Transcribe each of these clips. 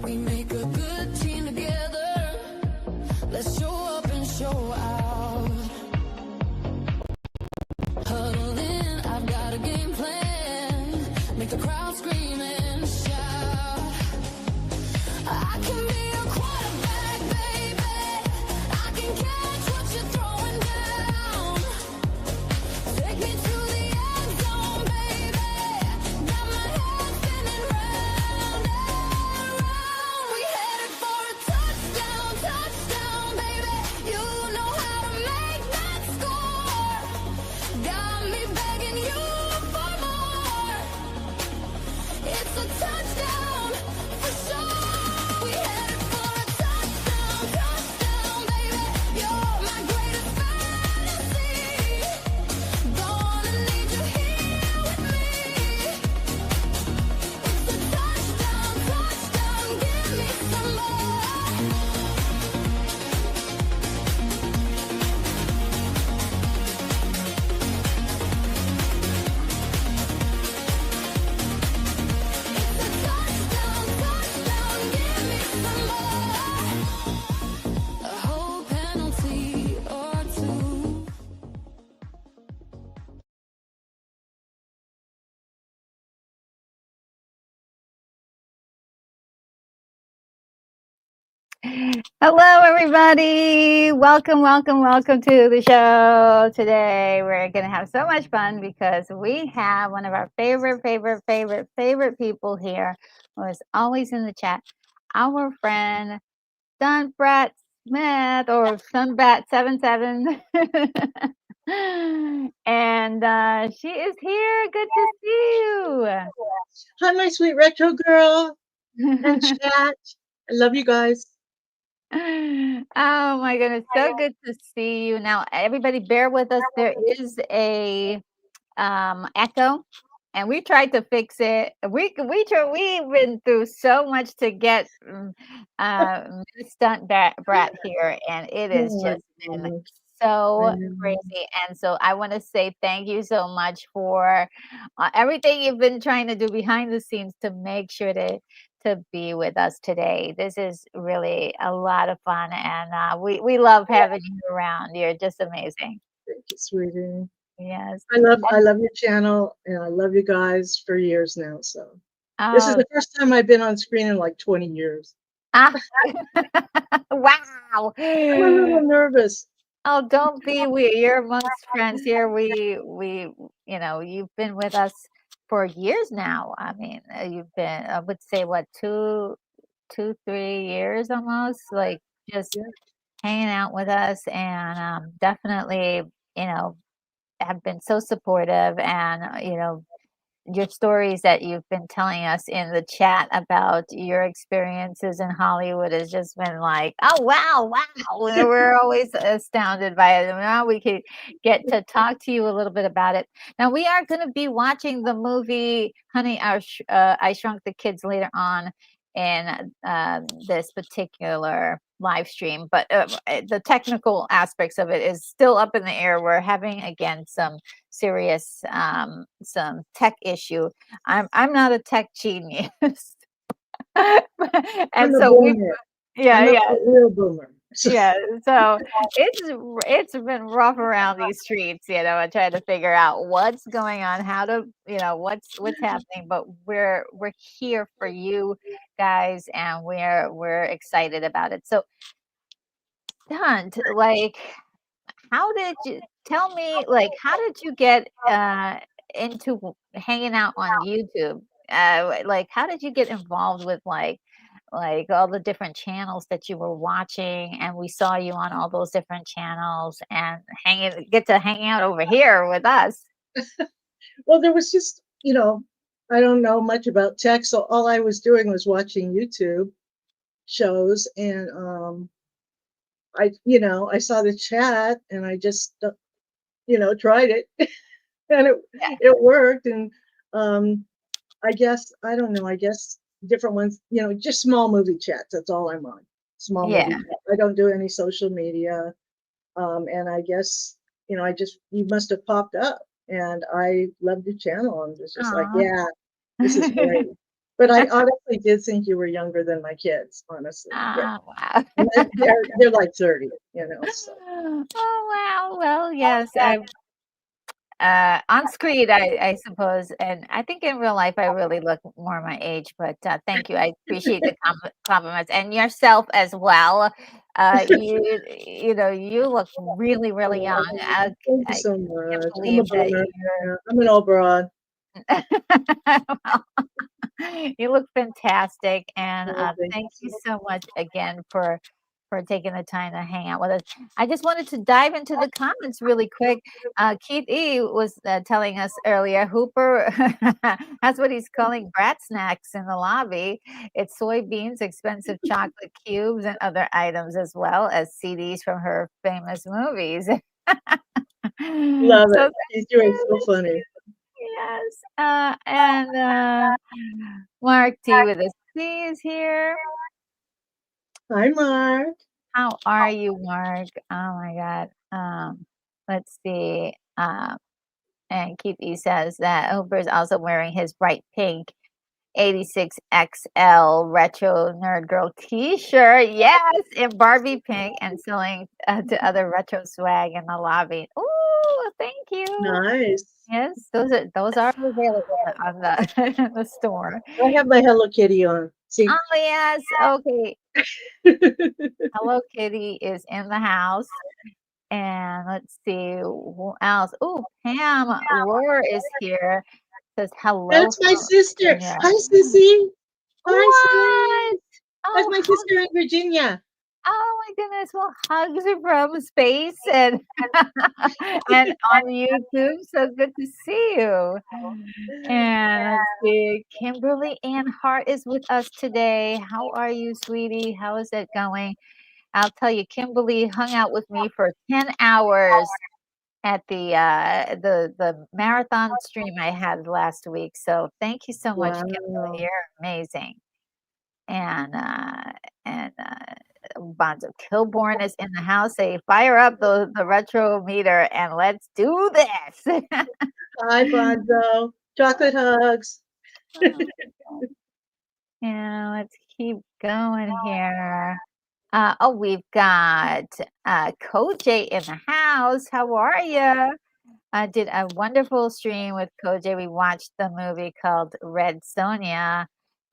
We make a good team together. Let's show up and show out. Huddle in, I've got a game plan. Make the crowd scream and shout. I can be a quarterback, baby. I can catch what you're throwing down. Take me to the end zone, baby. Got my head spinning round and round. We headed for a touchdown, touchdown, baby. You know how to make that score. Got me begging you for more. It's a touchdown for sure. We headed for a touchdown, touchdown, baby. You're my greatest fantasy. Gonna need you here with me. It's a touchdown, touchdown. Give me some more. It's a touchdown, touchdown. Give me some more. A whole penalty or two. Hello, everybody. Welcome to the show. Today, we're going to have so much fun because we have one of our favorite people here who is always in the chat, our friend Stuntbrat Smith or Stuntbrat77. And she is here. Good to see you. Hi, my sweet retro girl and chat. I love you guys. Oh my goodness, so good to see you. Now, everybody bear with us. There is a echo, and we tried to fix it. We've been through so much to get Miss Stuntbrat here, and it is Oh my just been gosh. so crazy. And so I want to say thank you so much for everything you've been trying to do behind the scenes to make sure to be with us today. This is really a lot of fun, and we love having you around. You're just amazing. Thank you, sweetie. Yes. I love your channel and I love you guys for years now. So this is Oh, the first time I've been on screen in like 20 years. ah. Wow. I'm a little nervous. Oh, don't be. You're amongst friends here. You know, you've been with us for years now. I mean, you've been, I would say, what, 3 years almost, like just Yeah. hanging out with us, and definitely, you know, have been so supportive, and you know, your stories that you've been telling us in the chat about your experiences in Hollywood has just been like, oh wow. We're always astounded by it. And now we can get to talk to you a little bit about it. Now we are going to be watching the movie Honey, I Shrunk the Kids later on in this particular live stream, but the technical aspects of it is still up in the air. We're having again some serious some tech issue. I'm not a tech genius. I'm And a so we boomer. yeah I'm a yeah real boomer. yeah so it's been rough around these streets, you know, and trying to figure out what's going on, how to, you know, what's happening, but we're here for you guys, and we're excited about it. So Stunt, like, how did you tell me, like, how did you get into hanging out on YouTube? Like, how did you get involved with like all the different channels that you were watching, and we saw you on all those different channels and get to hang out over here with us? Well, there was just, you know, I don't know much about tech, so all I was doing was watching YouTube shows and I saw the chat and I just tried it and it worked. And I guess I don't know, I guess different ones, just small movie chats. That's all I'm on. Small movie Yeah. chat. I don't do any social media. And I guess, you must have popped up and I loved your channel and was just like, Aw. yeah, this is great. But I honestly did think you were younger than my kids, honestly. Yeah. Wow. And they're like 30, so. Oh, wow. Well, yes. On screen, I suppose, and I think in real life I really look more my age. But thank you, I appreciate the compliments, and yourself as well. You look really, really young. Thank you I so can't much. I'm a believe that boomer. Yeah, I'm an old broad. well, you look fantastic, and Oh, thank thank you you. so much again for taking the time to hang out with us. I just wanted to dive into the comments really quick. Keith E was telling us earlier, Hooper, that's what he's calling brat snacks in the lobby. It's soybeans, expensive chocolate cubes, and other items, as well as CDs from her famous movies. Love So it. He's doing so funny. yes. And Mark T with a C is here. Hi, Mark. How are you, Mark? Oh my God. Let's see. And Keith E says that Hooper is also wearing his bright pink 86XL retro nerd girl t-shirt. Yes, in Barbie pink, and selling to other retro swag in the lobby. Ooh, thank you. Nice. Yes, those are available on the in the store. I have my Hello Kitty on. See? Oh yes, okay. Hello Kitty is in the house, and let's see who else. Oh, Pam Roar is here. Says hello That's my from sister. Virginia. Hi, Sissy. Hi, What? sis. That's Oh, my sister in Virginia. oh my goodness! Well, hugs from space and and on YouTube. So good to see you. And let's see, Kimberly Ann Hart is with us today. How are you, sweetie? How is it going? I'll tell you, Kimberly hung out with me for 10 hours at the marathon stream I had last week. So thank you so much, Kimberly. Wow. You're amazing. And Bonzo Kilborn is in the house. Say, fire up the retro meter and let's do this. Hi, Bonzo. Chocolate hugs. Yeah, let's keep going here. We've got Koj in the house. How are you? I did a wonderful stream with Koj. We watched the movie called Red Sonja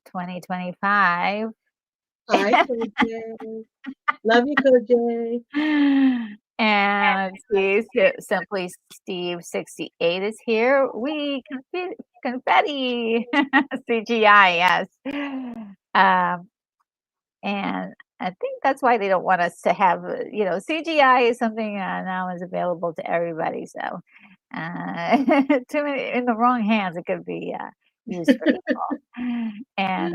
2025. Hi, Koji. Love you, Koji. And let's see, Simply Steve 68 is here. We confetti CGI, yes. And I think that's why they don't want us to have, CGI is something now is available to everybody. So, too many in the wrong hands, it could be used for evil. And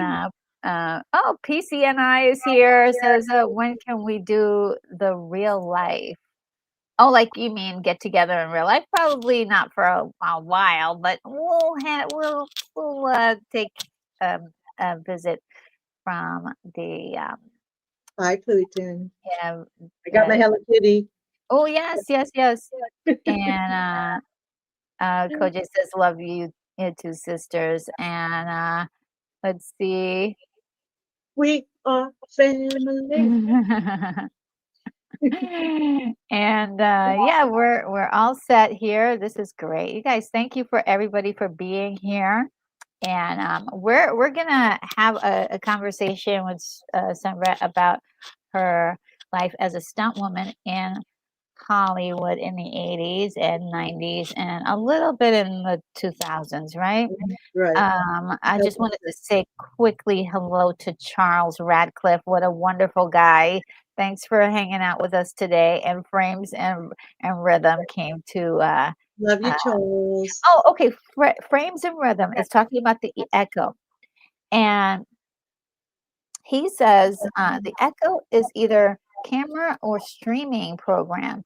PCNI is here. Says, when can we do the real life? Oh, like you mean get together in real life? Probably not for a while, but we'll take a visit from the Hi, Putin. yeah, I got my Hello Kitty. oh yes, yes, yes. And Koji says love you, you two sisters. And let's see. We are family. And yeah, we're all set here. This is great. You guys, thank you for everybody for being here. And we're gonna have a conversation with Sandra about her life as a stunt woman in Hollywood in the 80s and 90s and a little bit in the 2000s, right? Right. I just wanted to say quickly hello to Charles Radcliffe. What a wonderful guy. Thanks for hanging out with us today. And Frames and Rhythm came to Love you, Charles. oh, okay. Frames and Rhythm is talking about the Echo. And he says the Echo is either camera or streaming program.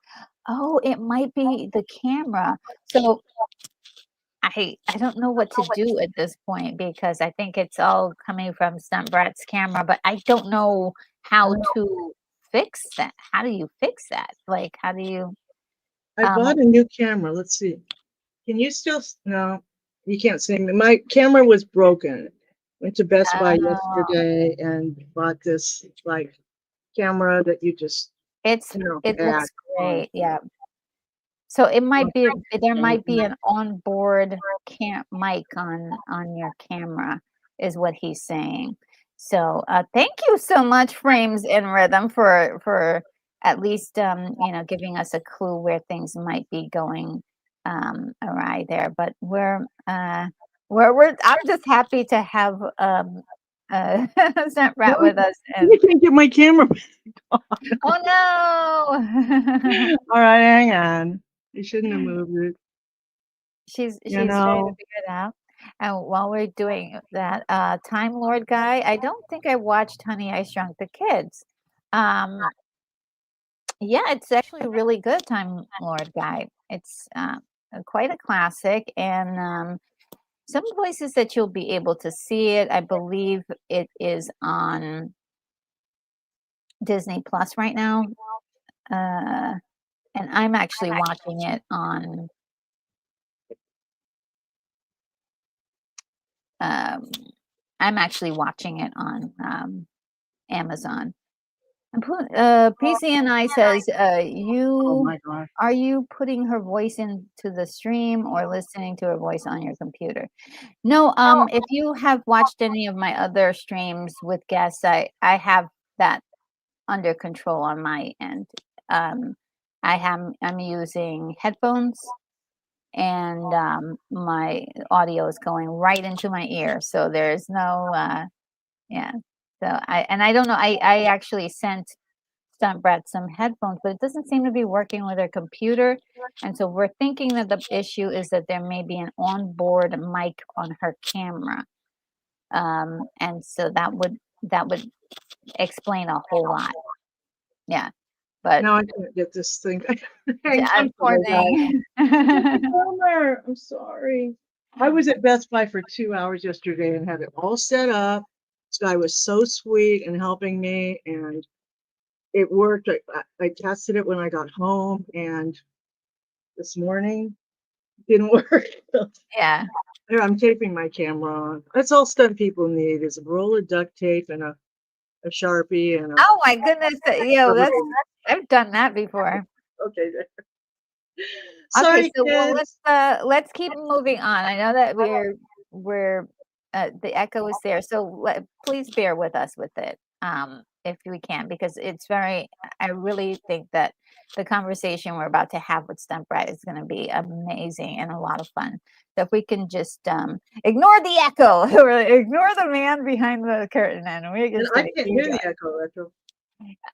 Oh, it might be the camera. So I don't know what to do at this point because I think it's all coming from Stuntbrat's camera, but I don't know how to fix that. How do you fix that? Like, how do you? I bought a new camera. Let's see. Can you still? No, you can't see me. My camera was broken, Went to Best Buy Oh, yesterday and bought this like camera that you just, it's it add looks on. great. Yeah. So it Oh, might be there thank might be you. an onboard cam mic on your camera, is what he's saying. So thank you so much, Frames in Rhythm, for at least giving us a clue where things might be going awry there. But we're I'm just happy to have No, Stuntbrat with us. you And can't get my camera. oh no. All right, hang on. You shouldn't have moved it. You She's trying to know, figure it out. And while we're doing that, Time Lord guy, I don't think I watched Honey, I Shrunk the Kids. Um, yeah, it's actually really good, Time Lord guy. It's quite a classic, and some places that you'll be able to see it. I believe it is on Disney Plus right now, and I'm actually watching it on. Um, I'm actually watching it on Amazon. PCNI says, oh you my gosh. are you putting her voice into the stream or listening to her voice on your computer? No, if you have watched any of my other streams with guests, I have that under control on my end. Um, I'm using headphones and my audio is going right into my ear, so there's no yeah. So I don't know. I actually sent Stuntbrat some headphones, but it doesn't seem to be working with her computer. And so we're thinking that the issue is that there may be an onboard mic on her camera. And so that would explain a whole lot. Yeah. But Now I can't get this thing. Hang on, poor sorry, guys. thing. Bummer. I'm sorry. I was at Best Buy for 2 hours yesterday and had it all set up. This guy was so sweet and helping me, and it worked. I tested it when I got home, and this morning it didn't work. Yeah. Here, I'm taping my camera on. That's all stunt people need is a roll of duct tape and a Sharpie and a Oh my goodness. rubber That's band. I've done that before. Okay, Okay, sorry, so well, kids. let's keep moving on. I know that we're the echo is there, so please bear with us with it, if we can, because it's very. I really think that the conversation we're about to have with Stuntbright is going to be amazing and a lot of fun. So if we can just ignore the echo or ignore the man behind the curtain, and we're And just I going to can't keep hear going. the echo. Retro.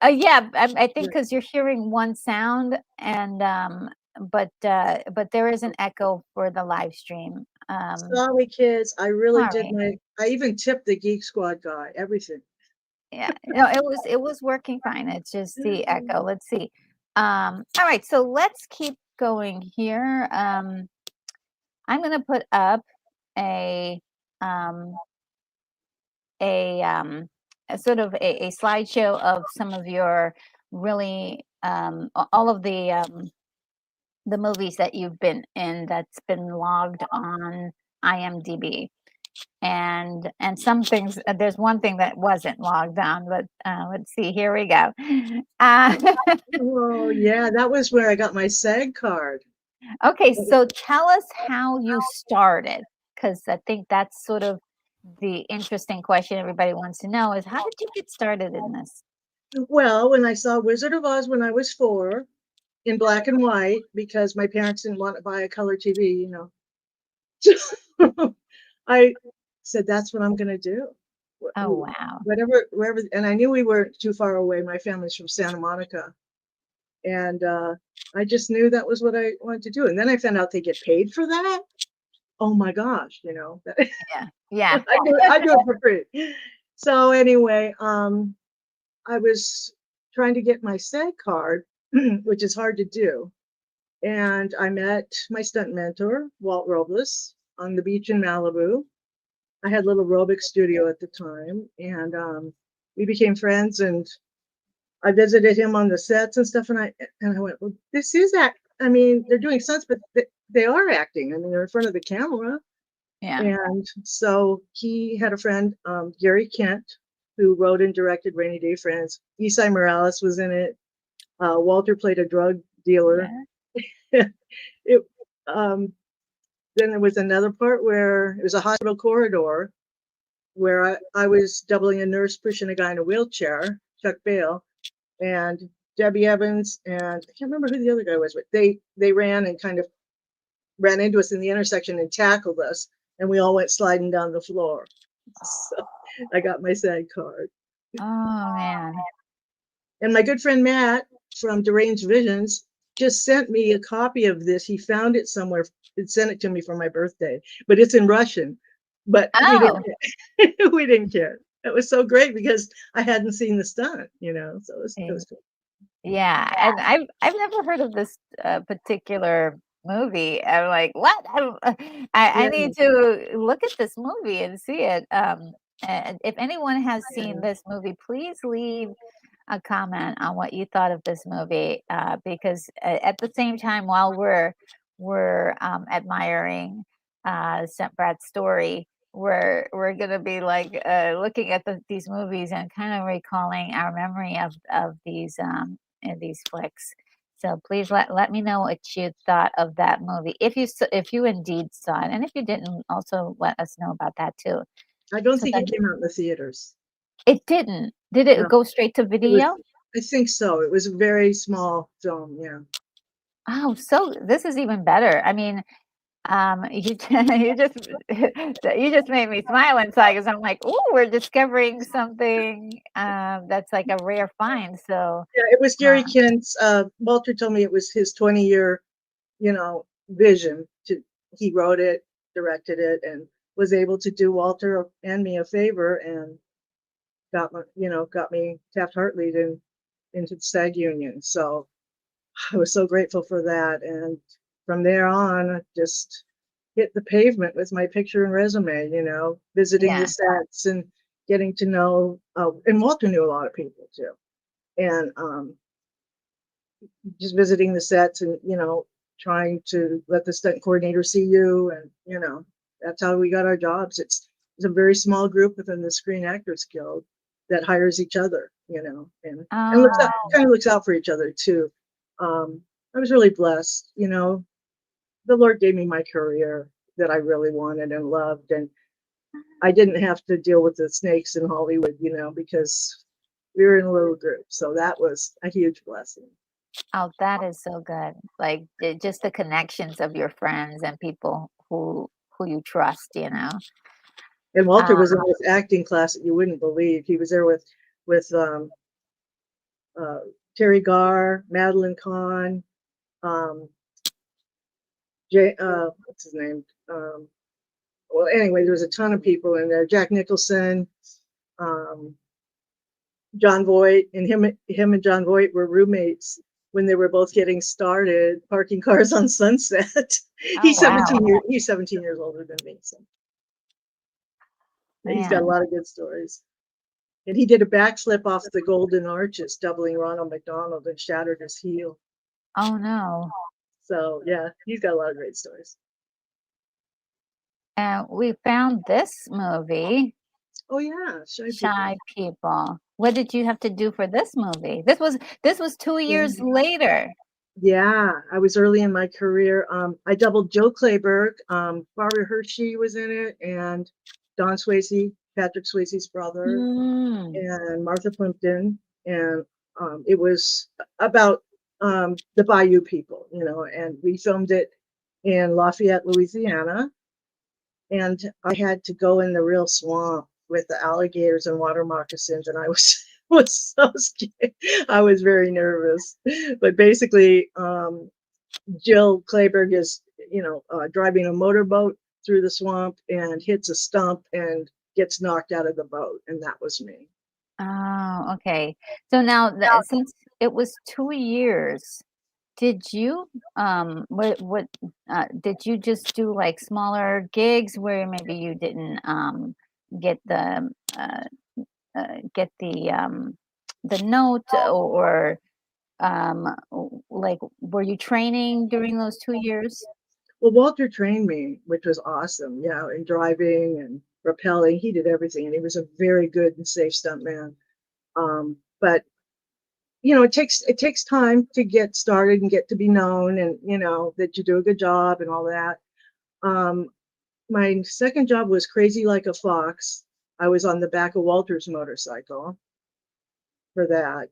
Yeah, I Yeah. think because you're hearing one sound, and but there is an echo for the live stream. Sorry, kids. I really did Sorry. I even tipped the Geek Squad guy, everything. Yeah, no, it was working fine. It's just the echo. Let's see. All right, so let's keep going here. I'm gonna put up a um a a sort of a slideshow of some of your really all of the movies that you've been in that's been logged on IMDb. And some things, there's one thing that wasn't logged on, but let's see, here we go. Uh, Oh, yeah, that was where I got my SAG card. okay, so tell us how you started, because I think that's sort of the interesting question everybody wants to know is how did you get started in this? Well, when I saw Wizard of Oz when I was 4 in black and white because my parents didn't want to buy a color TV. I said, that's what I'm going to do. Oh, wow. Whatever, wherever, and I knew we weren't too far away. My family's from Santa Monica. And I just knew that was what I wanted to do. And then I found out they get paid for that. Oh my gosh, Yeah. Yeah. I do it for free. So anyway, I was trying to get my SAG card, which is hard to do. And I met my stunt mentor, Walt Robles, on the beach in Malibu. I had a little aerobic studio at the time, and we became friends. And I visited him on the sets and stuff. And I went, well, this is act. I mean, they're doing stunts, but they are acting. I mean, they're in front of the camera. Yeah. And so he had a friend, Gary Kent, who wrote and directed Rainy Day Friends. Isai Morales was in it. Walter played a drug dealer. Yeah. It, um, then there was another part where it was a hospital corridor where I was doubling a nurse pushing a guy in a wheelchair, Chuck Bale, and Debbie Evans, and I can't remember who the other guy was, but they ran and kind of ran into us in the intersection and tackled us, and we all went sliding down the floor. So I got my SAG card. Oh man. And my good friend Matt from Deranged Visions just sent me a copy of this. He found it somewhere and sent it to me for my birthday, but it's in Russian. But we Oh. didn't we didn't care. It was so great because I hadn't seen the stunt, so it was cool. Yeah, and I've never heard of this particular movie. I'm like, what? I Yeah, need to look at this movie and see it. And if anyone has seen this movie, please leave a comment on what you thought of this movie. Because at the same time, while we're admiring Stuntbrat's story, we're gonna be like looking at these movies and kind of recalling our memory of these flicks. So please let me know what you thought of that movie. If you indeed saw it, and if you didn't, also let us know about that too. I don't So think that it came out in the theaters. it didn't. Did it No, go straight to it was. video? I think so. It was a very small film. Yeah. Oh, so this is even better. I mean, you you just you just made me smile inside because I'm like, oh, we're discovering something that's like a rare find. So, Yeah, it was uh, Gary Kent's. Walter told me it was his 20-year, vision. He wrote it, directed it, and was able to do Walter and me a favor and got me Taft Hartley into the SAG union. So I was so grateful for that. And from there on, I just hit the pavement with my picture and resume. Visiting the yeah, sets and getting to know. And Walter knew a lot of people too, and just visiting the sets and trying to let the stunt coordinator see you, and that's how we got our jobs. It's a very small group within the Screen Actors Guild that hires each other, and oh, kind of looks out for each other too. I was really blessed. The Lord gave me my career that I really wanted and loved, and I didn't have to deal with the snakes in Hollywood, because we were in a little group, so that was a huge blessing. oh, that is so good. Like just the connections of your friends and people who you trust. And Walter Um, was in this acting class that you wouldn't believe. He was there with uh, Terry Garr, Madeline Kahn, um, what's his name? Well, anyway, there was a ton of people in there. Jack Nicholson, um, John Voight, and him and John Voight were roommates when they were both getting started parking cars on Sunset. oh wow, He's 17 years older than me, so he's got a man. lot of good stories. And he did a backflip off the Golden Arches, doubling Ronald McDonald, and shattered his heel. Oh no. So yeah, he's got a lot of great stories. And we found this movie, Oh yeah, Shy People. Shy People. What did you have to do for this movie? This was 2 years later. Yeah, I was early in my career. I doubled Joe Clayburgh. Barbara Hershey was in it, and Don Swayze, Patrick Swayze's brother, Mm. and Martha Plimpton. And it was about the Bayou people, and we filmed it in Lafayette, Louisiana. And I had to go in the real swamp with the alligators and water moccasins, and I was was so scared. I was very nervous, but basically, Jill Clayburgh is driving a motorboat through the swamp and hits a stump and gets knocked out of the boat, and that was me. Oh, okay. So now, since it was 2 years, did you what did you just do like smaller gigs where maybe you didn't get uh, the note, or like were you training during those 2 years? Well, Walter trained me, which was awesome. Yeah, in driving and rappelling, he did everything, and he was a very good and safe stuntman. But it takes time to get started and get to be known, and that you do a good job and all that. Um, my second job was Crazy Like a Fox. I was on the back of Walter's motorcycle for that.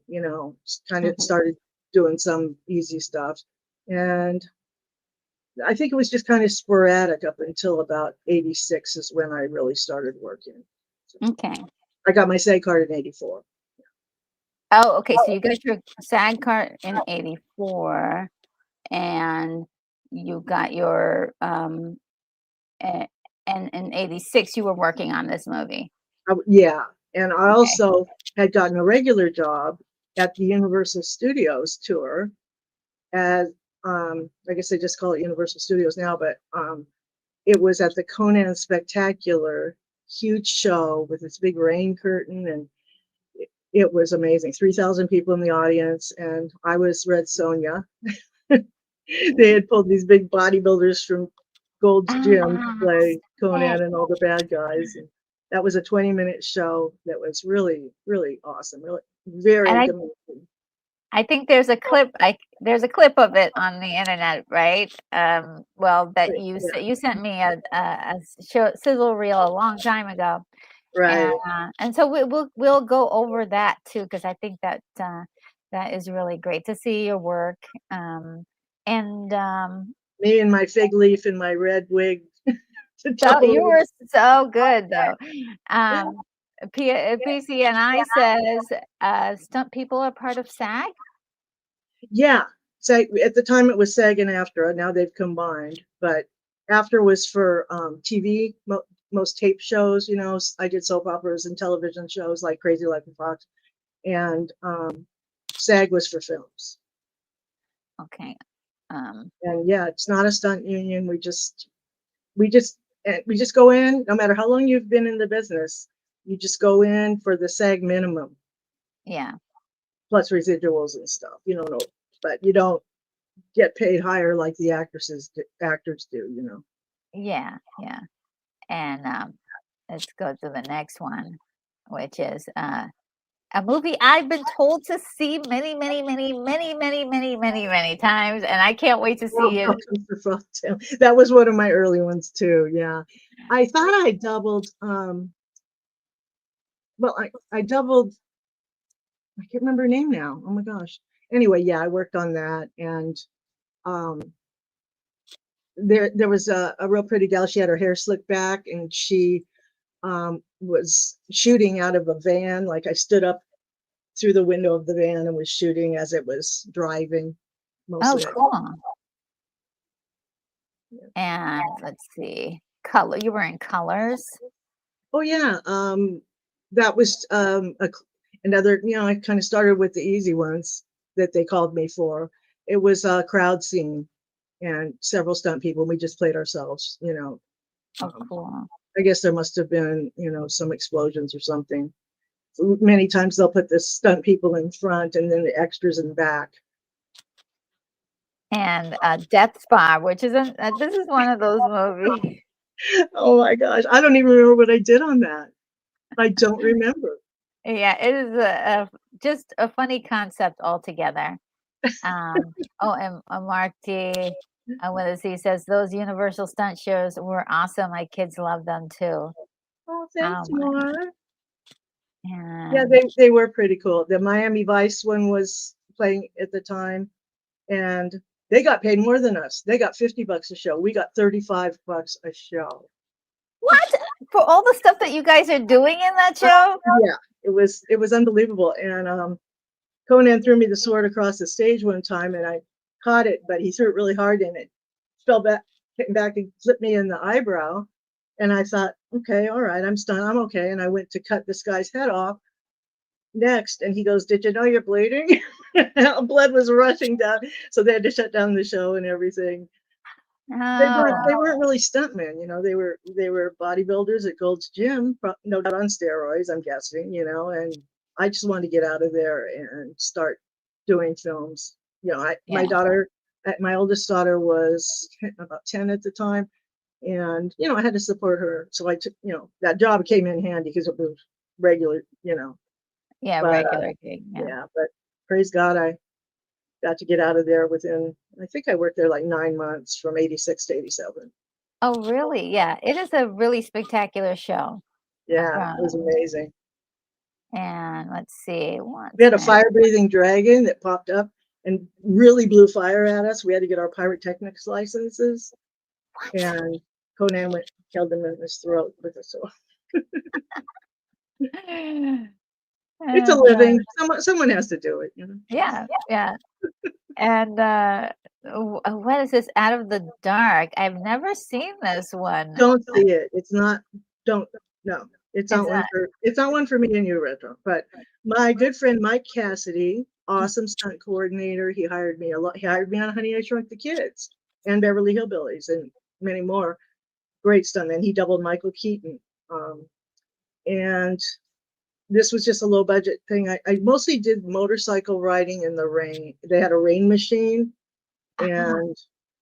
Kind of Mhm. started doing some easy stuff, and I think it was just kind of sporadic up until about 86 is when I really started working. So Okay. I got my SAG card in 84. Oh, okay. So you got your SAG card in 84 and you got your a- and in 86 you were working on this movie. Yeah, and I Okay. also had gotten a regular job at the Universal Studios tour as, I guess they just call it Universal Studios now, but it was at the Conan Spectacular, huge show with this big rain curtain, and it was amazing. 3,000 people in the audience, and I was Red Sonja. They had pulled these big bodybuilders from Gold's Gym to Ah, play sick. Conan and all the bad guys. And that was a 20-minute show that was really, really awesome. Really, And very demanding. I think there's a clip of it on the internet, right? Well, that Yeah, you sent me a sizzle reel a long time ago, right. and so we'll go over that too because I think that that is really great to see your work, and Me and my fig leaf and my red wig to tell so a you little were so good bit. though. Um, PCNI says stunt people are part of SAG. Yeah. So at the time it was SAG and AFTRA. Now they've combined, but AFTRA was for TV, most tape shows. I did soap operas and television shows like Crazy Like a Fox, and SAG was for films. Okay. Um, And yeah, it's not a stunt union. We just go in, no matter how long you've been in the business, you just go in for the SAG minimum yeah. plus residuals and stuff. But you don't get paid higher like the actors do. Yeah, yeah. And let's go to the next one, which is a movie I've been told to see many, many, many, many, many, many, many, many times, and I can't wait to Well, see it. welcome to Frogtown. That was one of my early ones too. Yeah, I thought I doubled. Well, I doubled. I can't remember her name now. Oh my gosh. Anyway, yeah, I worked on that, and um, there was a real pretty gal. She had her hair slicked back, and she was shooting out of a van. Like I stood up through the window of the van and was shooting as it was driving, Oh, mostly. cool. And let's see, color. You were in colors. Oh yeah, that was another. I kind of started with the easy ones that they called me for. It was a crowd scene and several stunt people. We just played ourselves. Oh, Um, cool. I guess there must have been some explosions or something. Many times they'll put the stunt people in front and then the extras in back. And Death Spa, which is this is one of those movies. Oh my gosh, I don't even remember what I did on that. I don't remember. Yeah, it is just a funny concept altogether. Oh, and Mark D. What is he says? Those Universal stunt shows were awesome. My kids love them too. Oh, Oh thanks, my, Laura. Yeah, and they were pretty cool. The Miami Vice one was playing at the time, and they got paid more than us. They got $50 a show. We got $35 a show. what for all the stuff that you guys are doing in that Uh, show? yeah, it was unbelievable. And Conan threw me the sword across the stage one time, and I caught it, but he threw it really hard, and it fell back, came back and flipped me in the eyebrow. And I thought, okay, all right, I'm stunned, I'm okay. And I went to cut this guy's head off next, and he goes, "Did you know you're bleeding?" Blood was rushing down, so they had to shut down the show and everything. They weren't Oh, really stuntmen, they were bodybuilders at Gold's Gym, no doubt on steroids, I'm guessing, and I just wanted to get out of there and start doing films. My yeah. daughter my oldest daughter was about 10 at the time. And, I had to support her. So I took, that job came in handy because it was regular, Yeah, but regular gig. Yeah. yeah, but praise God, I got to get out of there within, I think I worked there like 9 months from 86 to 87. Oh, really? Yeah. It is a really spectacular show. Yeah, it was amazing. And let's see. We had a fire-breathing dragon that popped up and really blew fire at us. We had to get our pyrotechnics licenses. What? And Conan killed him in his throat with a sword. It's a living. Someone has to do it, Yeah, yeah. And what is this? Out of the Dark. I've never seen this one. Don't see it. It's not. Don't. No. It's not one for. It's not one for me and you, Retro. But my good friend Mike Cassidy, awesome stunt coordinator. He hired me a lot. He hired me on Honey, I Shrunk the Kids and Beverly Hillbillies and many more. Great stuntman. He doubled Michael Keaton. And this was just a low budget thing. I mostly did motorcycle riding in the rain. They had a rain machine, and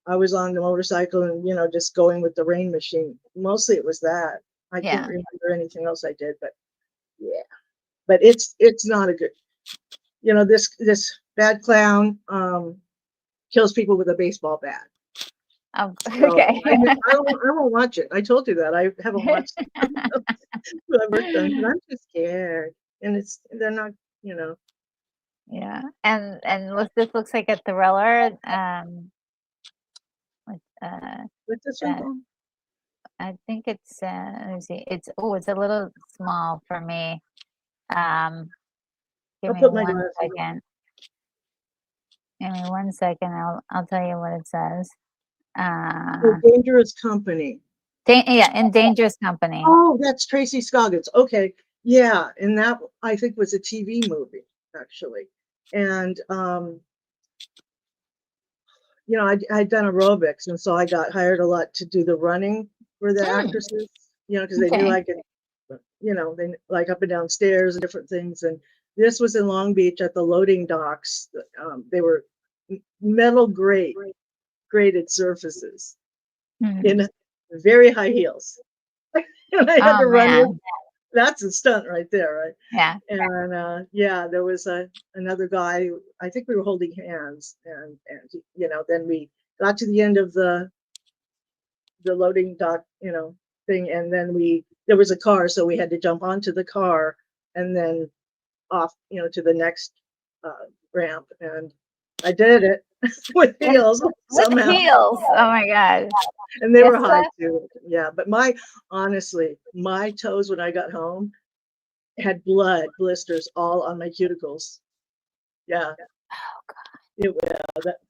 I was on the motorcycle and just going with the rain machine. Mostly it was that. I can't remember anything else I did, but yeah. But it's not a good. This bad clown kills people with a baseball bat. Oh, okay. So I won't watch it. I told you that. I haven't watched it. I've worked on, but I'm just scared. And they're not, Yeah. And this looks like a thriller. What's this one called? I think it's let me see. It's a little small for me. Give me 1 second. Give me 1 second. I'll tell you what it says. Dangerous Company. In Dangerous Company. Oh, that's Tracy Scoggins. Okay. Yeah. And that I think was a TV movie, actually. And I'd done aerobics, and so I got hired a lot to do the running for the actresses, because they knew I could, they like up and down stairs and different things. And this was in Long Beach at the loading docks. They were metal graded surfaces in very high heels. And I had to run. That's a stunt right there, right? Yeah. And there was another guy. I think we were holding hands, and then we got to the end of the loading dock, thing, and then there was a car, so we had to jump onto the car and then off, to the next ramp, and I did it with heels somehow. With heels. Oh my God. And they were high too. Yeah, but honestly, my toes when I got home had blood blisters all on my cuticles. Yeah. Oh God.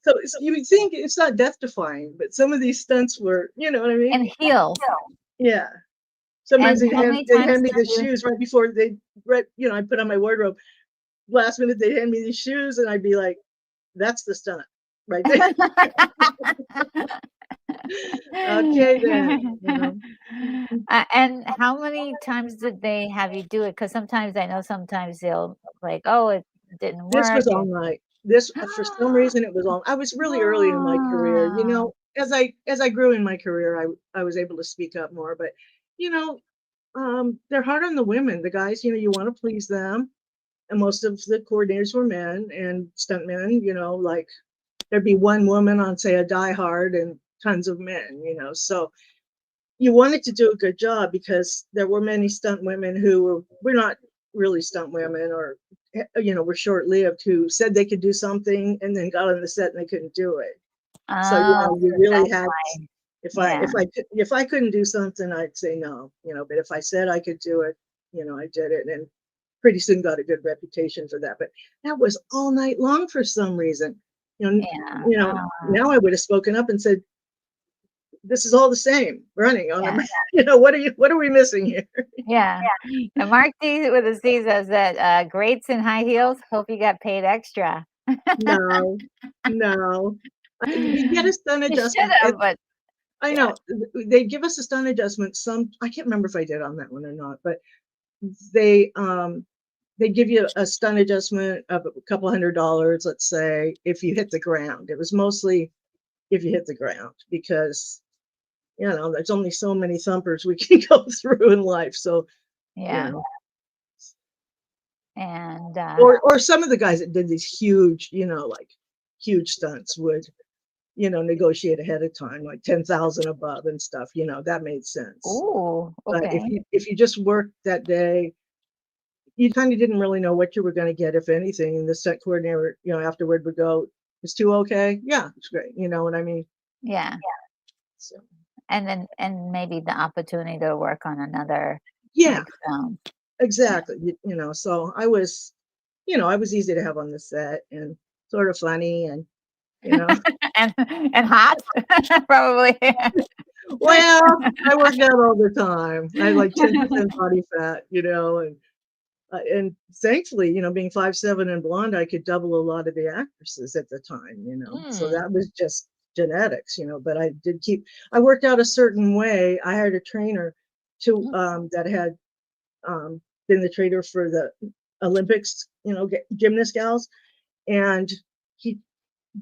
So you would think it's not death defying, but some of these stunts were, you know what I mean? And heels. Yeah. Sometimes they'd hand me the shoes right before I put on my wardrobe. Last minute they'd hand me these shoes and I'd be like, that's the stunt right there. Okay then. And how many times did they have you do it? Because sometimes they'll like, oh, it didn't work. This was all night. This for some reason it was all. I was really early in my career. As I grew in my career, I was able to speak up more. But they're hard on the women. The guys, you want to please them, and most of the coordinators were men and stuntmen. Like there'd be one woman on, say, a Die Hard and tons of men. So you wanted to do a good job because there were many stunt women who were not really stunt women, or were short-lived, who said they could do something and then got on the set and they couldn't do it. So you really had. If I couldn't do something, I'd say no. But if I said I could do it, I did it, and pretty soon got a good reputation for that. But that was all night long for some reason. Now I would have spoken up and said, this is all the same running on them. What are we missing here? Yeah. And Mark D with a C says that greats in high heels. Hope you got paid extra. No. You get a stunt adjustment. But I know they give us a stunt adjustment. I can't remember if I did on that one or not, but they they give you a stunt adjustment of a couple $100, let's say, if you hit the ground. It was mostly if you hit the ground because, there's only so many thumpers we can go through in life. So, you Yeah. know, And or some of the guys that did these huge, like huge stunts would, negotiate ahead of time, like 10,000 above and stuff, that made sense. oh, But okay. if you just worked that day, you kind of didn't really know what you were going to get, if anything. And the stunt coordinator, afterward would go, "Is two okay?" "Yeah, it's great." You know what I mean? Yeah. So And maybe the opportunity to work on another yeah, like film. exactly. So I was easy to have on the set and sort of funny and you know. And hot, probably. Well, I work out all the time. I had like 10% body fat, and thankfully, being 5'7" and blonde, I could double a lot of the actresses at the time, so Mm. that was just genetics, but I worked out a certain way. I hired a trainer to that had been the trainer for the Olympics, gymnast gals, and he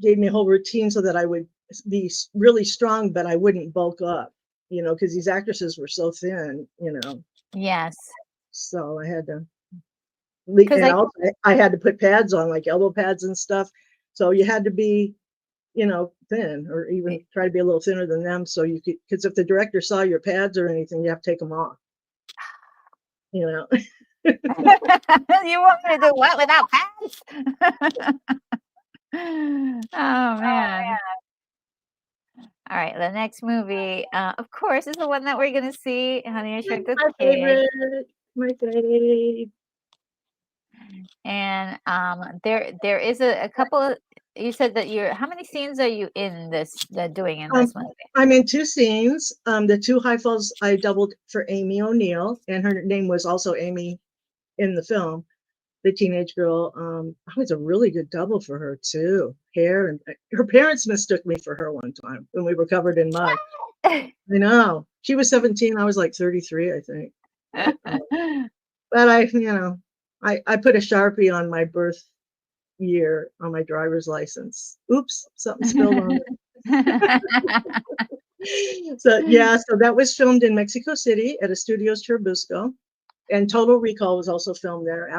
gave me a whole routine so that I would be really strong, but I wouldn't bulk up, because these actresses were so thin, Yes, so I had to. because And also, I had to put pads on, like elbow pads and stuff. So you had to be, thin, or even try to be a little thinner than them. So you could, because if the director saw your pads or anything, you have to take them off. You know. you want me to do what without pants? Oh man. All right, the next movie, of course, is the one that we're gonna see, Honey, I Shrunk the My Kids. favorite. My favorite. And there is a couple of, you said that you're, how many scenes are you in this doing in Um, this movie? I'm in two scenes. The two high falls I doubled for Amy O'Neill, and her name was also Amy in the film. The teenage girl. I was a really good double for her too. Hair and her parents mistook me for her one time when we were covered in mud. I know. She was 17. I was like 33, I think. But I put a Sharpie on my birth year on my driver's license. Oops, something spilled on it. So yeah, so that was filmed in Mexico City at a Studios Churubusco, and Total Recall was also filmed there.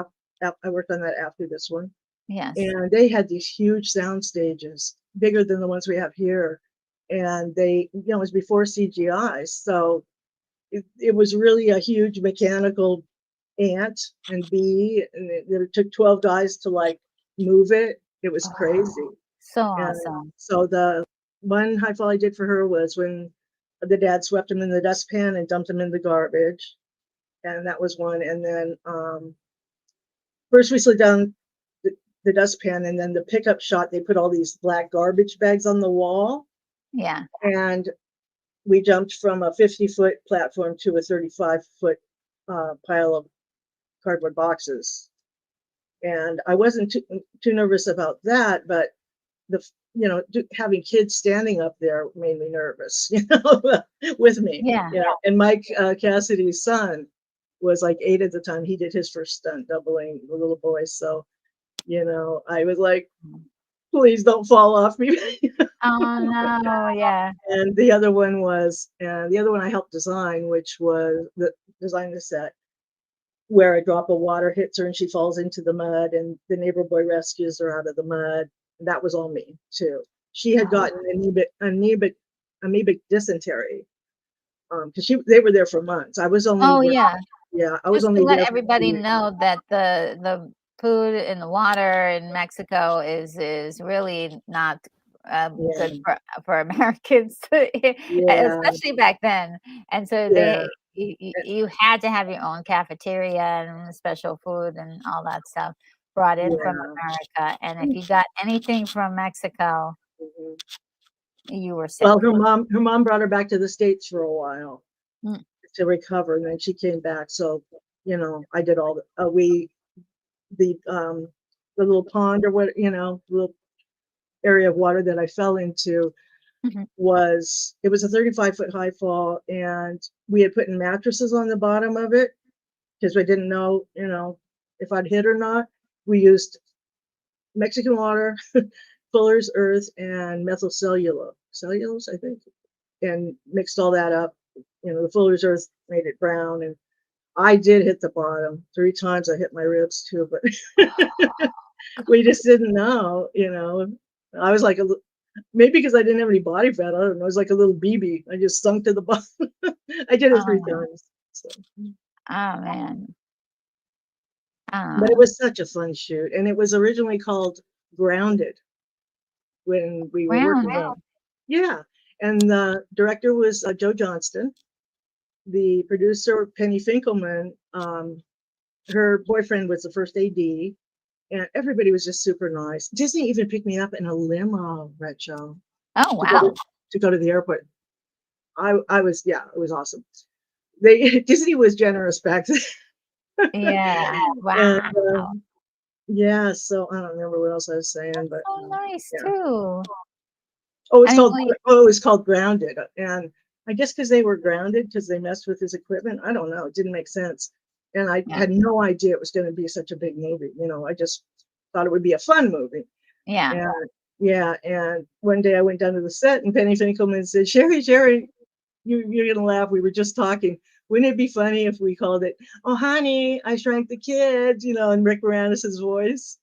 I worked on that after this one, Yes. and they had these huge sound stages, bigger than the ones we have here, and it was before CGI, so it was really a huge mechanical ant and bee, and it took 12 guys to like move it. It was crazy. So And awesome. so the one high fall I did for her was when the dad swept him in the dustpan and dumped him in the garbage. And that was one. And then first we slid down the dustpan, and then the pickup shot, they put all these black garbage bags on the wall. Yeah. And we jumped from a 50-foot platform to a 35-foot pile of cardboard boxes. And I wasn't too nervous about that, but having kids standing up there made me nervous, with me. Yeah. And Mike Cassidy's son was like 8 at the time. He did his first stunt doubling the little boy. So, I was like, please don't fall off me. Oh no, yeah. And the other one I helped design, which was design the set where a drop of water hits her and she falls into the mud, and the neighbor boy rescues her out of the mud. And that was all me too. She had gotten amoebic dysentery, because they were there for months. I was only Oh there, yeah. yeah, I was Just to only let there for everybody 2 weeks. know that the food and the water in Mexico is really not good Yeah, for Americans, yeah, especially back then. And so yeah, you had to have your own cafeteria and special food and all that stuff brought in from yeah. America. And if you got anything from Mexico, Mhm. you were sick. Well, her mom brought her back to the States for a while Mm. to recover, and then she came back. So, I did all the little pond, or what, little area of water that I fell into Mhm. it was a 35-foot high fall, and we had put in mattresses on the bottom of it because we didn't know, if I'd hit or not. We used Mexican water, Fuller's Earth, and methyl cellulose, I think, and mixed all that up. The Fuller's Earth made it brown, and I did hit the bottom 3 times. I hit my ribs too, but we just didn't know. I was like maybe because I didn't have any body fat. I don't know. I was like a little BB. I just sunk to the bottom. I did it 3 times. So. Oh man. But it was such a fun shoot, and it was originally called Grounded when we were working on it. Yeah, and the director was Joe Johnston. The producer, Penny Finkelman, her boyfriend was the first AD, and everybody was just super nice. Disney even picked me up in a limo, Rachel. Oh wow! To go to the airport. I was, yeah, it was awesome. Disney was generous back then. Yeah. Wow. And, yeah, so I don't remember what else I was saying, but so nice yeah. too. Oh, it was called Grounded, and I guess because they were grounded because they messed with his equipment. I don't know. It didn't make sense, and I had no idea it was going to be such a big movie. I just thought it would be a fun movie. Yeah. And, yeah, and one day I went down to the set, and Penny Finkelman said, Sherry, you're gonna laugh. We were just talking. Wouldn't it be funny if we called it, "Oh, honey, I Shrunk the Kids," in Rick Moranis' voice?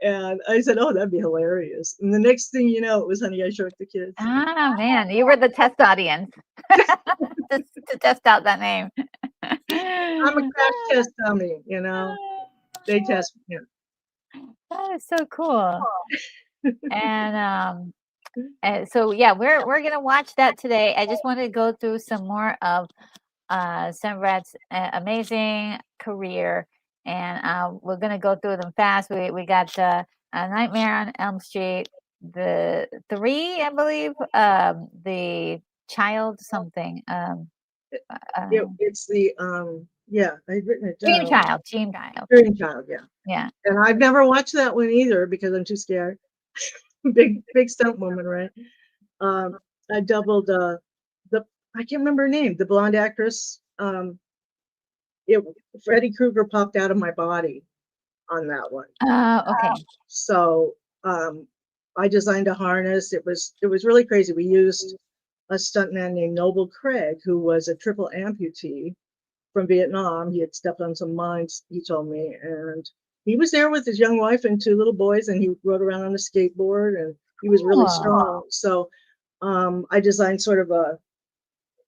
And I said, "Oh, that'd be hilarious." And the next thing you know, it was "Honey, I Shrunk the Kids." Ah, man, you were the test audience to test out that name. I'm a crash test dummy, They test me. That is so cool. And so yeah, we're gonna watch that today. I just wanted to go through some more of Stuntbrat's amazing career, and we're gonna go through them fast. We got Nightmare on Elm Street, the 3, I believe, the child something. It's the yeah, I've written it down. Dream Child. Dream Child, yeah. Yeah. And I've never watched that one either because I'm too scared. big stunt woman, right? I doubled I can't remember her name, the blonde actress. Freddy Krueger popped out of my body on that one. Okay. So I designed a harness. It was really crazy. We used a stuntman named Noble Craig, who was a triple amputee from Vietnam. He had stepped on some mines, he told me, and he was there with his young wife and 2 little boys, and he rode around on a skateboard, and he was really strong. So I designed sort of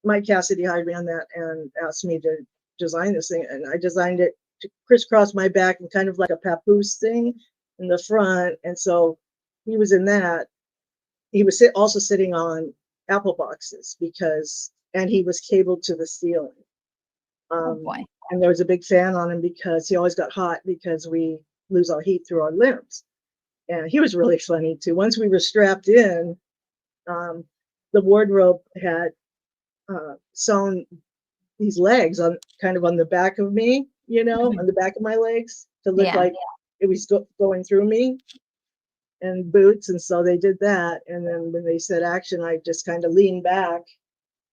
Mike Cassidy hired me on that and asked me to design this thing, and I designed it to crisscross my back and kind of like a papoose thing in the front. And so he was in that. He was also sitting on apple boxes and he was cabled to the ceiling. Oh boy. And there was a big fan on him because he always got hot because we lose our heat through our limbs. And he was really funny too. Once we were strapped in, the wardrobe had sewn these legs on the back of me, on the back of my legs to look like it was going through me, and boots. And so they did that. And then when they said action, I just kind of leaned back,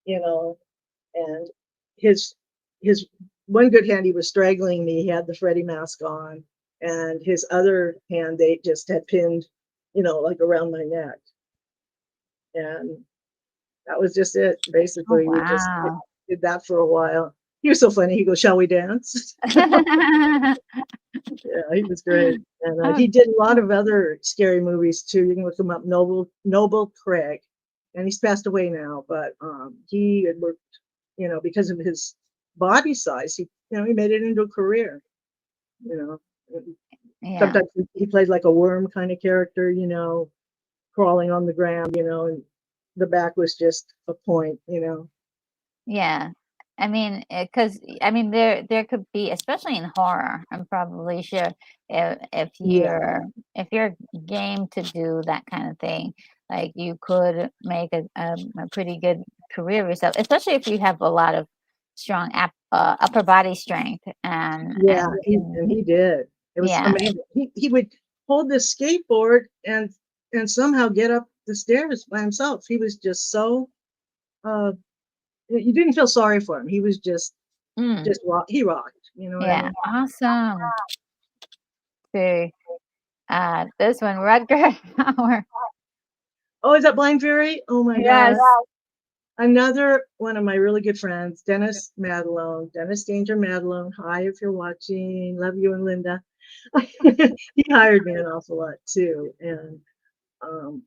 and his one good hand, he was strangling me. He had the Freddy mask on, and his other hand, they just had pinned, like around my neck. And that was just it. Basically, we just did that for a while. He was so funny. He goes, "Shall we dance?" Yeah, he was great. And he did a lot of other scary movies too. You can look him up, Noble Craig, and he's passed away now. But he had worked, because of his body size, he made it into a career. Sometimes he played like a worm kind of character, crawling on the ground, and the back was just a point, Yeah. I mean, because there could be, especially in horror, I'm probably sure if you're game to do that kind of thing, like you could make a pretty good career yourself, especially if you have a lot of strong upper body strength. And he did. It was amazing. He would hold this skateboard and somehow get up the stairs by himself. He was just so. You didn't feel sorry for him. He was just he rocked. Awesome. see. This one, Rutger Hauer. Oh, is that Blind Fury? Oh my Yes. God. Another one of my really good friends, Dennis Madalone, Dennis Danger Madalone. Hi, if you're watching. Love you and Linda. He hired me an awful lot too. And um,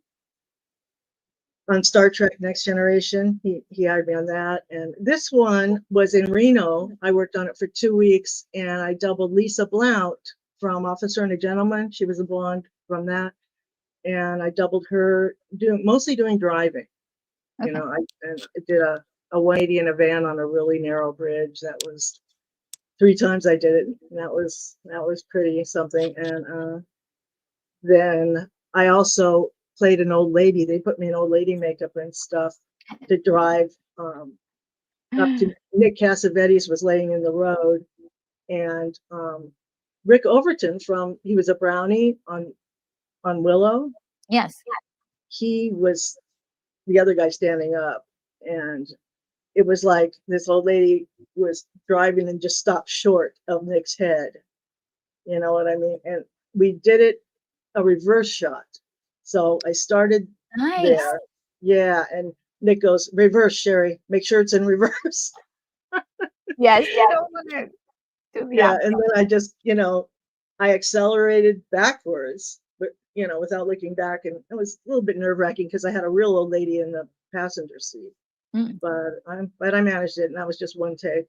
on Star Trek Next Generation, he hired me on that. And this one was in Reno. I worked on it for 2 weeks and I doubled Lisa Blount from Officer and a Gentleman. She was a blonde from that. And I doubled her mostly doing driving. You Okay. know, I did a 180 in a van on a really narrow bridge. That was 3 times I did it. And that was pretty something. And then I also played an old lady. They put me in old lady makeup and stuff to drive up to Nick Cassavetes was laying in the road, and Rick Overton he was a brownie on Willow. Yes. He was the other guy standing up, and it was like this old lady was driving and just stopped short of Nick's head. You know what I mean? And we did it a reverse shot. So I started Nice. there. Yeah. And Nick goes, reverse, Sherry. Make sure it's in reverse. Yes. You don't want to do the Yeah. opposite. And then I just, I accelerated backwards, but, without looking back. And it was a little bit nerve wracking because I had a real old lady in the passenger seat. Mm. But I managed it. And that was just one take.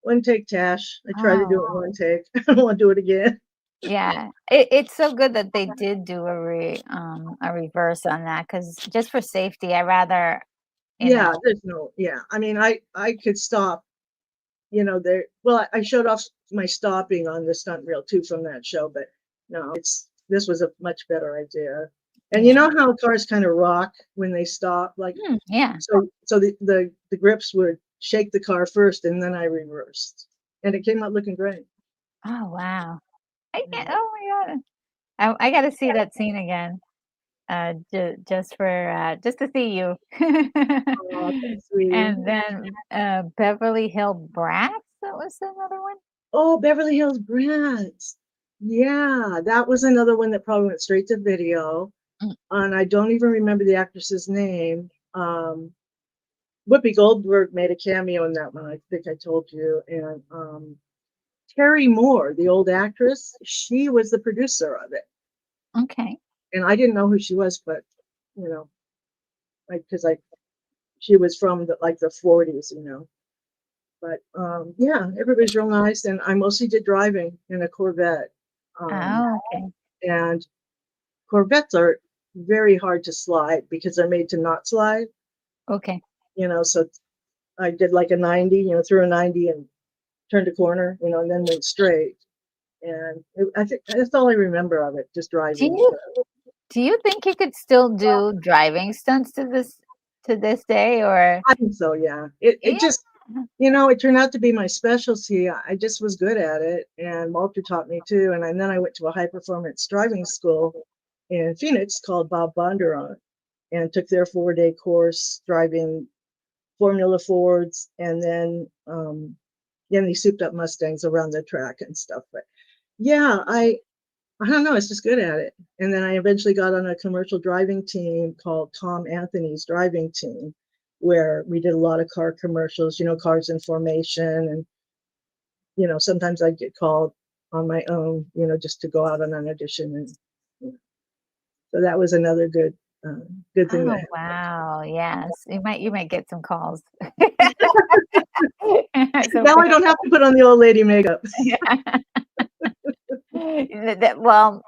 One take, Tash. I tried to do it in one take. I don't want to do it again. Yeah, it's so good that they did do a reverse on that, because just for safety, I rather, Yeah, I mean, I could stop, I showed off my stopping on the stunt reel too from that show, but no, this was a much better idea. And you know how cars kind of rock when they stop, like, yeah. so the grips would shake the car first and then I reversed and it came out looking great. Oh wow. Oh my God. I got to see that scene again. Just to see you. Oh, thanks, sweetie. And then Beverly Hill Brats. That was another one. Oh, Beverly Hills Brats. Yeah, that was another one that probably went straight to video. Mm. And I don't even remember the actress's name. Whoopi Goldberg made a cameo in that one. I think I told you. And Terry Moore, the old actress, she was the producer of it. Okay. And I didn't know who she was, but because she was from the 40s, But yeah, everybody's real nice, and I mostly did driving in a Corvette. Okay. And Corvettes are very hard to slide because they're made to not slide. Okay. So I did like a 90, through a 90 and turned a corner, and then went straight. And I think that's all I remember of it, just driving. Do you think you could still do driving stunts to this day, or? I think so, yeah. It just, it turned out to be my specialty. I just was good at it, and Walter taught me too. And then I went to a high performance driving school in Phoenix called Bob Bondurant, and took their 4-day course driving Formula Fords, and then these souped up Mustangs around the track and stuff. But yeah, I don't know, it's just good at it. And then I eventually got on a commercial driving team called Tom Anthony's driving team, where we did a lot of car commercials, cars in formation. And, sometimes I'd get called on my own, just to go out on an audition. And so that was another good thing. Oh wow, yes. You might get some calls. Now I don't have to put on the old lady makeup. Well,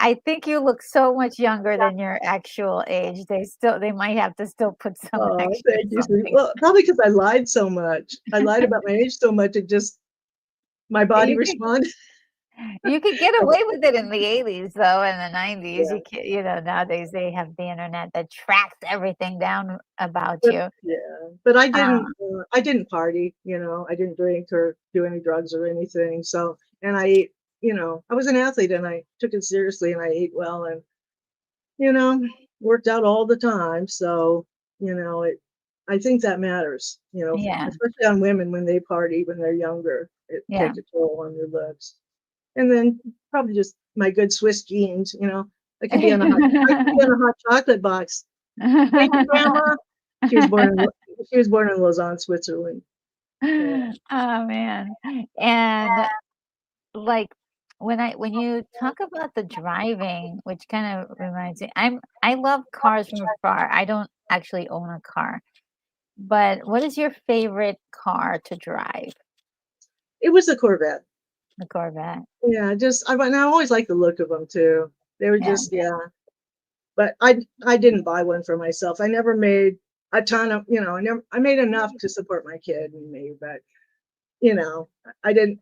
I think you look so much younger than your actual age. They might have to still put some extra Thank you. something. Well, probably because I lied so much. I lied about my age so much, it just, my body responded. You could get away with it in the 80s, though, in the 90s. Yeah. Nowadays they have the internet that tracks everything down about But, you. yeah, but I didn't party, I didn't drink or do any drugs or anything. So, and I ate, I was an athlete and I took it seriously and I ate well and, worked out all the time. So, I think that matters, Yeah. especially on women when they party when they're younger. It Yeah. takes a toll on their lives. And then probably just my good Swiss jeans, you know. I could be on a hot chocolate box. Thank you, Grandma. She was born in Lausanne, Switzerland. Yeah. Oh man. And like when you talk about the driving, which kind of reminds me, I love cars from afar. I don't actually own a car. But what is your favorite car to drive? It was a Corvette. The Corvette. Yeah, I always liked the look of them too. They were Yeah. just, yeah. But I didn't buy one for myself. I never made a ton of, you know, I made enough to support my kid and me, but you know, I didn't.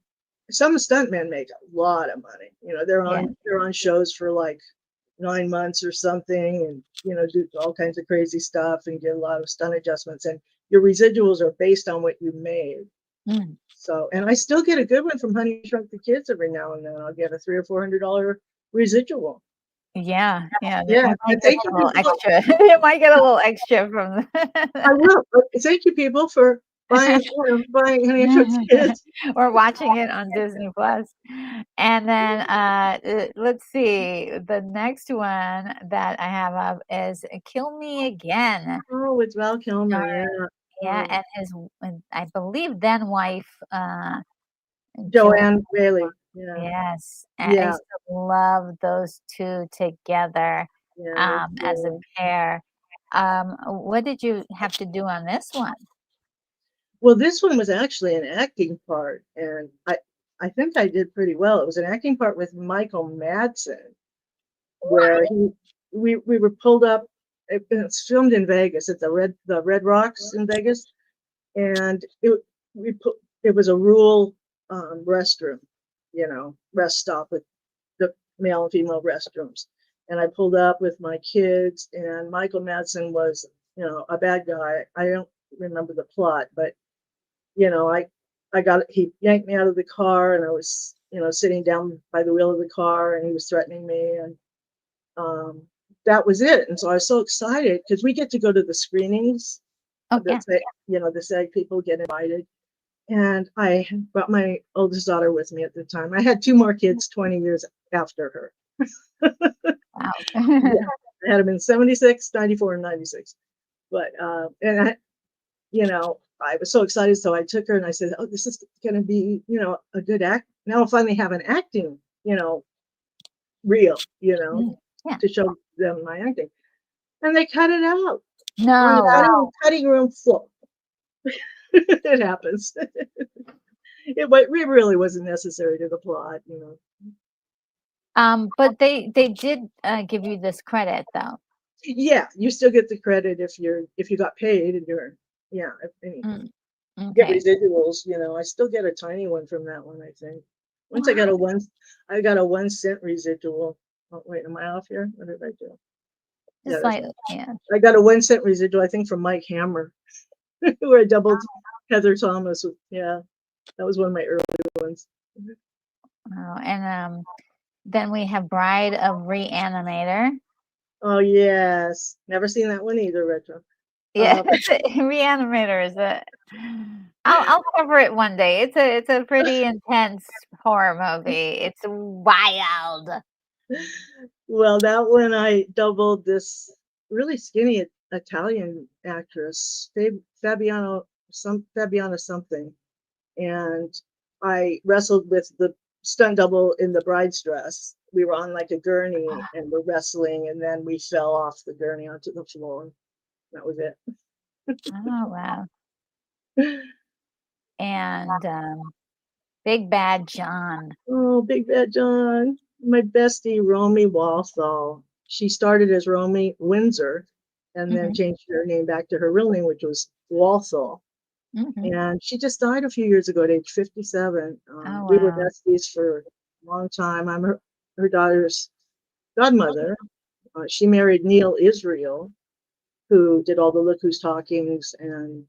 Some stuntmen make a lot of money. You know, Yeah. they're on shows for like 9 months or something, and you know, do all kinds of crazy stuff and get a lot of stunt adjustments. And your residuals are based on what you made. Mm. So, and I still get a good one from Honey Shrunk the Kids every now and then. I'll get a $300 or $400 residual. Yeah. Yeah, You might and get thank a you, little people. extra. You might get a little extra from I will. Thank you, people, for buying Honey Shrunk the Kids. or watching it on Disney Plus. And then let's see. The next one that I have up is Kill Me Again. Oh, it's Val Kilmer. Yeah. Yeah, Oh. and I believe then wife Joanne Bailey. Yeah. Yes, I Yeah. used to love those two together Yeah. as a pair. What did you have to do on this one? Well, this one was actually an acting part, and I think I did pretty well. It was an acting part with Michael Madsen, where we were pulled up. It's filmed in Vegas at the Red Rocks in Vegas, and it was a rural restroom, you know, rest stop with the male and female restrooms. And I pulled up with my kids, and Michael Madsen was, you know, a bad guy. I don't remember the plot, but you know, he yanked me out of the car, and I was, you know, sitting down by the wheel of the car, and he was threatening me, and um, that was it. And so I was so excited because we get to go to the screenings. Oh yeah. You know, the SAG people get invited, and I brought my oldest daughter with me at the time. I had two more kids 20 years after her. Wow. Yeah, I had them in 76, 94, and 96. But and I, you know, I was so excited. So I took her and I said, oh, this is going to be, you know, a good act. Now I'll finally have an acting, you know, reel, you know, Yeah. to show them my acting. And they cut it out. No. On the cutting room floor. It happens. It really wasn't necessary to the plot, you know. But they did give you this credit though. Yeah, you still get the credit if you got paid and you're get Okay. residuals, you know. I still get a tiny one from that one, I think. Once I got a 1 cent residual. Oh wait, am I off here? What did I do? Just like yeah. I got a 1 cent residual, I think, from Mike Hammer, where I doubled Heather Thomas. Yeah, that was one of my early ones. Oh, and then we have Bride of Reanimator. Oh yes, never seen that one either, Retro. Yeah, Reanimator is a. I'll cover it one day. It's a pretty intense horror movie. It's wild. Well, that one I doubled this really skinny Italian actress, Fabiana something, and I wrestled with the stunt double in the bride's dress. We were on like a gurney and we're wrestling, and then we fell off the gurney onto the floor. That was it. Oh wow. And Big Bad John. Oh, Big Bad John. My bestie, Romy Walthall. She started as Romy Windsor and then changed her name back to her real name, which was Walthall. And she just died a few years ago at age 57. We were besties for a long time. I'm her daughter's godmother. She married Neil Israel, who did all the Look Who's Talkings and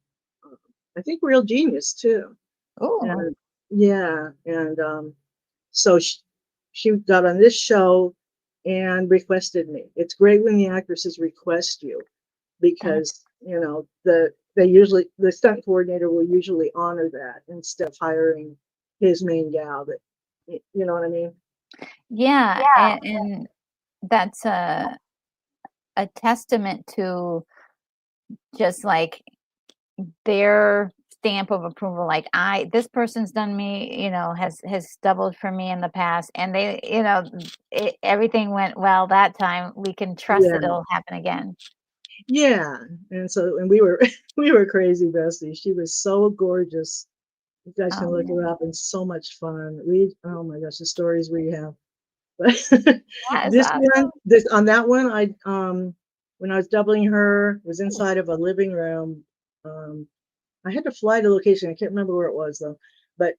I think Real Genius too. Oh. Yeah, and so she got on this show and requested me. It's great when the actresses request you because you know the stunt coordinator will usually honor that instead of hiring his main gal that You know what I mean? Yeah, and that's a testament to just like their stamp of approval. Like this person's done me, has doubled for me in the past, and they, everything went well that time. We can trust that Yeah. it'll happen again. Yeah. And we were we were crazy besties. She was so gorgeous. You guys can Oh look her man, up and so much fun. Read, oh my gosh, the stories we have. But that is this one, awesome. this on that one, I when I was doubling her, was inside of a living room. Um, I had to fly to location. I can't remember where it was though. But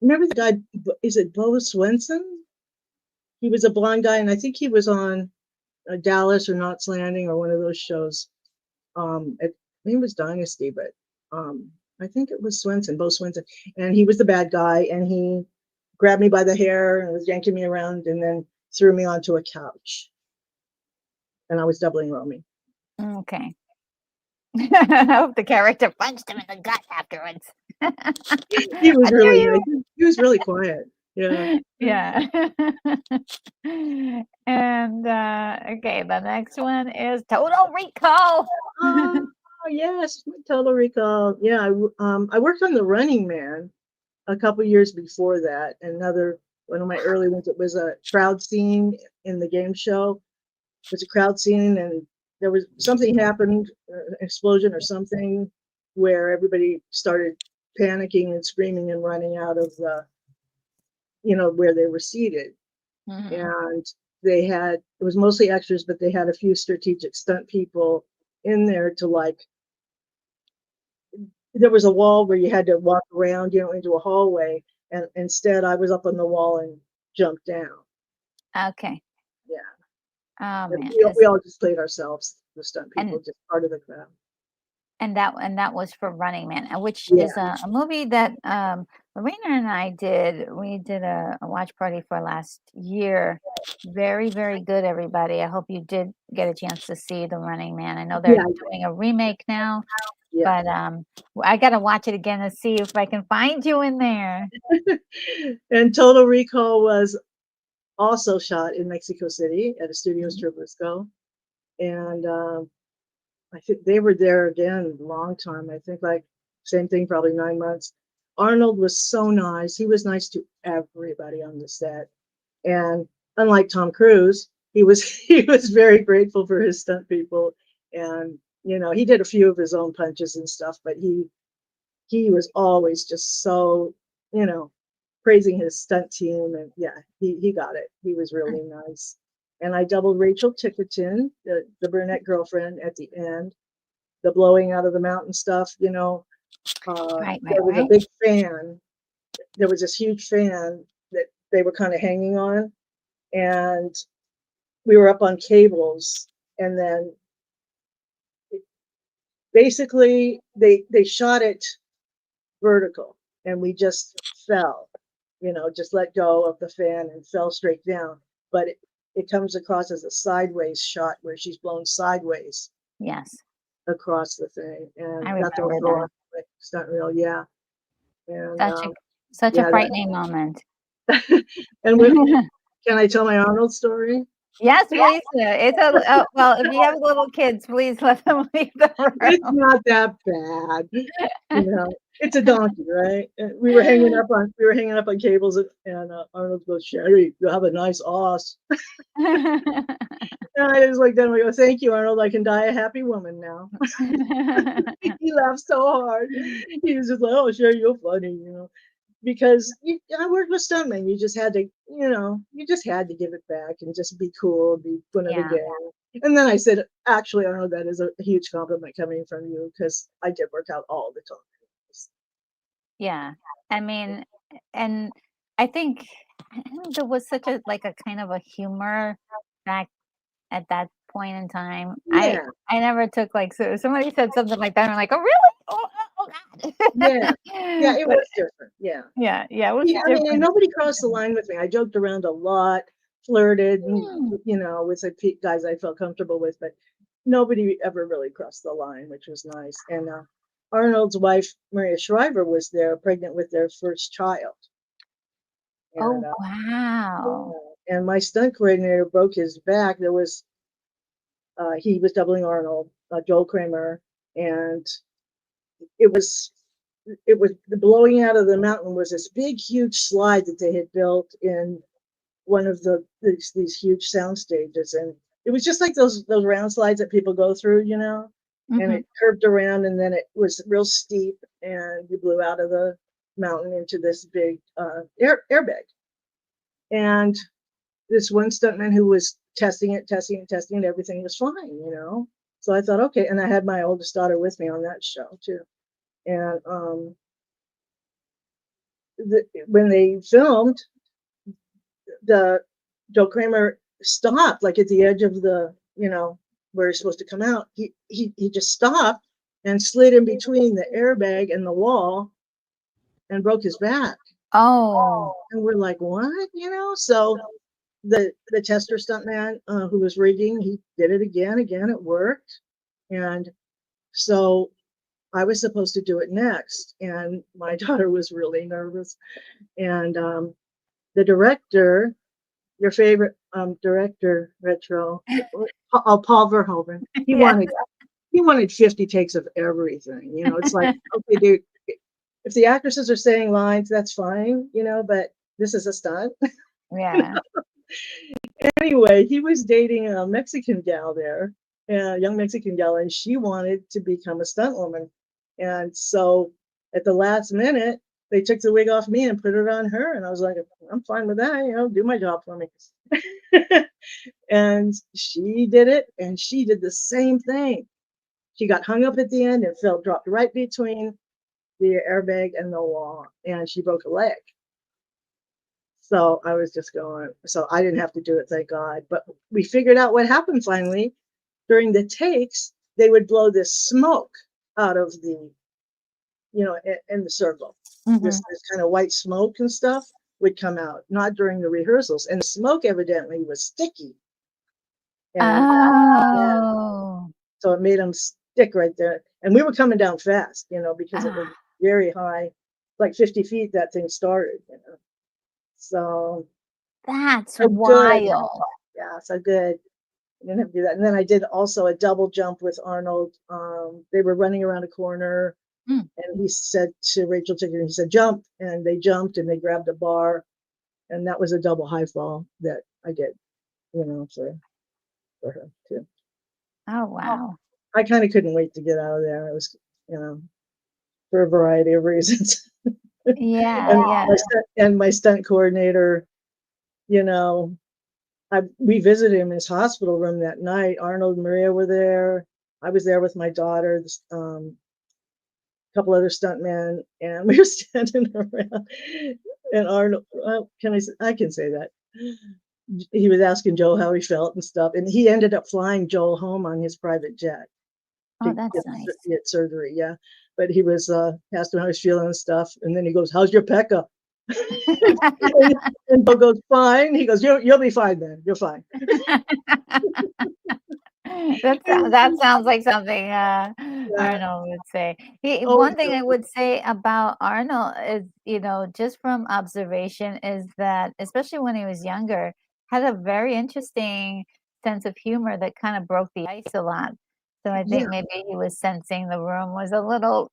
remember the guy? Is it Bo Swenson? He was a blonde guy, and I think he was on Dallas or Knots Landing or one of those shows. I think it was Dynasty, but I think it was Swenson, Bo Swenson, and he was the bad guy, and he grabbed me by the hair and was yanking me around, and then threw me onto a couch, and I was doubling Romy. Okay. I hope the character punched him in the gut afterwards. He was I dare really you. nice. He was really quiet. Yeah. Yeah. And okay, the next one is Total Recall. Oh yes, Total Recall. Yeah, I worked on The Running Man a couple years before that. Another one of my early ones. It was a crowd scene in the game show. It was a crowd scene, and there was something happened, an explosion or something, where everybody started panicking and screaming and running out of the, where they were seated. Mhm. And it was mostly extras, but they had a few strategic stunt people in there to like, there was a wall where you had to walk around, into a hallway. And instead I was up on the wall and jumped down. Okay. Yeah. Oh And man. we all just played ourselves, the stunt And people, just part of the crowd. and that was for Running Man, which Yeah. is a movie that Lorena and I did. We did a watch party for last year. Very, very good, everybody. I hope you did get a chance to see The Running Man. I know they're Yeah. doing a remake now, Yeah. but I gotta watch it again to see if I can find you in there. And Total Recall was also shot in Mexico City at a Studios Mhm. Trubisco. And I think they were there again a long time. I think like same thing, probably 9 months. Arnold was so nice. He was nice to everybody on the set. And unlike Tom Cruise, he was he was very grateful for his stunt people. And he did a few of his own punches and stuff, but he was always just so, you know, praising his stunt team. And yeah, he got it. He was really nice. And I doubled Rachel Tickerton, the brunette girlfriend at the end, the blowing out of the mountain stuff. Right, right, There was a right. big fan. There was this huge fan that they were kind of hanging on. And we were up on cables. And then basically they shot it vertical, and we just fell, just let go of the fan and fell straight down. But it comes across as a sideways shot where she's blown sideways Yes, across the thing, I and that's remember also that. on like stunt reel. Yeah. And Such a such a yeah, frightening moment. that, and can I tell my Arnold story? Yes, please do. It's well, if you have little kids, please let them leave the It's room. not that bad. It's a donkey, right? And we were hanging up on cables, and Arnold goes, "Sherry, you have a nice ass." And I just looked at him and go, "Thank you, Arnold. I can die a happy woman now." He laughed so hard. He was just like, "Oh, Sherry, you're funny." Because I worked with stuntmen. You just had to give it back and just be cool, be one of the Yeah, gang. And then I said, "Actually, Arnold, that is a huge compliment coming from you because I did work out all the time." yeah. I mean, and I think there was such a like a kind of a humor back at that point in time. I Yeah, I never took like so somebody said something like that, and I'm like, "Oh, really? Oh yeah, yeah. God." It But was different. Yeah. yeah, it was Yeah, I mean, and different. nobody crossed the line with me. I joked around a lot, flirted, and, Mm. with the guys I felt comfortable with, but nobody ever really crossed the line, which was nice. And Arnold's wife, Maria Shriver, was there, pregnant with their first child. And Oh, wow. and my stunt coordinator broke his back. There was he was doubling Arnold, Joel Kramer, and it was the blowing out of the mountain was this big, huge slide that they had built in one of these huge sound stages, and it was just like those round slides that people go through, you know. And Mhm. it curved around, and then it was real steep, and you blew out of the mountain into this big airbag. And this one stuntman who was testing it, everything was fine, you know. So I thought, okay, and I had my oldest daughter with me on that show too. And when they filmed, the Joe Kramer stopped like at the edge of the, you know, where he's supposed to come out. He just stopped and slid in between the airbag and the wall and broke his back. Oh, And we're like, what? You know? So the tester stuntman who was rigging, he did it again. It worked. And so I was supposed to do it next. And my daughter was really nervous. And the director, your favorite director, Retro, Paul Verhoeven, yeah. he wanted 50 takes of everything. You know, it's like, okay, dude, if the actresses are saying lines, that's fine, you know, but this is a stunt. Yeah. Anyway, he was dating a Mexican gal there, a young Mexican gal, and she wanted to become a stunt woman. And so at the last minute, they took the wig off me and put it on her. And I was like, I'm fine with that, you know, do my job for me. And she did it, and she did the same thing. She got hung up at the end and dropped right between the airbag and the wall, and she broke a leg. So I was just going, so I didn't have to do it, thank God. But we figured out what happened finally. During the takes, they would blow this smoke out of the, you know, in the circle. Mhm. This kind of white smoke and stuff would come out, not during the rehearsals. And the smoke evidently was sticky. And yeah, Oh. so it made them stick right there. And we were coming down fast, you know, because it was very high, like 50 feet that thing started, you know. So That's good. wild. Yeah, so good. I didn't have to do that. And then I did also a double jump with Arnold. They were running around a corner, Mm. and he said to Rachel Ticker, he said, jump. And they jumped and they grabbed a bar. And that was a double high fall that I did, you know, for her too. Oh, wow. I kind of couldn't wait to get out of there. It was, you know, for a variety of reasons. Yeah, yeah. And my stunt coordinator, you know, we visited him in his hospital room that night. Arnold and Maria were there. I was there with my daughter, a couple other stuntmen, and we were standing around. And Arnold, I can say that. He was asking Joe how he felt and stuff, and he ended up flying Joel home on his private jet Oh, to that's nice. get surgery. Yeah, but he was asked him how he's feeling and stuff, and then he goes, "How's your pecker?" And Joe goes, "Fine." He goes, "You'll be fine, then. You're fine." That sounds like something Yeah. Arnold would say. Oh, One thing I would say about Arnold is, you know, just from observation, is that especially when he was younger, had a very interesting sense of humor that kind of broke the ice a lot. So I yeah, think maybe he was sensing the room was a little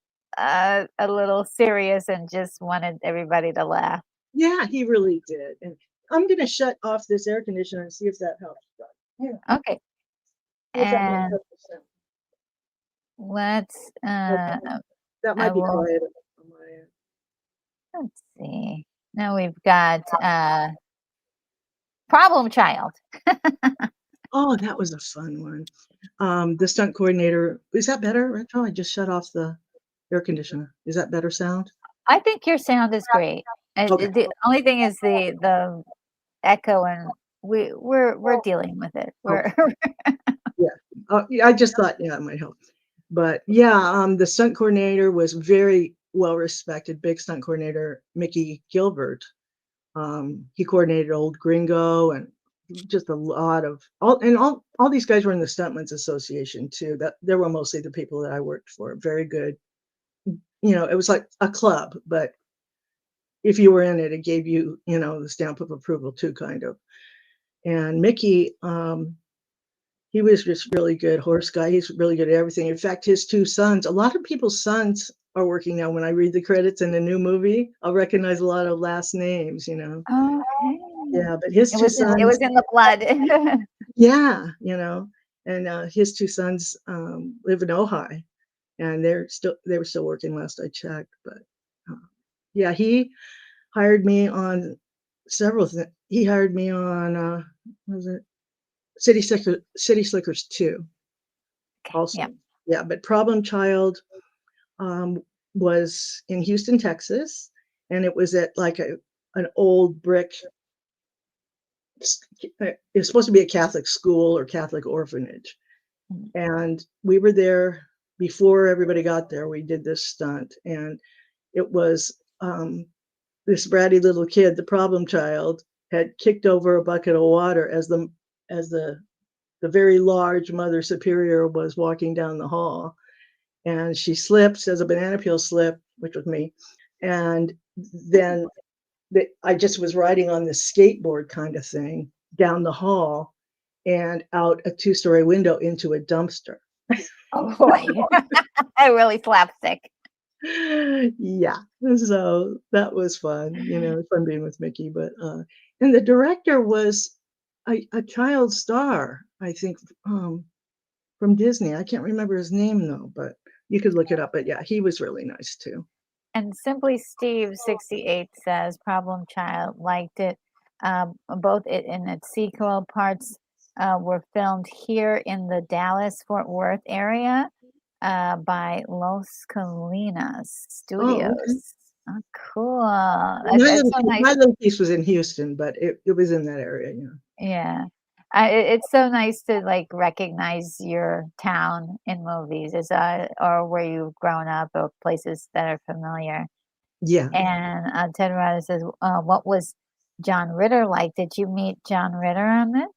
serious and just wanted everybody to laugh. yeah, he really did. And I'm gonna shut off this air conditioner and see if that helps. Yeah, Okay. see if that might And help the sound. let's Okay, that I might be will quiet on my end. let's see. Now we've got problem child. Oh, that was a fun one. The stunt coordinator, is that better, Rachel? I just shut off the air conditioner. Is that better sound? I think your sound is great. Okay. The only thing is the echo, and we're dealing with it. Okay. We're Yeah. Yeah, I just thought, yeah, it might help. But yeah, the stunt coordinator was very well respected, big stunt coordinator, Mickey Gilbert. He coordinated Old Gringo and just a lot of all these guys were in the Stuntmen's Association too. That they were mostly the people that I worked for. Very good. You know, it was like a club, but if you were in it, it gave you, you know, the stamp of approval too, kind of. And Mickey, he was just really good horse guy. He's really good at everything. In fact, his two sons, a lot of people's sons are working now. When I read the credits in the new movie, I'll recognize a lot of last names, you know. Okay. Yeah, but his It two was in, it sons, was in the blood. yeah, you know, and his two sons live in Ojai, and they were still working last I checked. But yeah, he hired me on several things. He hired me on what was it City Slickers 2 also. Yeah. Yeah, but Problem Child was in Houston, Texas, and it was at like an old brick. It was supposed to be a Catholic school or Catholic orphanage, and we were there before everybody got there. We did this stunt, and it was this bratty little kid, the problem child, had kicked over a bucket of water as the very large Mother Superior was walking down the hall, and she slips as a banana peel slip, which was me, and then I just was riding on this skateboard kind of thing down the hall and out a two-story window into a dumpster. Oh boy. Really slapstick. Yeah, so that was fun, you know, fun being with Mickey. But and the director was a child star, I think, from Disney. I can't remember his name though, but you could look it up. But yeah, he was really nice too. And Simply Steve 68 says Problem Child liked it. Both it and its sequel parts were filmed here in the Dallas-Fort Worth area by Los Colinas Oh, okay. Studios. Oh, cool. That's so nice. My little piece was in Houston, but it was in that area, you know. Yeah. It's so nice to like recognize your town in movies, or where you've grown up, or places that are familiar. Yeah. And Ted Ryder says, "What was John Ritter like? Did you meet John Ritter on it?"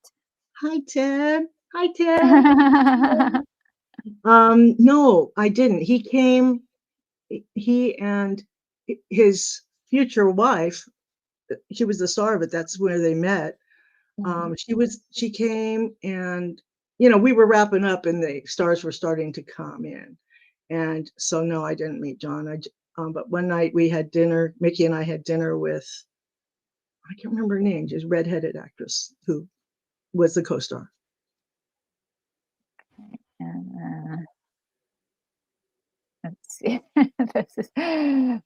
Hi, Ted. Hi, Ted. No, I didn't. He came. He and his future wife. She was the star of it. That's where they met. She came, and you know, we were wrapping up and the stars were starting to come in, and so no, I didn't meet John. But one night we had dinner. Mickey and I had dinner with, I can't remember her name, just redheaded actress who was the co-star. And, let's see. This is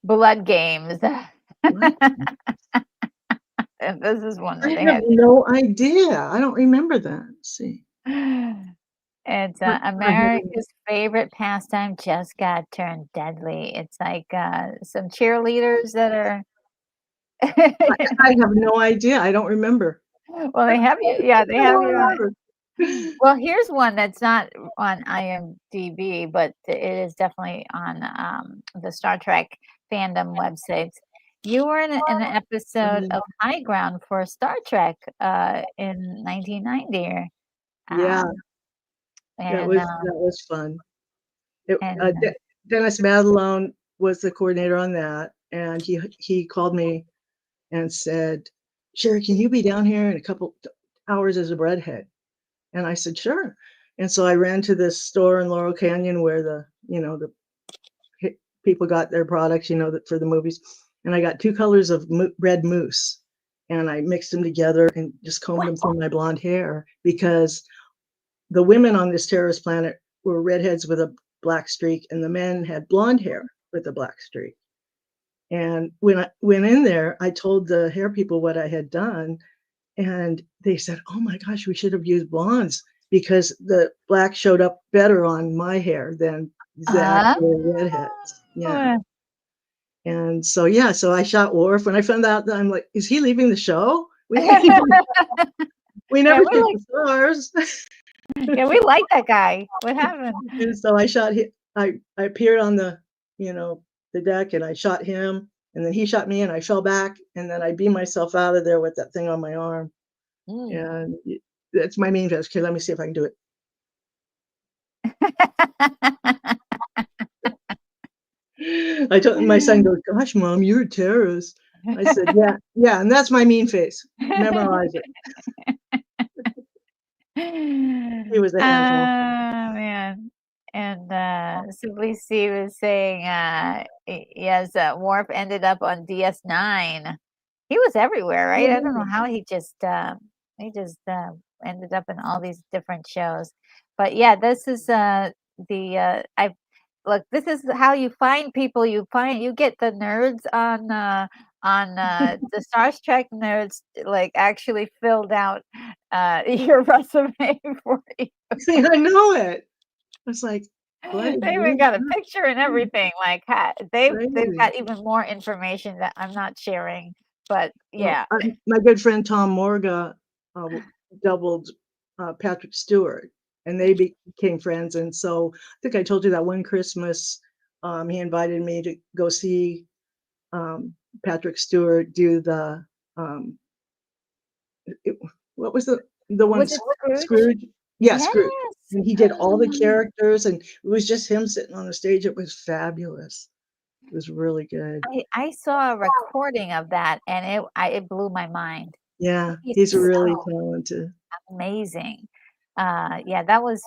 Blood Games. And this is one that I they have had. no idea. I don't remember that. Let's see. It's I have America's favorite pastime just got turned deadly. It's like some cheerleaders that are. I have no idea. I don't remember. Well, they have you. Yeah, they I have don't you on. remember. Well, here's one that's not on IMDb, but it is definitely on the Star Trek fandom websites. You were in an episode of High Ground for Star Trek in 1990. Yeah, that And was fun. and Dennis Madelone was the coordinator on that, and he called me and said, "Sherry, can you be down here in a couple hours as a breadhead?" And I said, "Sure." And so I ran to this store in Laurel Canyon where the people got their products, for the movies, and I got two colors of red mousse, and I mixed them together and just combed them through my blonde hair, because the women on this terrorist planet were redheads with a black streak, and the men had blonde hair with a black streak. And when I went in there, I told the hair people what I had done, and they said, "Oh my gosh, we should have used blondes, because the black showed up better on my hair than the actual redheads." Yeah. And so, yeah, so I shot Worf. When I found out, that I'm like, is he leaving the show? We never did the stars. Yeah, we like that guy. What happened? And so I shot him. I appeared on the deck, and I shot him, and then he shot me, and I fell back, and then I beamed myself out of there with that thing on my arm. And that's my main test. Okay, let me see if I can do it. I told my son, goes, "Gosh, Mom, you're a terrorist." I said, yeah, yeah, and that's my mean face. Memorize it. He was a handful. Man. And Simply Steve was saying, yes, Warp ended up on DS9. He was everywhere, right? I don't know how he just ended up in all these different shows. But yeah, this is I look, this is how you find people. You get the nerds on the Star Trek nerds like actually filled out your resume for you. See, I know it. I was like, what? They even got a picture and everything. Like they've Crazy. got even more information that I'm not sharing. But Well, yeah, my good friend Tom Morga doubled Patrick Stewart, and they became friends. And so I think I told you that one Christmas, he invited me to go see Patrick Stewart do the what was the one was it Scrooge? Scrooge? Yeah, Yes. Scrooge. And he did all the Oh. characters, and it was just him sitting on the stage. It was fabulous. It was really good. I saw a recording of that, and it blew my mind. Yeah, He's he's really so talented. amazing. Yeah, that was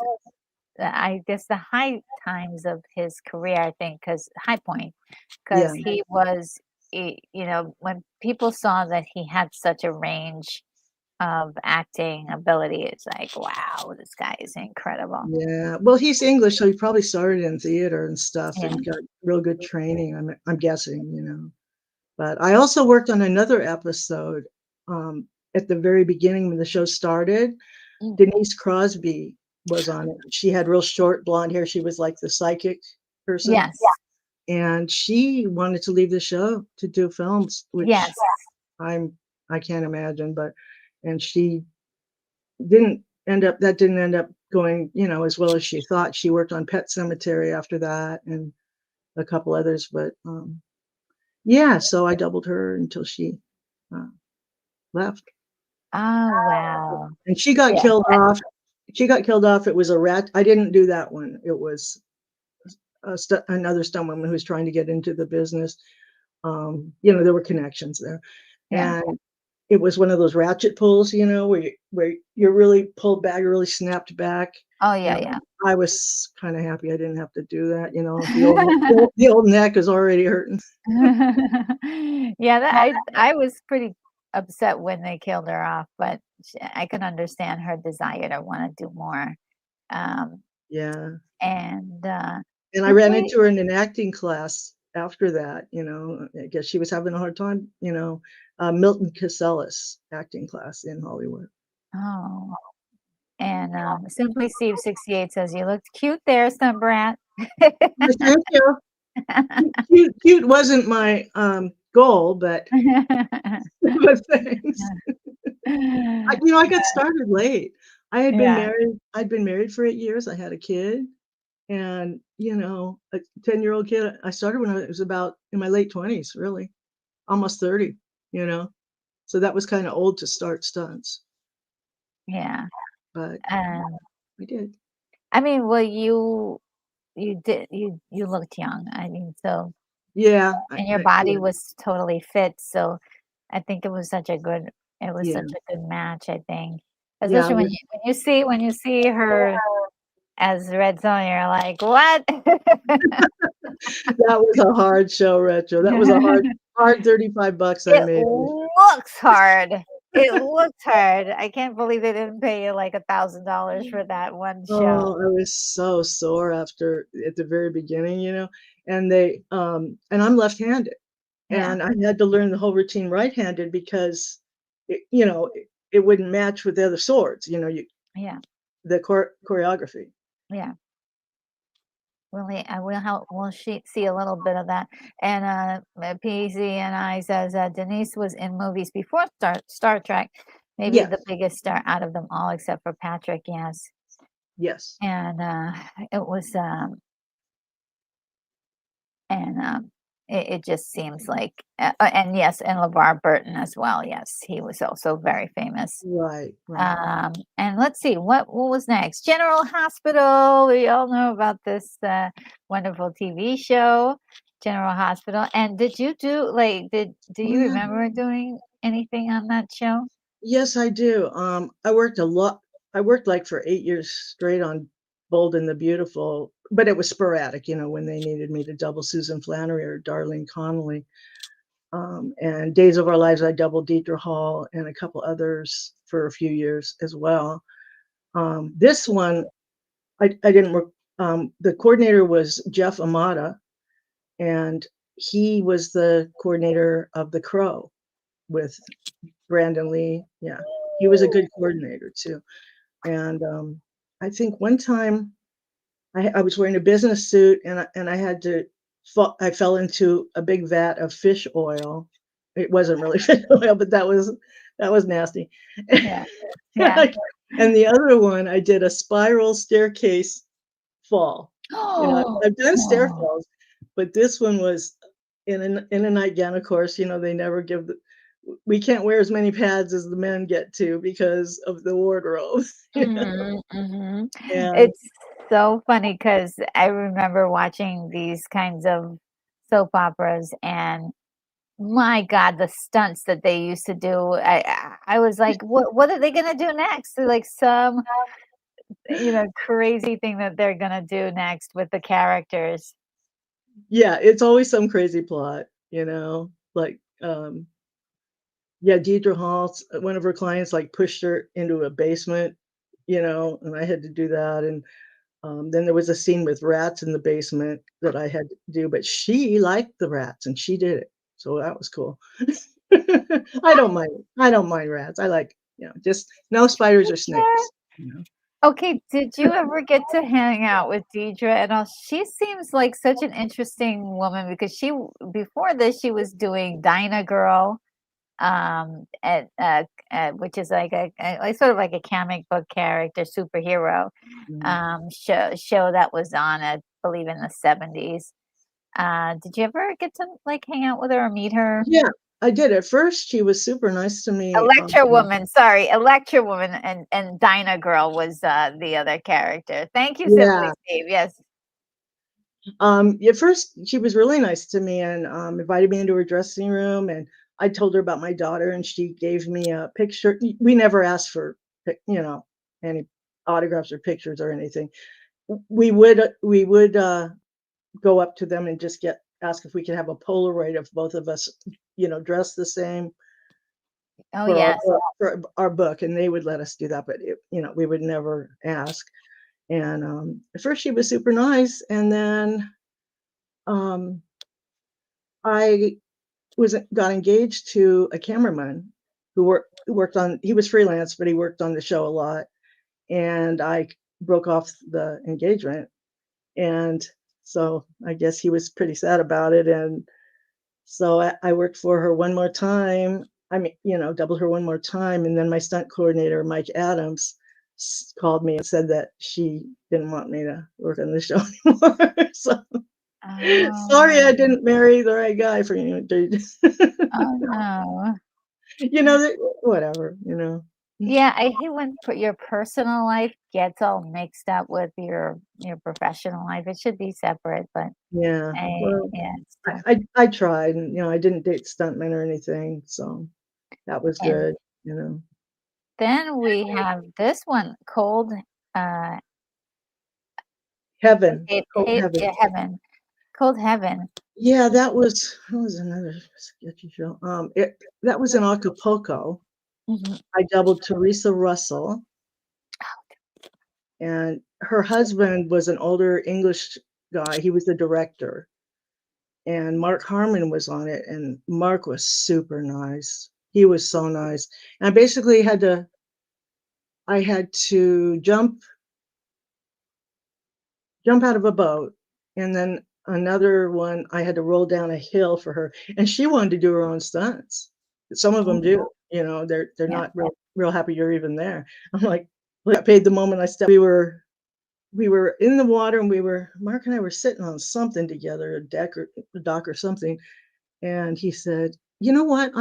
I guess the high times of his career, I think, because high point, Yeah. because he was, when people saw that he had such a range of acting ability, it's like, wow, this guy is incredible. Yeah. Well, he's English, so he probably started in theater and stuff Yeah. and got real good training, I'm guessing, you know. But I also worked on another episode at the very beginning when the show started. Mm. Denise Crosby was on it. She had real short blonde hair. She was like the psychic person. Yes. And she wanted to leave the show to do films, which Yes. I can't imagine, and she didn't end up going, as well as she thought. She worked on Pet Cemetery after that and a couple others, but yeah, so I doubled her until she left. Oh, wow. And she got Yeah. killed off. She got killed off. It was a rat. I didn't do that one. It was another stunt woman who was trying to get into the business. There were connections there. Yeah. And it was one of those ratchet pulls, where you're really pulled back, you're really snapped back. Oh, yeah, And yeah. I was kind of happy I didn't have to do that. The old neck is already hurting. Yeah, I was pretty upset when they killed her off, but I can understand her desire to want to do more. Yeah. And And I ran into her in an acting class after that. I guess she was having a hard time. Milton Casellas acting class in Hollywood. oh, and Simply Steve 68 says you looked cute there, Stuntbrat. Thank you. Cute wasn't my goal, but thanks. I got started late. I had been Yeah. married. I'd been married for 8 years. I had a kid, and a 10-year-old kid. I started when I was about in my late 20s, really, almost 30. So that was kind of old to start stunts, Yeah. but Um, I did. I mean, well, you did you looked young. I mean, so Yeah. and your body was totally fit, so I think it was such a good Yeah. match, I think. Yeah. Especially when you see her as Red Sonja, you're like, "What?" That was a hard show, Retro. That was a hard $35 I It made. looks hard. It looks hard. I can't believe they didn't pay you like $1,000 for that one show. Oh, I was so sore at the very beginning, and and I'm left-handed, Yeah. and I had to learn the whole routine right-handed because it wouldn't match with the other swords, Yeah. the choreography. Yeah. We'll see a little bit of that. And PZ and I says Denise was in movies before Star Trek, maybe Yes. the biggest star out of them all except for Patrick. Yes. Yes. And it was it just seems like and yes, and LeVar Burton as well. Yes, he was also very famous. Right. And let's see what was next. General Hospital. We all know about this wonderful TV show. General Hospital. And did you do like do you Yeah. remember doing anything on that show? Yes, I do. I worked a lot. I worked like for 8 years straight on Bold and the Beautiful, but it was sporadic, when they needed me to double Susan Flannery or Darlene Connolly. And Days of Our Lives, I doubled Deidre Hall and a couple others for a few years as well. This one, I didn't work. The coordinator was Jeff Amata, and he was the coordinator of The Crow with Brandon Lee. Yeah, he was a good coordinator too. And I think one time I was wearing a business suit and I had to I fell into a big vat of fish oil. It wasn't really fish oil, but that was nasty. Yeah. Yeah. And the other one, I did a spiral staircase fall. I've done stair Oh. falls, but this one was in a nightgown. Of course, they never give we can't wear as many pads as the men get to because of the wardrobe. Mhm, mhm. And It's so funny because I remember watching these kinds of soap operas, and my God, the stunts that they used to do. I was like, what are they gonna do next? Like some, crazy thing that they're gonna do next with the characters. yeah, it's always some crazy plot, like yeah, Deidre Hall, one of her clients like pushed her into a basement, and I had to do that. And then there was a scene with rats in the basement that I had to do, but she liked the rats and she did it. So that was cool. I don't mind. I don't mind rats. I like, just no spiders or snakes. You know. Okay, did you ever get to hang out with Deidre at all? She seems like such an interesting woman because before this she was doing Dinah Girl, which is like like sort of like a comic book character superhero Mhm. show that was on, I believe, in the 70s. Did you ever get to like hang out with her or meet her? Yeah, I did. At first, she was super nice to me. Electra Woman, sorry, Electra Woman and Dinah Girl was the other character. Thank you, Simply Yeah. Steve. Yes. At first, she was really nice to me and invited me into her dressing room. And I told her about my daughter, and she gave me a picture. We never asked for, any autographs or pictures or anything. We would go up to them and just ask if we could have a Polaroid of both of us, dressed the same Oh, for our yes. for our book, and they would let us do that. But we would never ask. And at first, she was super nice, and then um, I got engaged to a cameraman who worked on. He was freelance, but he worked on the show a lot. And I broke off the engagement, and so I guess he was pretty sad about it. And so I worked for her one more time. I mean, doubled her one more time, and then my stunt coordinator, Mike Adams, called me and said that she didn't want me to work on the show anymore. So sorry, I Oh, didn't marry the right guy for you, dude. oh no. Whatever. Yeah, I hate when your personal life gets all mixed up with your professional life. It should be separate, but Yeah. Well, yeah, it's I, tough. I I tried, and I didn't date stuntmen or anything, so that was And good. You know. then we have this one, uh, Heaven, Cold Heaven. Yeah, Heaven, Cold Heaven. Yeah, that was another sketchy show. That was in Acapulco. Mhm. I doubled Teresa Russell, and her husband was an older English guy. He was the director, and Mark Harmon was on it, and Mark was super nice. He was so nice. And I basically I had to jump out of a boat, and then another one I had to roll down a hill for her, and she wanted to do her own stunts. Some of them Oh, do, they're yeah. not real happy you're even there. I'm like, well, I got paid the moment I stepped. We were in the water, and Mark and I were sitting on something together, a dock or something, and he said, "You know what?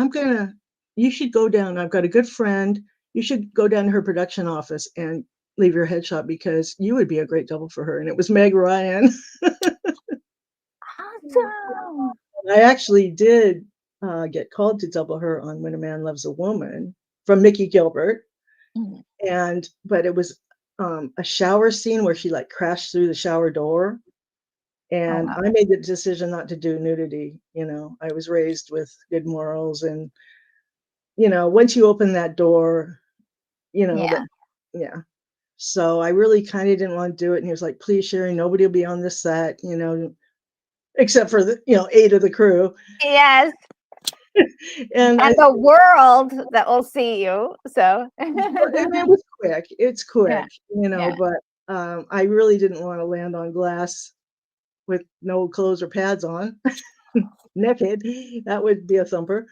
You should go down. I've got a good friend. You should go down to her production office and leave your headshot because you would be a great double for her." And it was Meg Ryan. Awesome. I actually did get called to double her on When a Man Loves a Woman from Mickey Gilbert, Mhm. but it was a shower scene where she like crashed through the shower door. Oh, And wow. I made the decision not to do nudity. I was raised with good morals, and once you open that door, Yeah. that yeah. So I really kind of didn't want to do it. And he was like, please, Sherry, nobody will be on this set, except for the 8 of the crew. Yes. And And the world that will see you. So and it was quick. It's yeah. quick, Yeah. but I really didn't want to land on glass with no clothes or pads on, naked. That would be a thumper.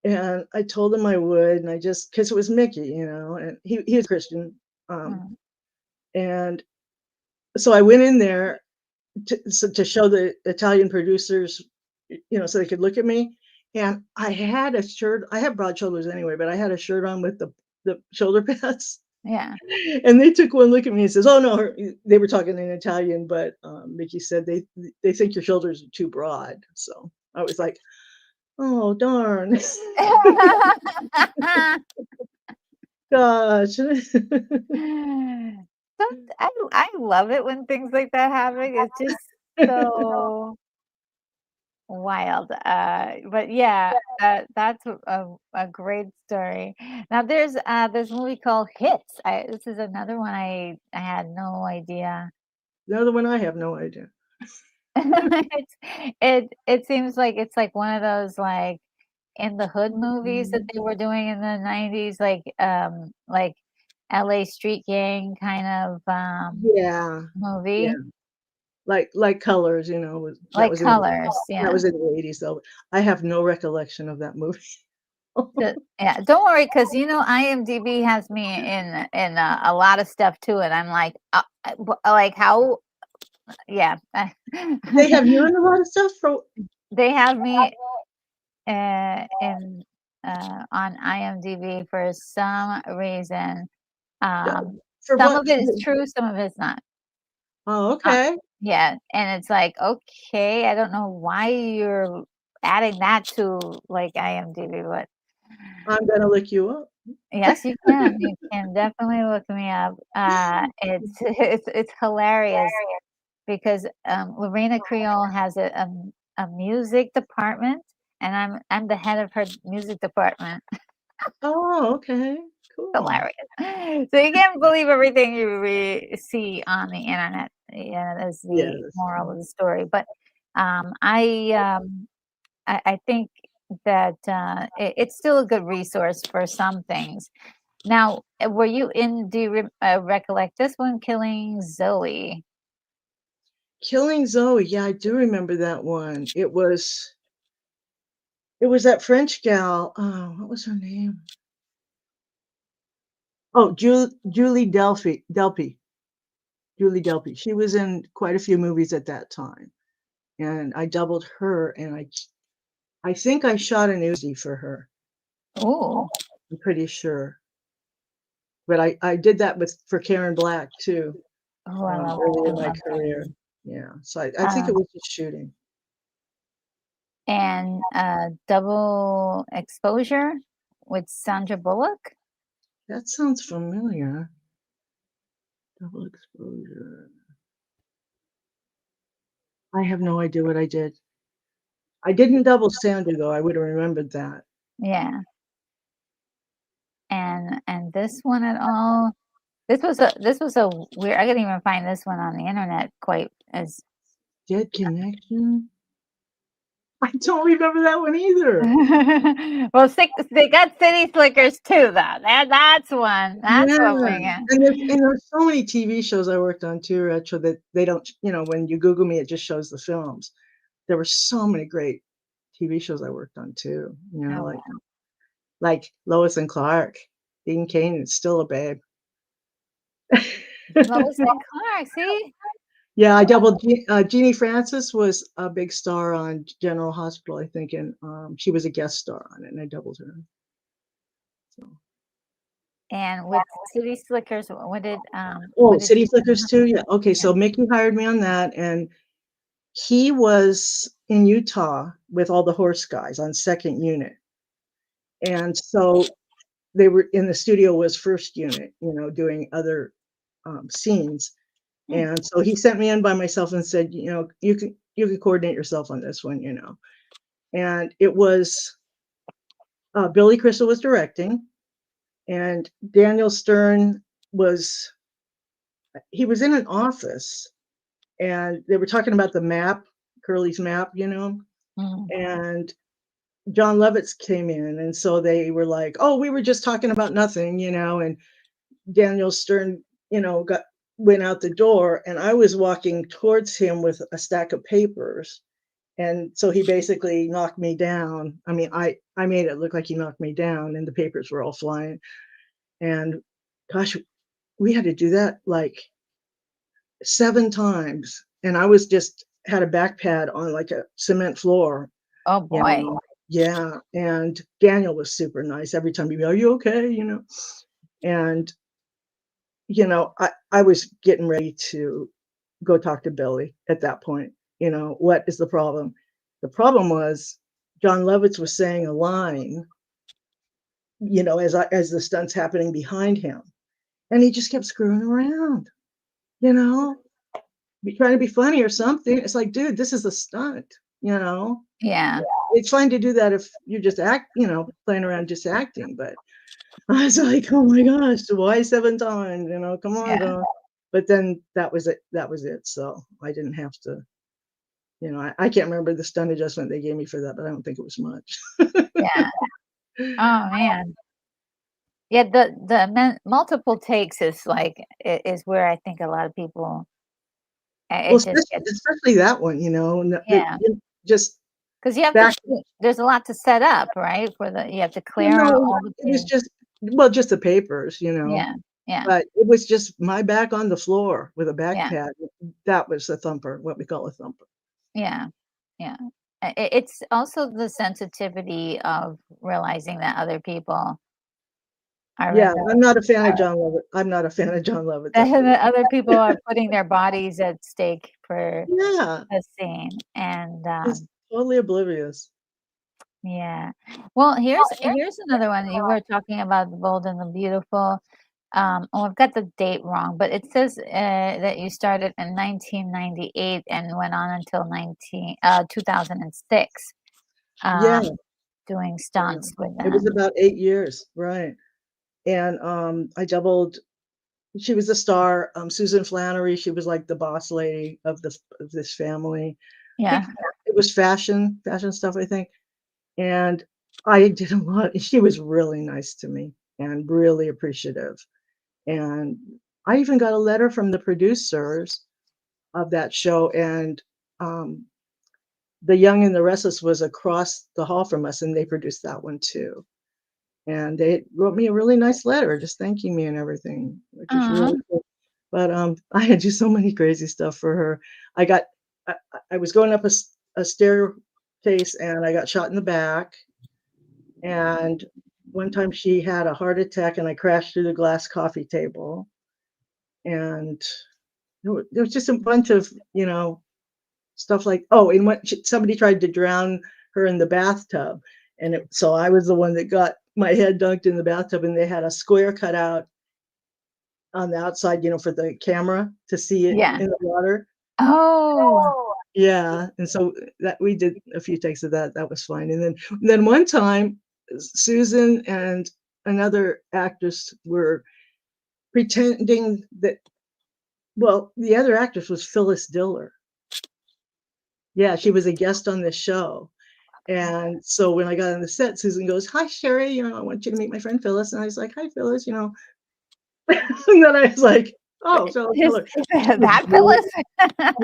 And I told him I would, and I just because it was Mickey, and he was Christian. Mm. And so I went in there to show the Italian producers, so they could look at me. And I had a shirt. I have broad shoulders anyway, but I had a shirt on with the shoulder pads. Yeah. And they took one look at me and says, "Oh no," they were talking in Italian, but Mickey said they think your shoulders are too broad. So I was like, "Oh darn, gosh." So I love it when things like that happen. It's just so wild. But yeah, that's a great story. Now there's a movie called Hits. This is another one I had no idea. Another one, I have no idea. It's it seems like it's like one of those like in the hood movies that they were doing in the 90s, like LA Street Gang kind of Yeah, yeah. movie. Like Colors, that Like was in the Colors, that yeah. was in the 80s, though. I have no recollection of that movie. Yeah, don't worry, because IMDb has me in a lot of stuff too, and I'm like, like how, yeah, They have you in a lot of stuff for they have me in on IMDb for some reason. Um, for some what? of it is true, some of it's not. Oh, Uh, okay. yeah, and it's like, okay, I don't know why you're adding that to like IMDb, but I'm gonna look you up. yes, you can. You can definitely look me up. It's it's hilarious because Lorena Creole has a music department, and I'm the head of her music department. Oh, okay. Cool. Hilarious. So you can't believe everything you see on the internet. Yeah, that's the Yes. moral of the story. But I think that it's still a good resource for some things. Now, were you in? Do you recollect this one, Killing Zoe? Killing Zoe, yeah, I do remember that one. It was that French gal, what was her name? Oh, Julie Delpy. Julie Delpy. She was in quite a few movies at that time, and I doubled her, and I think I shot an Uzi for her. Oh, I'm pretty sure. But I did that for Karen Black too, oh, early I in my love that. career. Yeah, so I think it Um, was just shooting. and Double Exposure with Sandra Bullock. That sounds familiar. Double exposure. I have no idea what I did. I didn't double Sandra though. I would have remembered that. Yeah, and this one at all. This was a weird. I couldn't even find this one on the internet quite as. Dead Connection. I don't remember that one either. Well, they got City Slickers too, though. That's one. That's Yeah, what we got. and there's so many TV shows I worked on too, Retro, that they don't. When you Google me, it just shows the films. There were so many great TV shows I worked on too. Oh, Like Lois and Clark. Dean Cain is still a babe. Lois and Clark. See, Yeah, I doubled Jeannie Francis was a big star on General Hospital, I think, and she was a guest star on it, and I doubled her. So. and with City Slickers, what did Oh, you City do? Slickers too. Yeah. Okay, so Mickey hired me on that, and he was in Utah with all the horse guys on second unit. And so they were in the studio was first unit, doing other scenes. And so he sent me in by myself and said, you can coordinate yourself on this one, And it was Billy Crystal was directing, and Daniel Stern was in an office, and they were talking about the map, Curly's map, and John Lovitz came in, and so they were like, "Oh, we were just talking about nothing," and Daniel Stern, went out the door, and I was walking towards him with a stack of papers. And so he basically knocked me down. I mean, I made it look like he knocked me down, and the papers were all flying. And gosh, we had to do that like 7 times. And I was just had a back pad on like a cement floor. Oh boy. Yeah. And Daniel was super nice. Every time he'd be, "Are you okay?" And I was getting ready to go talk to Billy at that point. What is the problem? The problem was John Lovitz was saying a line, as the stunt's happening behind him, and he just kept screwing around, trying to be funny or something. It's like, dude, this is a stunt, Yeah. It's fine to do that if you're just playing around just acting, but I was like, oh my gosh, why 7 times? Come on, Yeah. But then that was it. So I didn't have to, I can't remember the stunt adjustment they gave me for that, but I don't think it was much. Yeah. Oh man. Yeah, the multiple takes is is where I think a lot of people it Well, just gets, especially that one, yeah, just because you have back. there's a lot to set up, right? You have to clear out all the It was things. just the papers, Yeah. Yeah. but it was just my back on the floor with a back Yeah. pad. That was a thumper, what we call a thumper. Yeah. Yeah. It's also the sensitivity of realizing that other people are in Yeah, I'm not a fan of John Lovett. that other people are putting their bodies at stake for Yeah, the scene. And he's totally oblivious. yeah. Well, here's another one. You were talking about the Bold and the Beautiful. I've got the date wrong, but it says that you started in 1998 and went on until 2006, Yeah, doing yeah. stunts with It was them. about 8 years, right. And, I doubled she was a star, Susan Flannery, she was like the boss lady of this family. I Yeah. think it was fashion stuff, I think, and I did a lot. She was really nice to me and really appreciative, and I even got a letter from the producers of that show, and, um, The Young and the Restless was across the hall from us, and they produced that one too. And they wrote me a really nice letter just thanking me and everything, which was Uh, really cool. But, I had to do so many crazy stuff for her. I got I was going up a staircase, and I got shot in the back, and one time she had a heart attack, and I crashed through the glass coffee table, and there was just a bunch of, stuff like and when somebody tried to drown her in the bathtub, and so I was the one that got my head dunked in the bathtub, and they had a square cut out on the outside, for the camera to see it yeah. in the water. Oh, Yeah, and so that we did a few takes of that. That was fine. And then one time, Susan and another actress were pretending that. Well, the other actress was Phyllis Diller. Yeah, she was a guest on this show. And so when I got on the set, Susan goes, "Hi, Sherry, I want you to meet my friend Phyllis." And I was like, "Hi, Phyllis," And then I was like, "Oh, Phyllis is Diller." She was that really, Phyllis?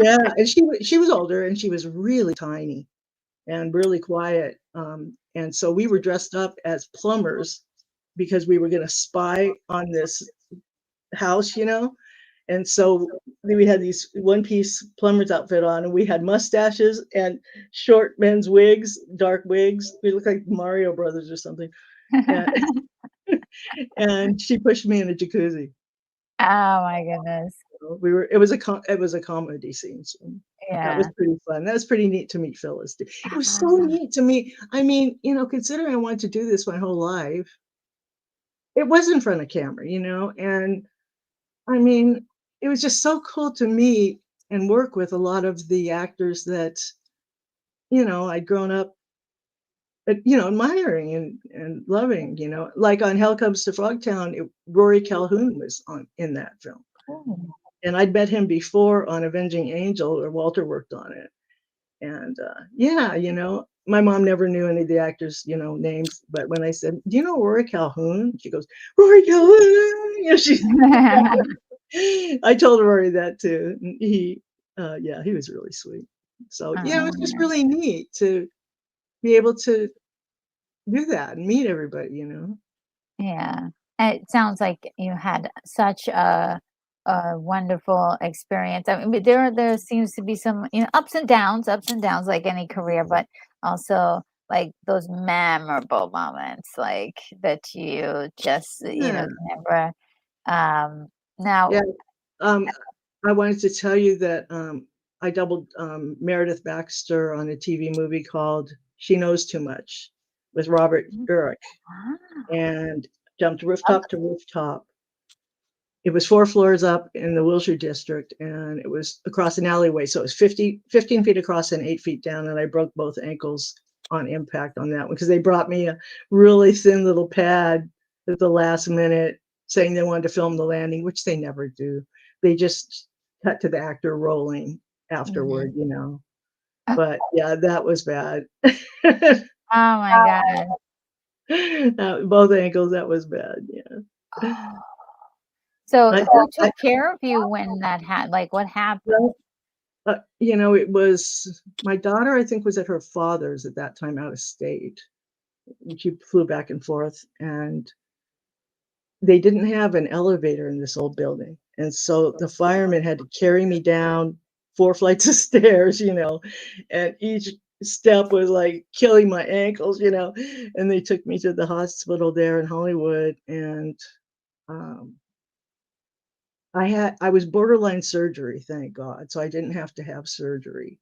yeah, and she was older, and she was really tiny and really quiet. And so we were dressed up as plumbers because we were gonna spy on this house, And so we had these one-piece plumber's outfit on, and we had mustaches and short men's wigs, dark wigs. We looked like Mario Brothers or something. And, and she pushed me in a jacuzzi. Oh my goodness. It was a comedy scene. So. That was Yeah. pretty fun. That was pretty neat to meet Phyllis too. It was so Ah, neat to meet. I mean, considering I wanted to do this my whole life, it was in front of camera, and I mean, it was just so cool to meet and work with a lot of the actors that, I'd grown up, admiring and loving, like on Hell Comes to Frogtown, Rory Calhoun was in that film. cool. And I'd met him before on Avenging Angel, where Walter worked on it. And yeah, my mom never knew any of the actors, names. But when I said, "Do you know Rory Calhoun?" She goes, "Rory Calhoun." She. I told Rory that too. And yeah, he was really sweet. So yeah, it was just Um, really neat to be able to do that and meet everybody. yeah. It sounds like you had such a wonderful experience. I mean, but there seems to be some, ups and downs like any career, but also like those memorable moments, like that you just, Yeah, can never now. yeah. Um, I wanted to tell you that I doubled Meredith Baxter on a TV movie called She Knows Too Much with Robert Urich, Ah, and jumped rooftop to rooftop. It was 4 floors up in the Wilshire district, and it was across an alleyway. So it was 15 feet across and 8 feet down, and I broke both ankles on impact on that one because they brought me a really thin little pad at the last minute saying they wanted to film the landing, which they never do. They just cut to the actor rolling mhm. afterward. But yeah, that was bad. Oh my God. Both ankles, that was bad. Yeah. So I, who I, took care of you when that had like what happened? well, it was my daughter, I think, was at her father's at that time out of state. She flew back and forth, and they didn't have an elevator in this old building. And so the firemen had to carry me down 4 flights of stairs, and each step was like killing my ankles. And they took me to the hospital there in Hollywood. And um, I was borderline surgery, thank God. So I didn't have to have surgery.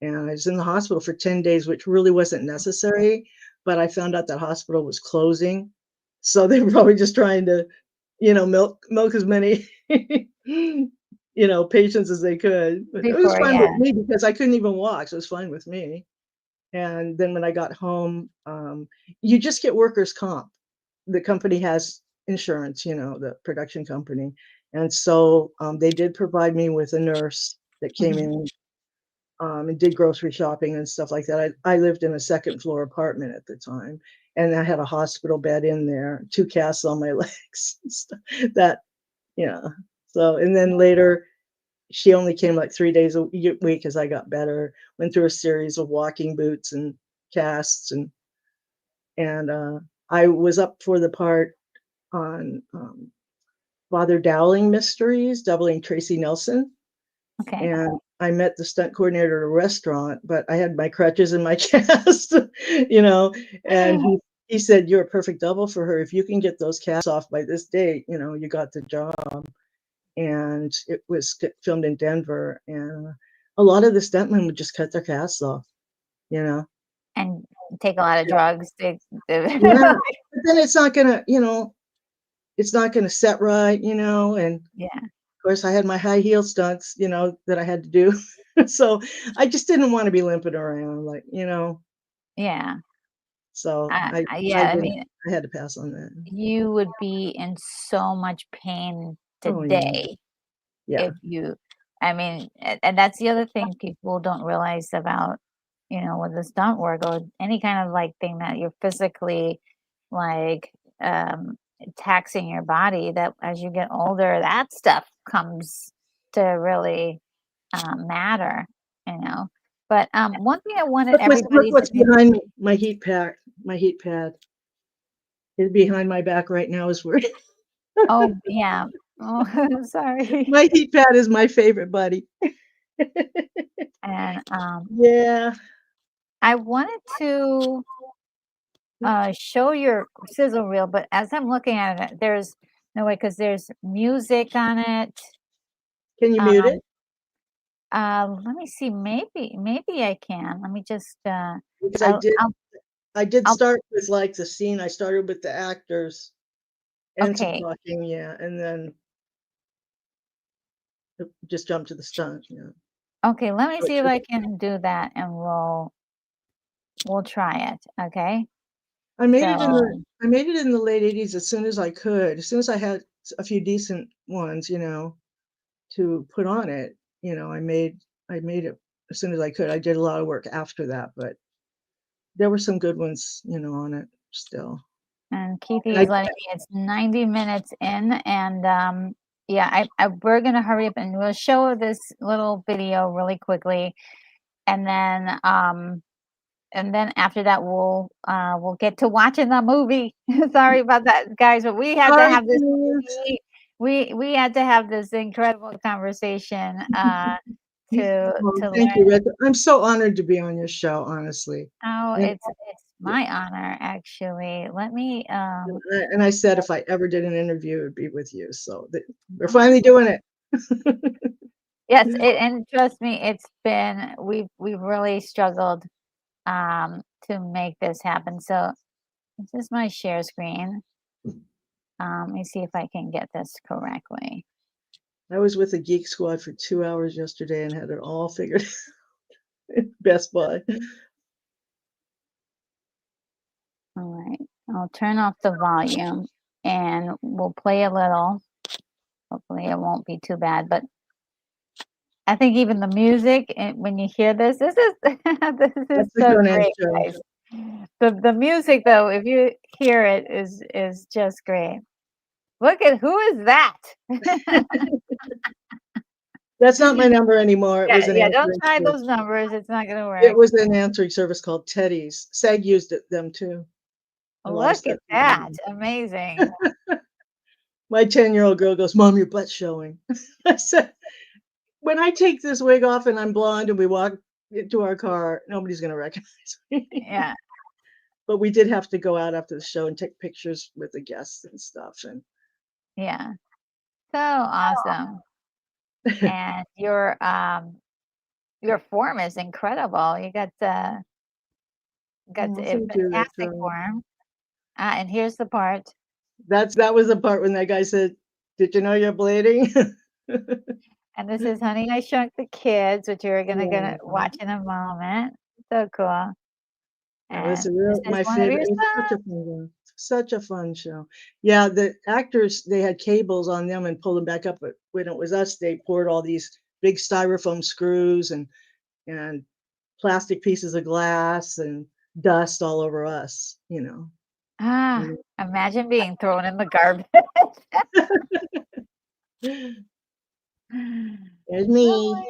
And I was in the hospital for 10 days, which really wasn't necessary, but I found out that hospital was closing. So they were probably just trying to, milk as many, patients as they could. But it was Before, fine with yeah. me because I couldn't even walk, so it was fine with me. And then when I got home, you just get workers' comp. The company has insurance, the production company. And so they did provide me with a nurse that came Mhm. in and did grocery shopping and stuff like that. I lived in a second floor apartment at the time, and I had a hospital bed in there, 2 casts on my legs, and stuff. That, yeah. So, and then later, she only came like 3 days a week as I got better. Went through a series of walking boots and casts, and I was up for the part on Father Dowling Mysteries, doubling Tracy Nelson. Okay. And I met the stunt coordinator at a restaurant, but I had my crutches and my cast, you know, and he said, "You're a perfect double for her. If you can get those casts off by this date, you got the job." And it was filmed in Denver, and a lot of the stuntmen would just cut their casts off, you know. And take a lot of drugs to Yeah, but then it's not gonna set right, and Yeah, of course, I had my high heel stunts, that I had to do. So I just didn't want to be limping around, like, yeah. so I Yeah, I didn't, mean, I had to pass on that. you would be in so much pain Oh, yeah. today Yeah. if you I mean, and that's the other thing people don't realize about, with the stunt work or any kind of like thing that you're physically like taxing your body, that as you get older, that stuff comes to really matter, you know. But one thing I wanted Look everybody to what's be behind me, my heat pad is behind my back right now is where oh yeah. Oh, sorry. my heat pad is my favorite buddy. And Yeah. I wanted to show your sizzle reel, but as I'm looking at it, there's no way because there's music on it. Can you mute Um, it? Let me see. Maybe I can. Let me just. Because I'll. I'll. I did I'll start with like the scene. I started with the actors and some okay. talking, yeah, and then just jump to the stunt, yeah. Okay. Let me So it see if took- I can do that, and we'll try it. Okay. I made it in So. the late 80s as soon as I could. As soon as I had a few decent ones, to put on it, I made it as soon as I could. I did a lot of work after that, but there were some good ones, on it still. And And Keithy I is letting me it's 90 minutes in, and yeah, we're gonna hurry up and we'll show this little video really quickly, and then after that we'll get to watching the movie. Sorry about that, guys, but we had to sorry, have this kids. we had to have this incredible conversation Well, to thank you, learn. Red. I'm so honored to be on your show, honestly. Oh, And it's my honor, actually. Let me and I said if I ever did an interview, it would be with you. So we're finally doing it. yes, and trust me, it's been we've really struggled to make this happen. So this is my share screen. Let me see if I can get this correctly. I was with the Geek Squad for 2 hours yesterday and had it all figured out at Best Buy. All right, I'll turn off the volume and we'll play a little. Hopefully, it won't be too bad, but I think even the music, and when you hear this is this is That's the so Conan great, show. guys. The music though, if you hear it, is just great. Look at who is that? That's not my number anymore. It Yeah, was an yeah, don't answering try service. those numbers, it's not gonna It work. was an answering service called Teddy's. SAG used them too. A lot of Look stuff. at that, amazing. My 10-year-old girl goes, "Mom, your butt's showing." I said, when I take this wig off and I'm blonde and we walk into our car, nobody's going to recognize me. Yeah, But we did have to go out after the show and take pictures with the guests and stuff. And yeah, so awesome. And your form is incredible. You got oh, a thank you, fantastic Retro. form. And here's the part. That was the part when that guy said, "Did you know you're bleeding?" And this is Honey, I Shrunk the Kids, which you're gonna Yeah, watch in a moment. So cool. that was And this is my one of favorite. your It was such a sons. fun one. Such a fun show. Yeah, the actors, they had cables on them and pulled them back up. But when it was us, they poured all these big styrofoam screws and plastic pieces of glass and dust all over us. Ah, Mm. imagine being thrown in the garbage. There's me.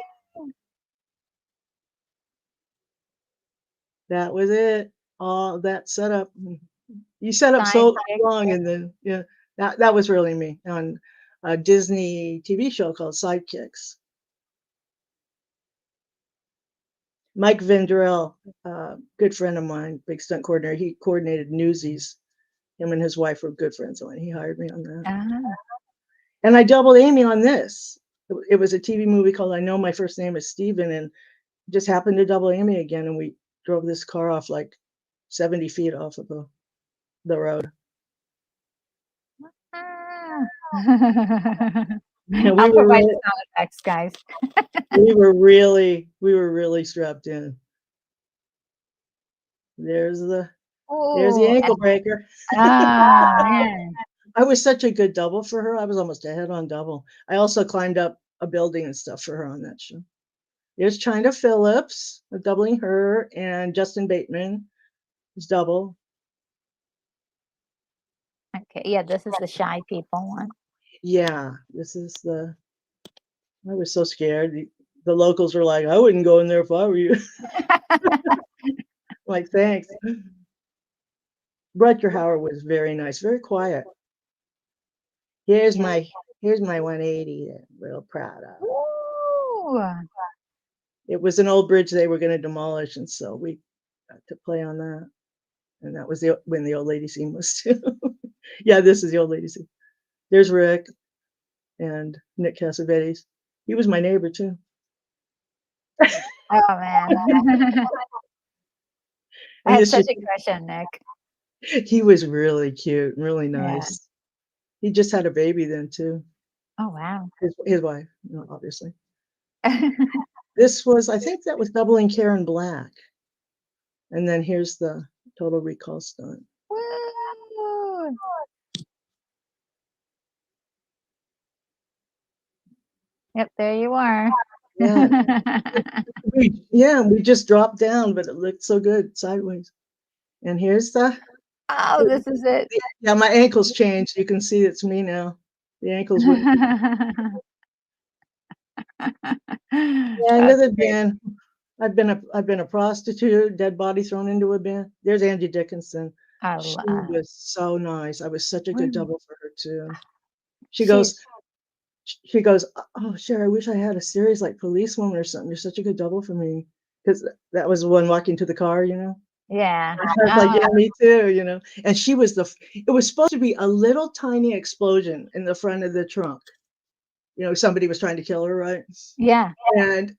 That was it. All that setup. You set up so Sidekick. long, and then yeah, that was really me on a Disney TV show called Sidekicks. Mike Vendrell, good friend of mine, big stunt coordinator. He coordinated Newsies. Him and his wife were good friends, and he hired me on that. Ah, And I doubled Amy on this. It was a TV movie called I Know My First Name is Steven, and just happened to double Amy again, and we drove this car off like 70 feet off of the road. ah. And we I'll were provide really, the sound effects, guys. we were really strapped in. There's the Oh, ankle breaker. man. I was such a good double for her. I was almost a head-on double. I also climbed up a building and stuff for her on that show. There's China Phillips doubling her, and Justin Bateman is double. Okay, yeah, this is the shy people one. Yeah, this is I was so scared. The locals were like, "I wouldn't go in there if I were you." Like, thanks. Rutger Hauer was very nice, very quiet. Here's Yeah. my here's my 180 that I'm real proud of. Ooh. It was an old bridge they were going to demolish, and so we got to play on that. And that was when the old lady scene was too. Yeah, this is the old lady scene. There's Rick and Nick Cassavetes. He was my neighbor too. Oh man. I And had it's such just, a crush on Nick. he was really cute, really Yeah. nice. He just had a baby then too. Oh wow. His wife, obviously. This was, I think that was doubling Karen Black. And then here's the Total Recall stunt. Woo! Yep, there you are. Yeah. We just dropped down, but it looked so good sideways. And here's Oh, this is it. yeah, my ankles changed. You can see it's me now. The ankles went. Yeah, That's another great. bin. I've been a prostitute, dead body thrown into a bin. There's Angie Dickinson. I She love. was so nice. I was such a good double for her too. She She's goes, "Oh, Cher, I wish I had a series like Policewoman or something. You're such a good double for me." Because that was the one walking to the car, yeah. I was like, "Yeah, me too." And she was it was supposed to be a little tiny explosion in the front of the trunk. Somebody was trying to kill her, right? Yeah. And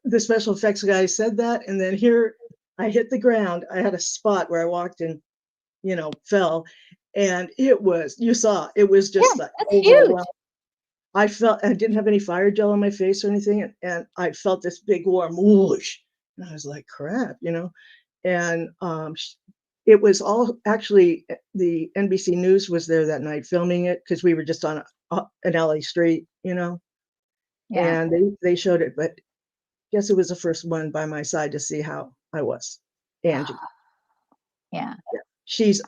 the special effects guy said that, and then here I hit the ground. I had a spot where I walked and, fell, and you saw, it was Yeah, just like that's huge. overwhelming. I didn't have any fire gel on my face or anything, and I felt this big warm whoosh, and I was like, "Crap." And, it was all actually, the NBC News was there that night filming it because we were just on an alley street, Yeah. and they showed it, but guess who was the first one by my side to see how I was? Angie. Yeah. She's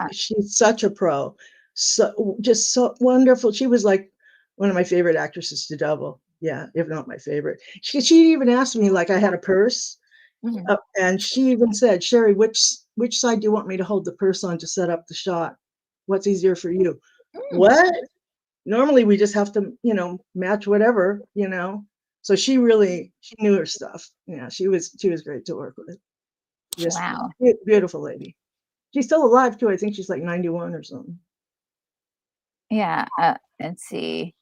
such a pro. So just so wonderful. She was like one of my favorite actresses to double. Yeah, if not my favorite. She even asked me, like, I had a purse, Mhm. and she even said, "Sherry, which side do you want me to hold the purse on to set up the shot? What's easier for you?" Mm. What? Normally we just have to, match whatever. So she knew her stuff. Yeah, she was great to work with. Just Wow. beautiful lady. She's still alive too. I think she's like 91 or something. Yeah, let's see.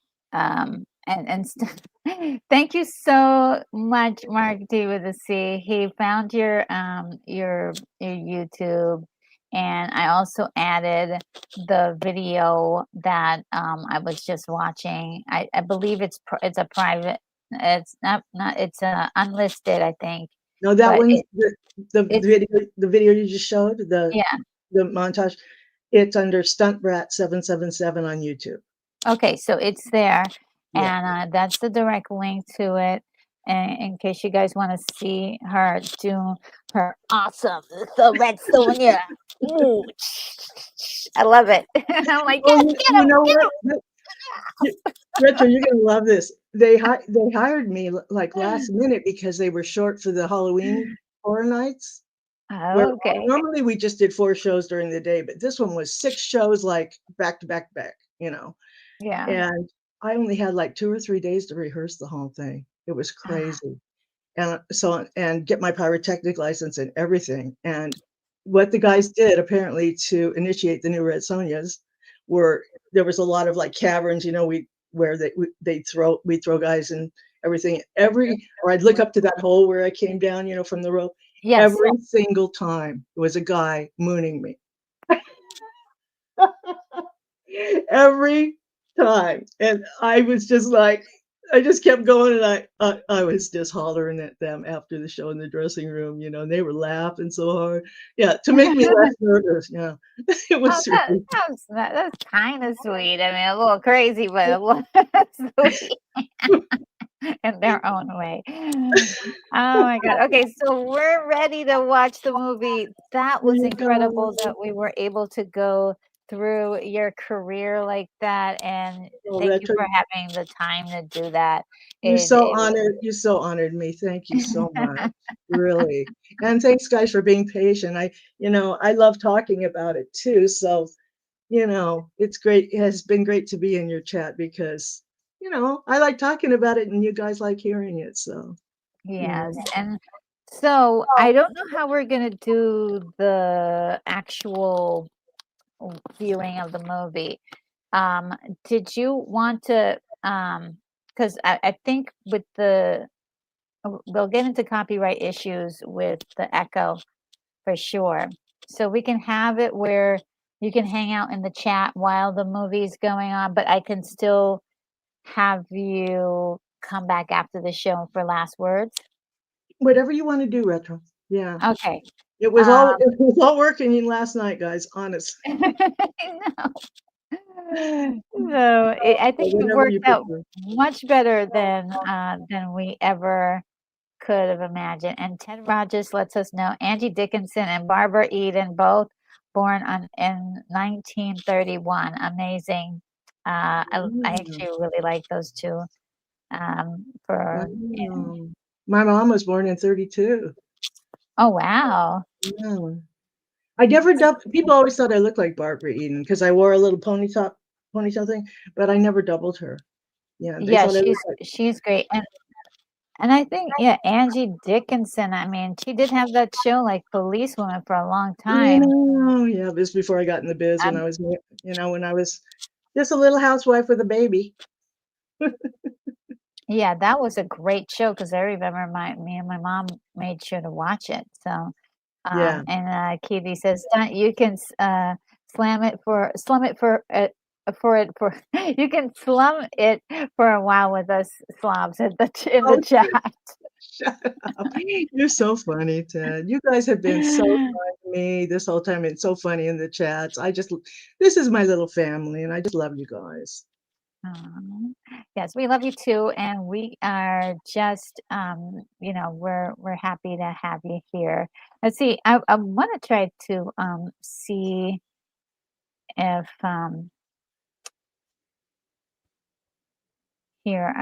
Thank you so much, Mark D with a C. He found your YouTube, and I also added the video that I was just watching. I believe it's a private. It's not it's unlisted, I think, No, that but one's it's the video you just showed, yeah. the montage. It's under Stuntbrat 777 on YouTube. Okay, so it's there, Yeah. and that's the direct link to it. And in case you guys want to see her do her awesome the Red Sonja. Ooh, I love it. I'm like, Oh, yes, you know get what? him. You Retro, you're gonna love this. They hired me like last minute because they were short for the Halloween Horror Nights, where Okay. normally we just did 4 shows during the day, but this one was 6 shows, like, back to back to back. Yeah. And I only had, like, 2 or 3 days to rehearse the whole thing. It was Ah, crazy. And get my pyrotechnic license and everything, and what the guys did apparently to initiate the new Red Sonjas were, there was a lot of, like, caverns, we where we'd throw guys and everything. Or I'd look up to that hole where I came down, from the rope. yes. Every single time, there was a guy mooning me. Every time, and I was just like, I just kept going, and I was just hollering at them after the show in the dressing room, and they were laughing so hard. Yeah, to make me less nervous, yeah. It Oh, was really that's kind of sweet. I mean, a little crazy, but a little sweet in their own way. Oh my god. Okay, so we're ready to watch the movie. That Here was you incredible go. that we were able to go through your career like that, and Oh, thank you Retro, for having the time to do that. It you so honored me. Thank you so much, really. And thanks, guys, for being patient. I love talking about it too, so it's great. It has been great to be in your chat because, I like talking about it and you guys like hearing it. So, you know, Yes, and so I don't know how we're gonna do the actual viewing of the movie. Um, did you want to, because I think with the we'll get into copyright issues with the echo for sure. So we can have it where you can hang out in the chat while the movie's going on, but I can still have you come back after the show for last words. Whatever you want to do, Retro. Yeah. Okay. It was all working last night, guys, honest. I know. So I think it Whatever worked you out prefer. much better than we ever could have imagined. And Ted Rogers lets us know Angie Dickinson and Barbara Eden, both born in 1931. Amazing. I actually really like those two. For Wow. My mom was born in 32. Oh wow. Yeah. I never people always thought I looked like Barbara Eden because I wore a little ponytail thing, but I never doubled her. Yeah, they Yeah, thought I looked like. she's great. And I think, yeah, Angie Dickinson, I mean, she did have that show like Policewoman for a long time. Yeah, this was before I got in the biz when Um, I was, when I was just a little housewife with a baby. yeah, that was a great show because I remember me and my mom made sure to watch it. So, Yeah. and Katie says, you can slum it for you can slum it for a while with us slobs in the chat. Shut up. You're so funny, Ted. You guys have been so kind to me this whole time. It's so funny in the chats. This is my little family, and I just love you guys. Yes, we love you too, and we are just, we're happy to have you here. Let's see. I want to try to see if here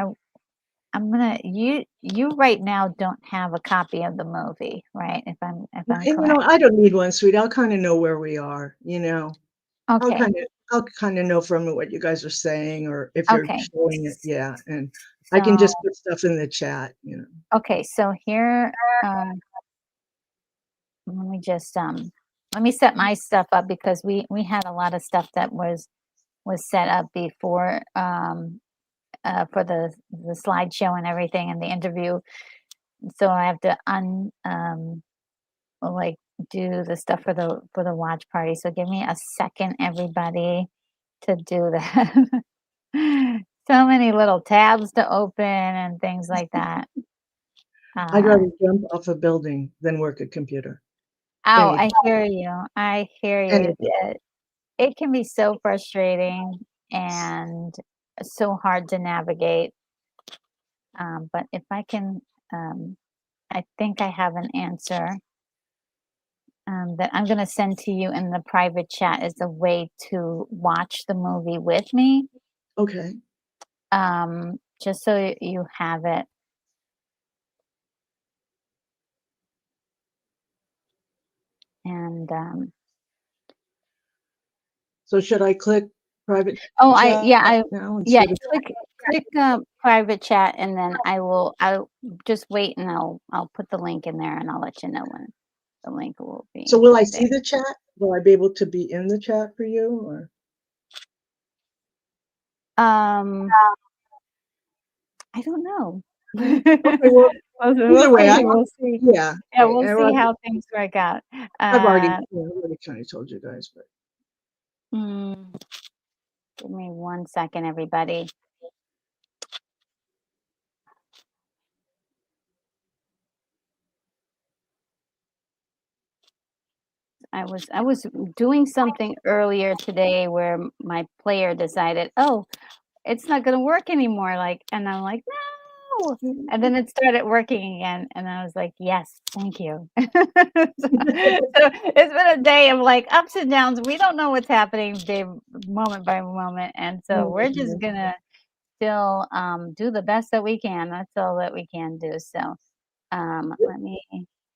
I'm gonna you right now don't have a copy of the movie, right? If I'm And correct. I don't need one, sweet. I'll kind of know where we are. Okay. I'll kind of know from what you guys are saying, or if you're Okay. showing it. Yeah, and I can So just put stuff in the chat. okay. So here, let me just let me set my stuff up because we had a lot of stuff that was set up before for the slideshow and everything and the interview. So I have to like do the stuff for the watch party. So give me a second, everybody, to do that. So many little tabs to open and things like that. I'd rather jump off a building than work a computer. Oh, Any I hear you. I hear you. day. It can be so frustrating and so hard to navigate. But if I can, I think I have an answer that I'm going to send to you in the private chat as a way to watch the movie with me. Okay. Just so you have it. And So should I click private oh, chat now instead of click private chat, and then I'll just wait, and I'll put the link in there, and I'll let you know when the link will be. So will I there. see the chat? Will I be able to be in the chat for you, or? I don't know. Okay, well, either way, We'll see. yeah. Yeah, we'll see how things work out. I've already kind of told you guys, but. Give me 1 second, everybody. I was doing something earlier today where my player decided, oh, it's not going to work anymore. And I'm like, no. And then it started working again. And I was like, yes, thank you. So it's been a day of ups and downs. We don't know what's happening moment by moment. And so we're just going to still do the best that we can. That's all that we can do. So let me.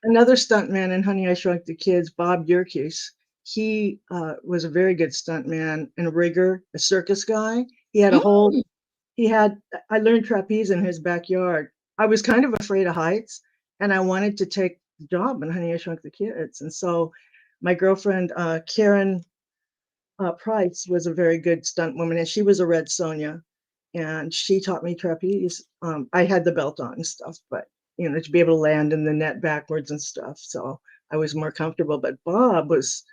Another stuntman in Honey, I Shrunk the Kids, Bob Yerkes. He was a very good stuntman and a rigger, a circus guy. He had I learned trapeze in his backyard. I was kind of afraid of heights, and I wanted to take the job in Honey, I Shrunk the Kids. And so my girlfriend, Karen Price, was a very good stunt woman, and she was a Red Sonja, and she taught me trapeze. I had the belt on and stuff, but to be able to land in the net backwards and stuff. So I was more comfortable. But Bob was,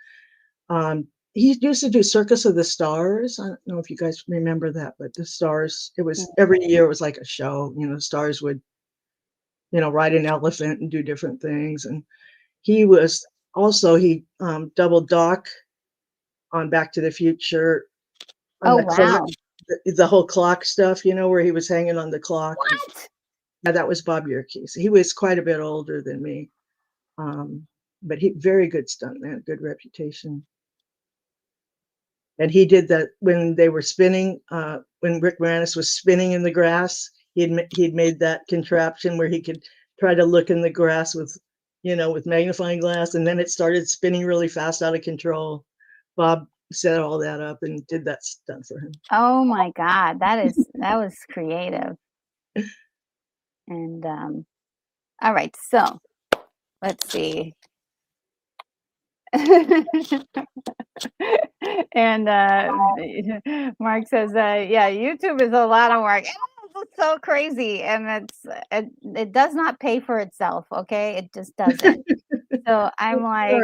he used to do Circus of the Stars. I don't know if you guys remember that, but the Stars, it was every year it was like a show. Stars would, ride an elephant and do different things. And he was also, he doubled Doc on Back to the Future on Oh, the clock, wow. the whole clock stuff, where he was hanging on the clock. What? Yeah, that was Bob Yerkes. He was quite a bit older than me. But he very good stuntman, good reputation. And he did that when they were spinning, when Rick Moranis was spinning in the grass, he'd made that contraption where he could try to look in the grass with magnifying glass, and then it started spinning really fast out of control. Bob set all that up and did that stunt for him. Oh my God, that was creative. And all right, so let's see. And Mark says, yeah, YouTube is a lot of work. It's so crazy, and it does not pay for itself. Okay, it just doesn't. So I'm like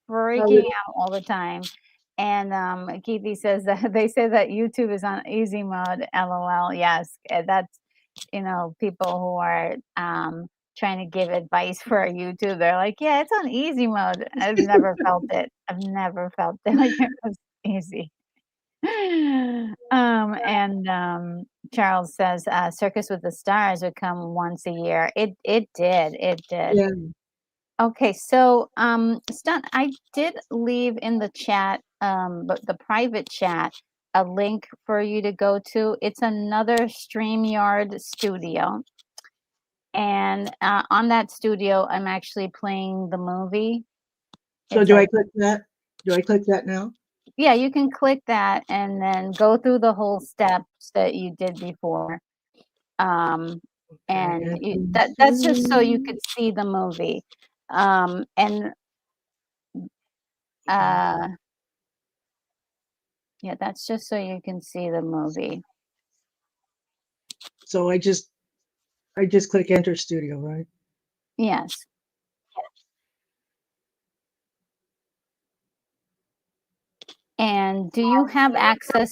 freaking out all the time. And Keithy says that they say that YouTube is on easy mode. LOL. Yes, that's people who are trying to give advice for YouTube. They're like, yeah, it's on easy mode. I've never felt it. I've never felt it like it was easy. And Charles says, Circus with the Stars would come once a year. It did. Yeah. Okay, so Stunt, I did leave in the chat, but the private chat, a link for you to go to. It's another StreamYard studio. And on that studio, I'm actually playing the movie. So do I click that? Do I click that now? Yeah, you can click that and then go through the whole steps that you did before. And that's just so you could see the movie. Yeah, that's just so you can see the movie. So I just click enter studio, right? Yes. And do you have access?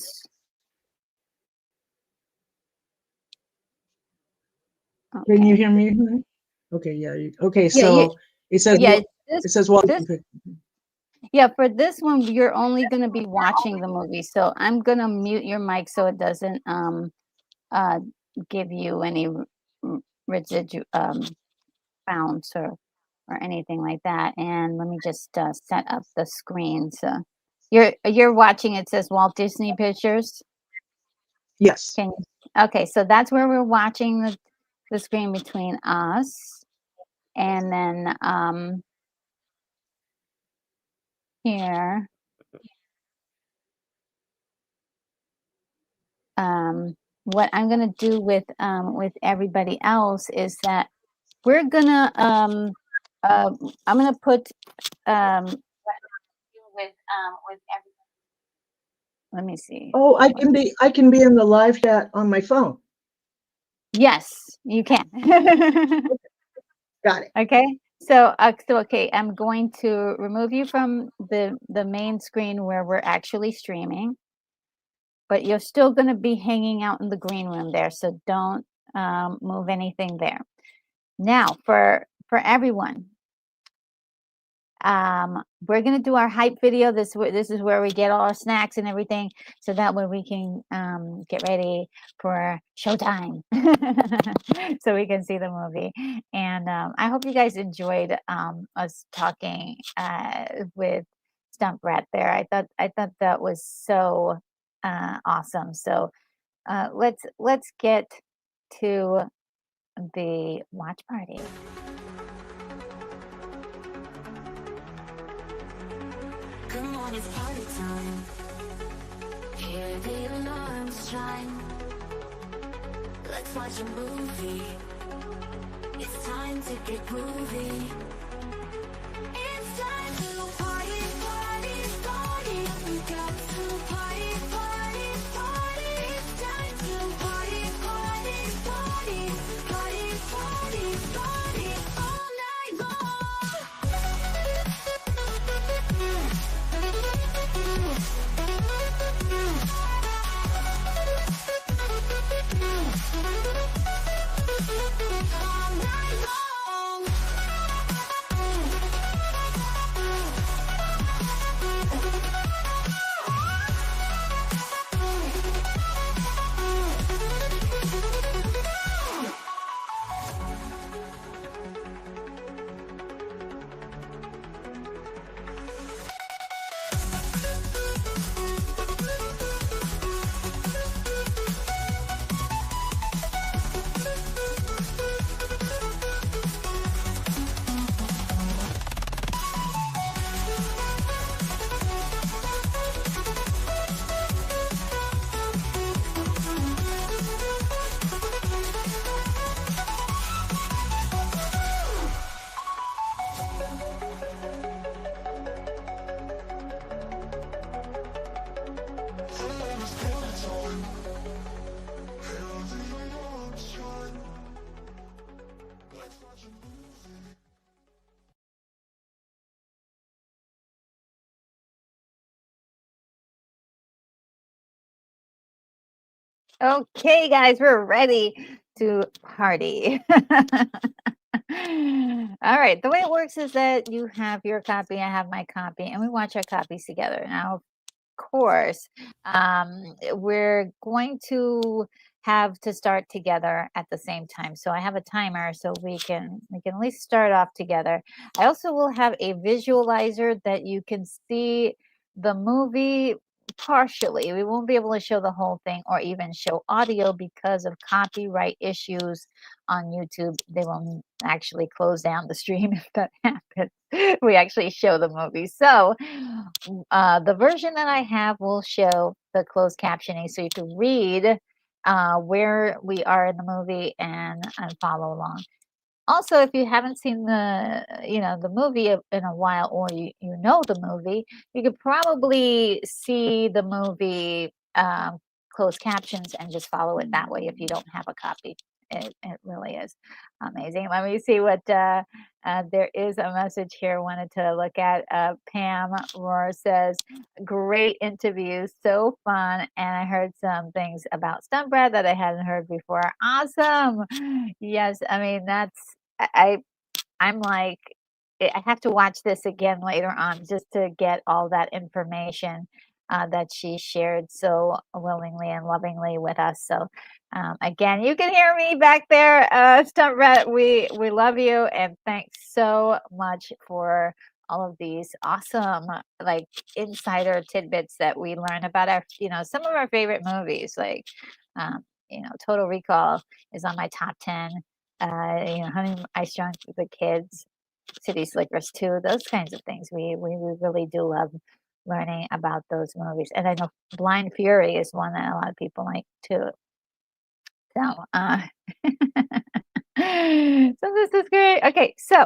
Okay. Can you hear me? Okay, yeah. Okay, so it says it says yeah, for this one, you're only going to be watching the movie. So I'm going to mute your mic so it doesn't give you any residual bounce or anything like that. And let me just set up the screen. So you're watching, it says Walt Disney Pictures. Yes. Okay, so that's where we're watching the screen between us. And then here, what I'm gonna do with everybody else is that we're gonna I'm gonna put with everybody. Let me see. Oh, I can be in the live chat on my phone. Yes, you can. Got it. Okay. So okay, I'm going to remove you from the main screen where we're actually streaming, but you're still going to be hanging out in the green room there. So don't move anything there. Now, for everyone, we're going to do our hype video. This is where we get all our snacks and everything, so that way we can get ready for showtime, so we can see the movie. And I hope you guys enjoyed us talking with Stuntbrat there. I thought that was so awesome. So let's get to the watch party. Come on, it's party time. Hear the alarms chime. Let's watch a movie. It's time to get groovy. It's time to party, party, party. We got to party, party, party. It's time to party, party, party. Party, party, Okay, guys, we're ready to party. All right. The way it works is that you have your copy, I have my copy, and we watch our copies together. Now, of course, we're going to have to start together at the same time. So I have a timer so we can at least start off together. I also will have a visualizer that you can see the movie partially. We won't be able to show the whole thing or even show audio because of copyright issues on YouTube. They will actually close down the stream if that happens. We actually show the movie. So the version that I have will show the closed captioning so you can read where we are in the movie and follow along. Also, if you haven't seen the movie in a while, or you know the movie, you could probably see the movie closed captions and just follow it that way if you don't have a copy. It really is amazing. Let me see what there is a message here I wanted to look at. Pam Rohr says, great interview, so fun. And I heard some things about Stuntbrat that I hadn't heard before. Awesome. Yes, I mean I I'm like, I have to watch this again later on just to get all that information that she shared so willingly and lovingly with us. So again, you can hear me back there, Stunt Rat. We love you and thanks so much for all of these awesome like insider tidbits that we learn about our, some of our favorite movies. Like, Total Recall is on my top 10. Honey, I Shrunk the Kids, City Slickers too, those kinds of things. We really do love learning about those movies. And I know Blind Fury is one that a lot of people like too. So, so this is great. Okay, so,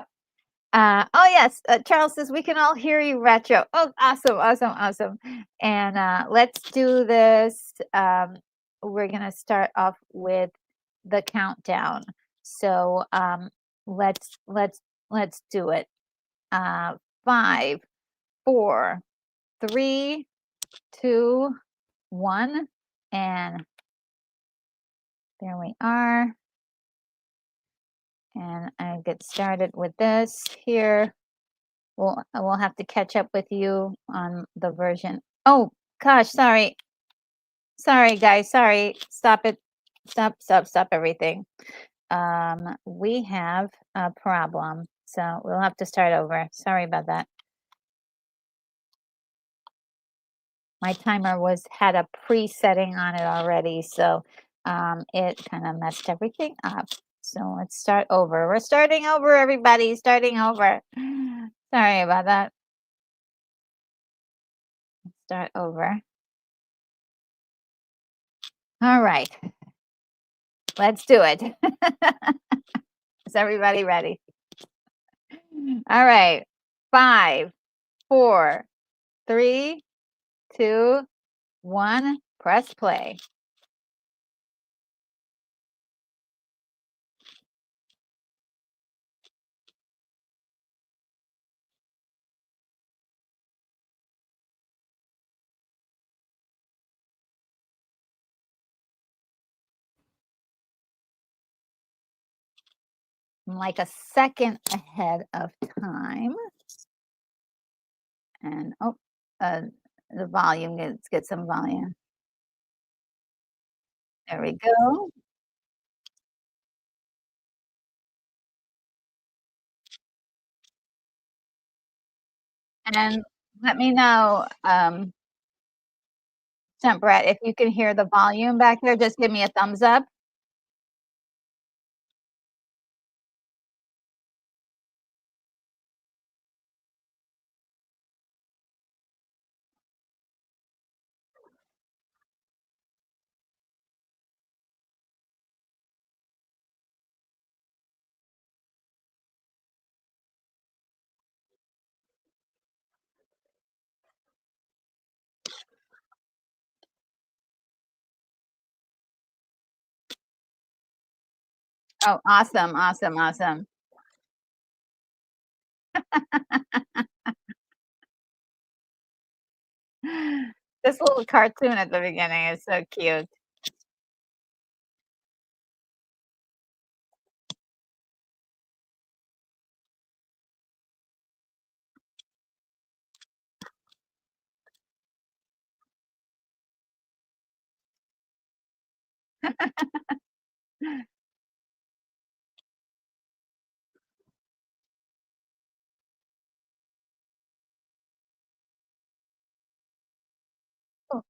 oh yes, Charles says we can all hear you retro. Oh, awesome, awesome, awesome. And let's do this. We're gonna start off with the countdown. So let's do it. 5, 4, 3, 2, 1, and there we are. And I get started with this here. We'll have to catch up with you on the version. Oh gosh, sorry guys, sorry. Stop it. Stop everything. We have a problem, so we'll have to start over. Sorry about that. My timer had a pre-setting on it already, so it kind of messed everything up. So let's start over. We're starting over, everybody. Starting over. Sorry about that. Let's start over. All right. Let's do it. Is everybody ready? All right. 5, 4, 3, 2, 1. Press play. I'm like a second ahead of time. And the volume, let's get some volume. There we go. And let me know, Brett, if you can hear the volume back there, just give me a thumbs up. Oh, awesome, awesome, awesome. This little cartoon at the beginning is so cute. Oh,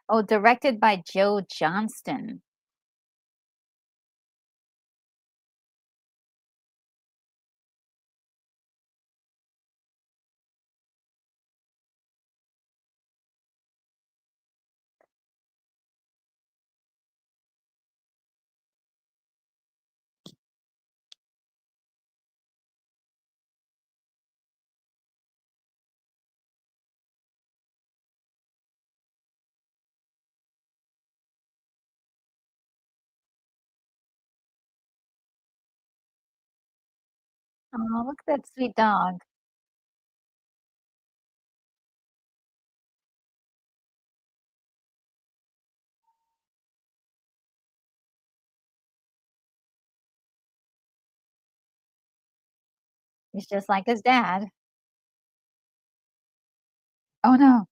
oh, directed by Joe Johnston. Oh, look at that sweet dog. He's just like his dad. Oh, no.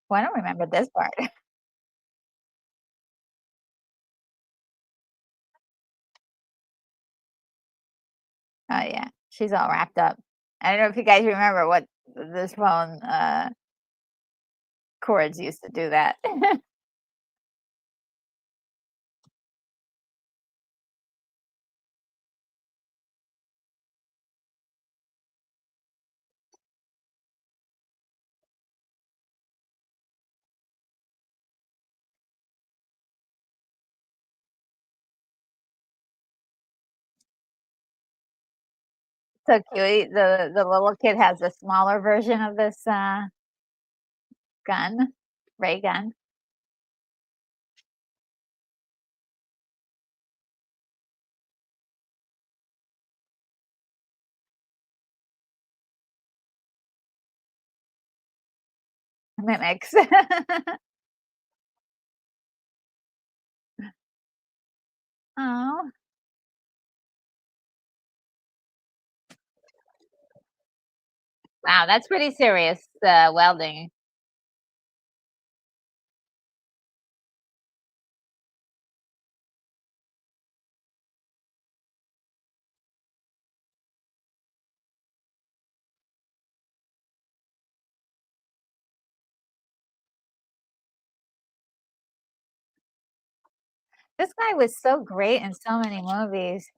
Well, I don't remember this part. Oh, yeah. She's all wrapped up. I don't know if you guys remember what this phone, cords used to do that. So cute. The little kid has a smaller version of this, gun, ray gun. Mimics. Oh, wow, that's pretty serious, welding. This guy was so great in so many movies.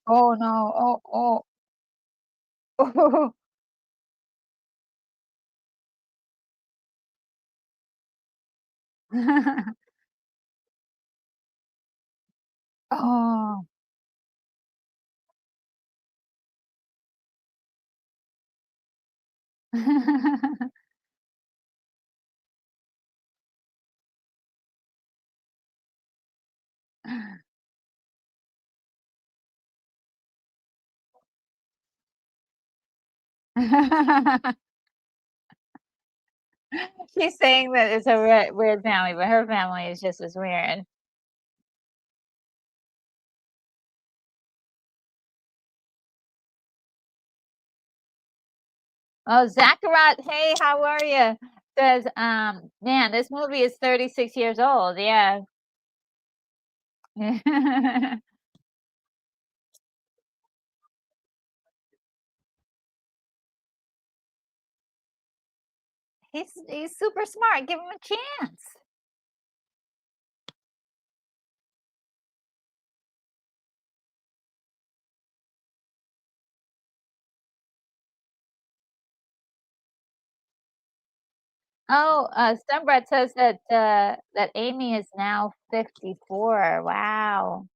Oh, no. Oh, oh. Oh. She's saying that it's a weird family, but her family is just as weird. Oh, Zachariah, hey, how are you? Says, man, this movie is 36 years old. Yeah. He's super smart. Give him a chance. Oh, Stuntbrat says that that Amy is now 54. Wow.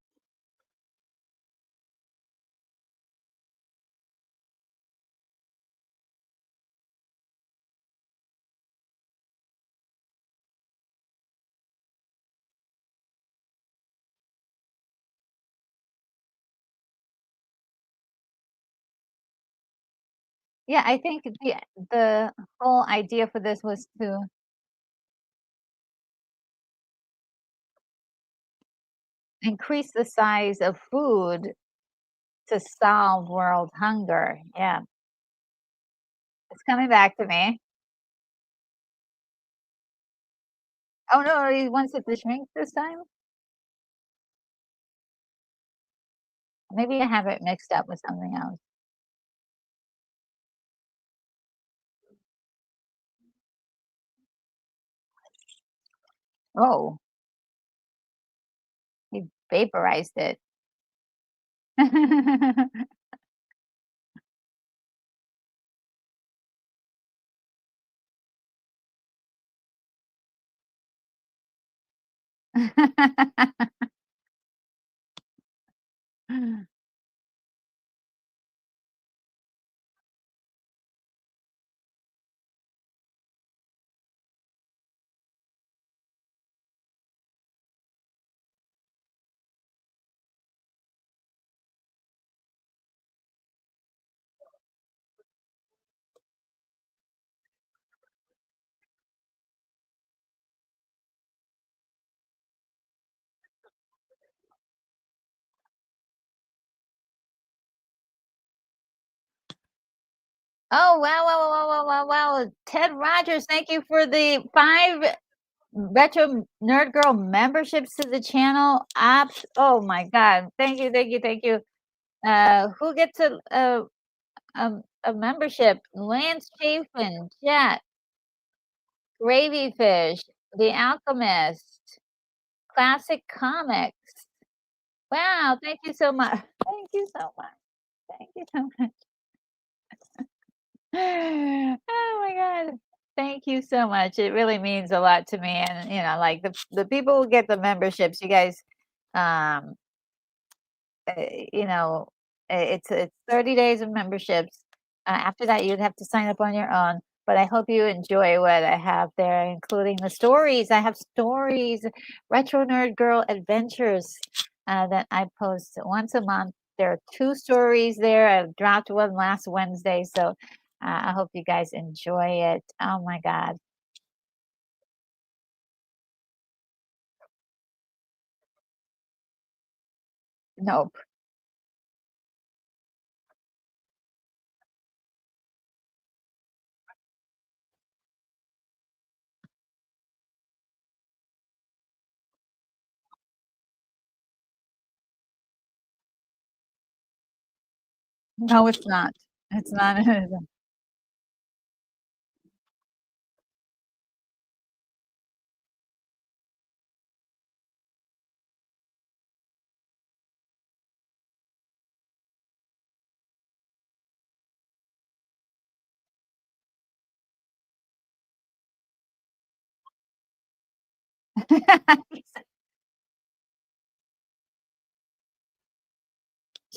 Yeah, I think the whole idea for this was to increase the size of food to solve world hunger. Yeah, it's coming back to me. Oh no, he wants it to shrink this time. Maybe I have it mixed up with something else. Oh, he vaporized it. Oh, wow, wow, wow, wow, wow, wow, wow. Ted Rogers, thank you for the 5 Retro Nerd Girl memberships to the channel. Oh my God. Thank you, thank you, thank you. Who gets a membership? Lance Chafin, Jet, Gravy Fish, The Alchemist, Classic Comics. Wow, thank you so much. Thank you so much. Thank you so much. Oh my God. Thank you so much. It really means a lot to me. And like the people who get the memberships, you guys, um, you know, it's 30 days of memberships. After that, you'd have to sign up on your own. But I hope you enjoy what I have there, including the stories. I have stories, Retro Nerd Girl Adventures that I post once a month. There are 2 stories there. I dropped one last Wednesday, so I hope you guys enjoy it. Oh my God. Nope. No, it's not. It's not.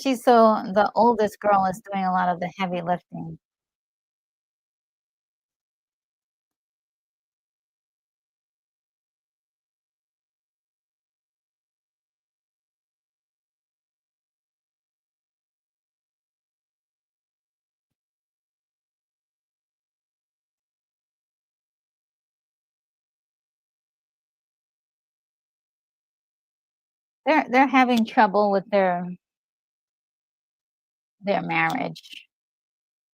The oldest girl is doing a lot of the heavy lifting. they're having trouble with their marriage,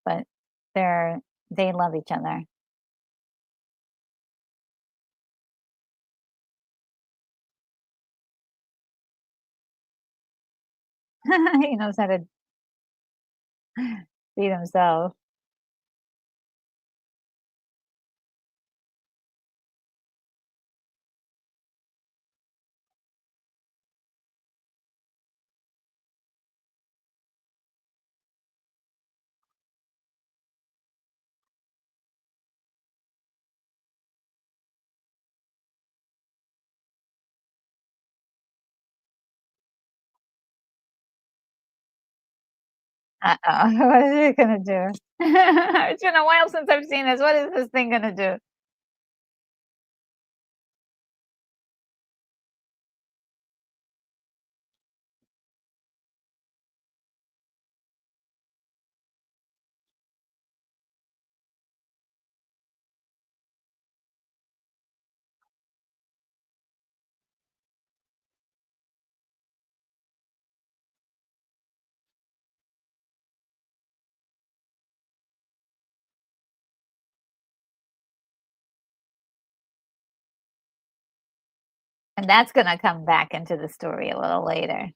but they love each other. He knows how to feed himself. Uh-oh, what is it gonna do? It's been a while since I've seen this. What is this thing gonna do? And that's gonna come back into the story a little later.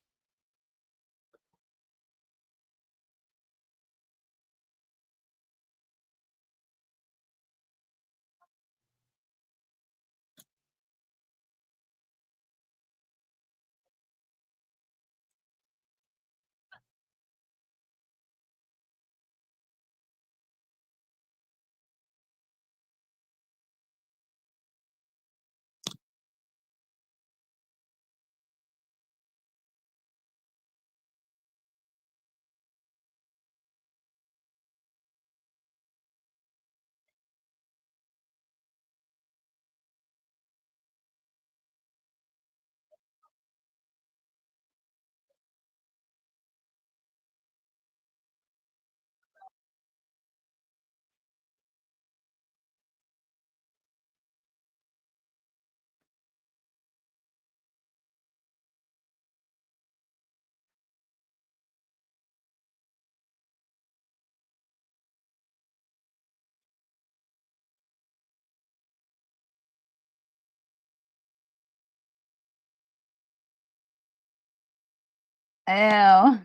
Ew.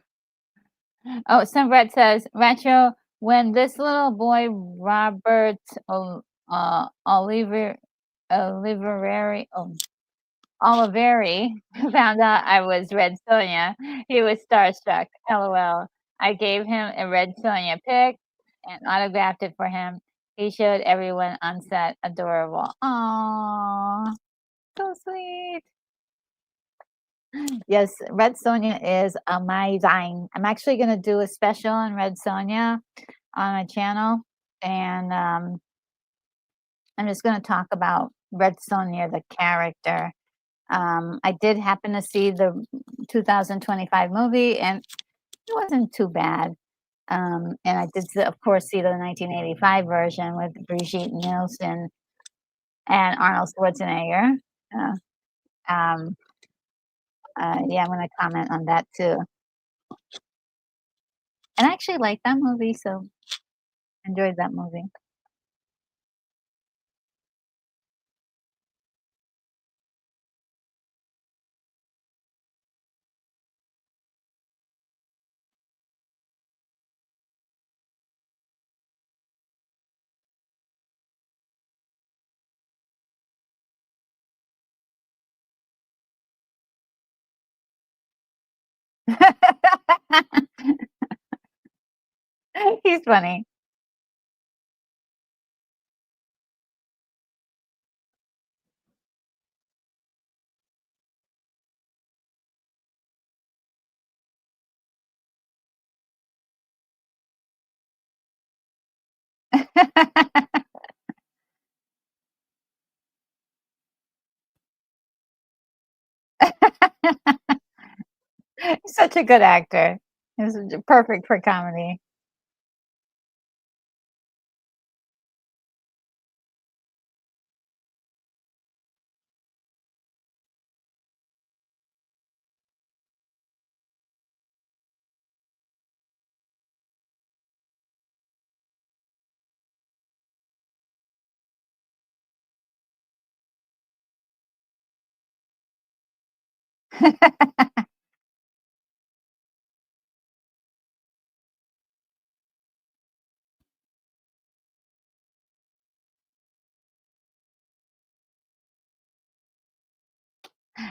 Oh, Stuntbrat says, Retro, when this little boy Robert Oliveri Oliveri found out I was Red Sonja, he was starstruck. LOL. I gave him a Red Sonja pic and autographed it for him. He showed everyone on set. Adorable. Aww, so sweet. Yes, Red Sonja is amazing. I'm actually going to do a special on Red Sonja on my channel, and I'm just going to talk about Red Sonja, the character. I did happen to see the 2025 movie, and it wasn't too bad. And I did, of course, see the 1985 version with Brigitte Nielsen and Arnold Schwarzenegger. Uh, um, yeah, I'm going to comment on that too. And I actually like that movie, so enjoyed that movie. He's funny. He's such a good actor. He's perfect for comedy.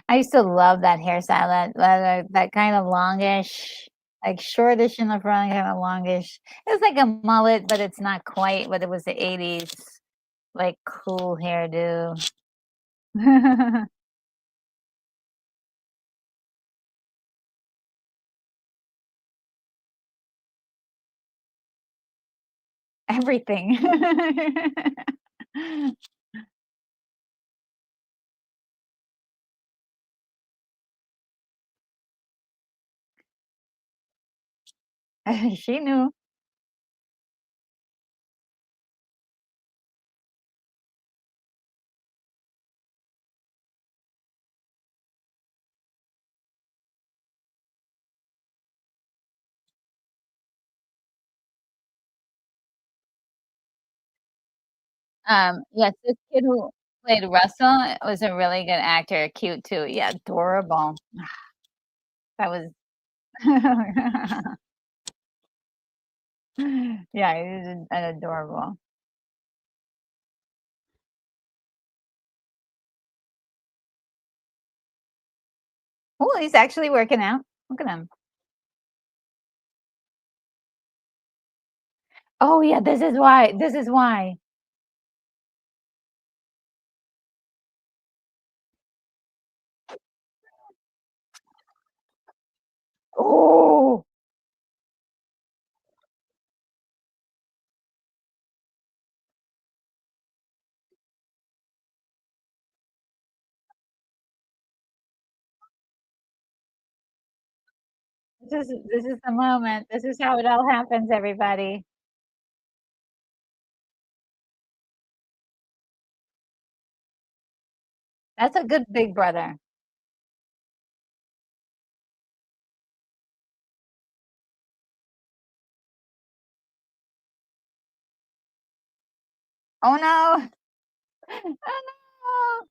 I used to love that hairstyle, that kind of longish, like shortish in the front, kind of longish. It's like a mullet, but it's not quite, but it was the 80s, like, cool hairdo. Everything. She knew. Yes, this kid who played Russell was a really good actor, cute too. Yeah, adorable. That was yeah, he was an adorable. Oh, he's actually working out. Look at him. Oh, yeah, this is why. Oh, this is the moment. This is how it all happens, everybody. That's a good big brother. Oh, no. Oh, no.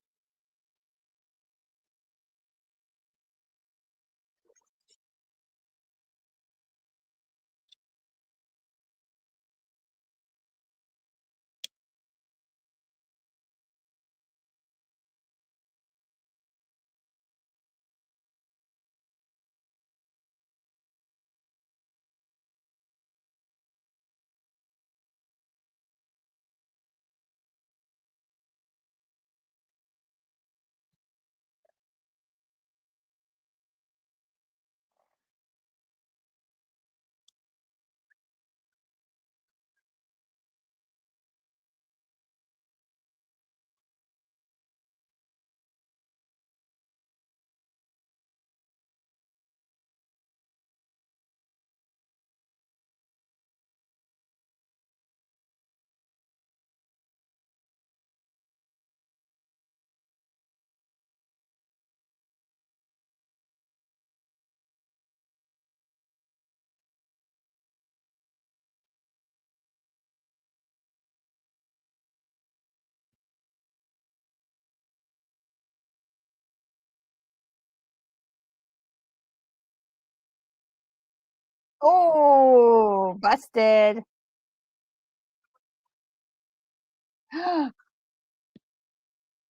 Oh, busted.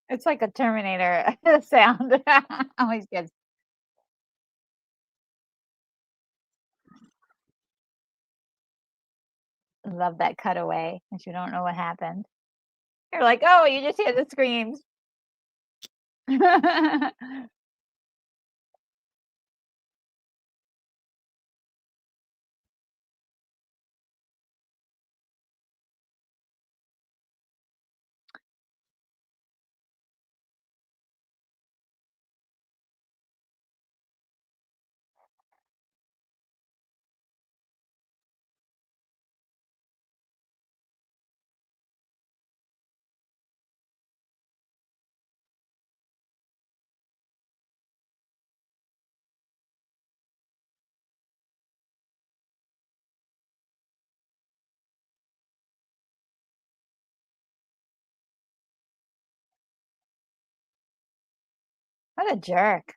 It's like a Terminator sound. Always gets love that cutaway, and you don't know what happened. You're like, "Oh, you just hear the screams." What a jerk.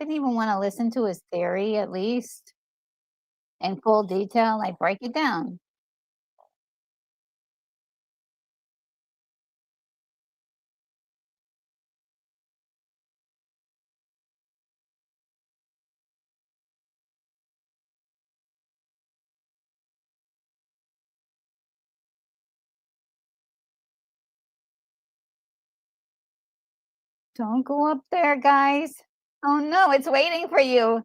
Didn't even wanna listen to his theory at least in full detail, like, break it down. Don't go up there, guys. Oh, no, it's waiting for you.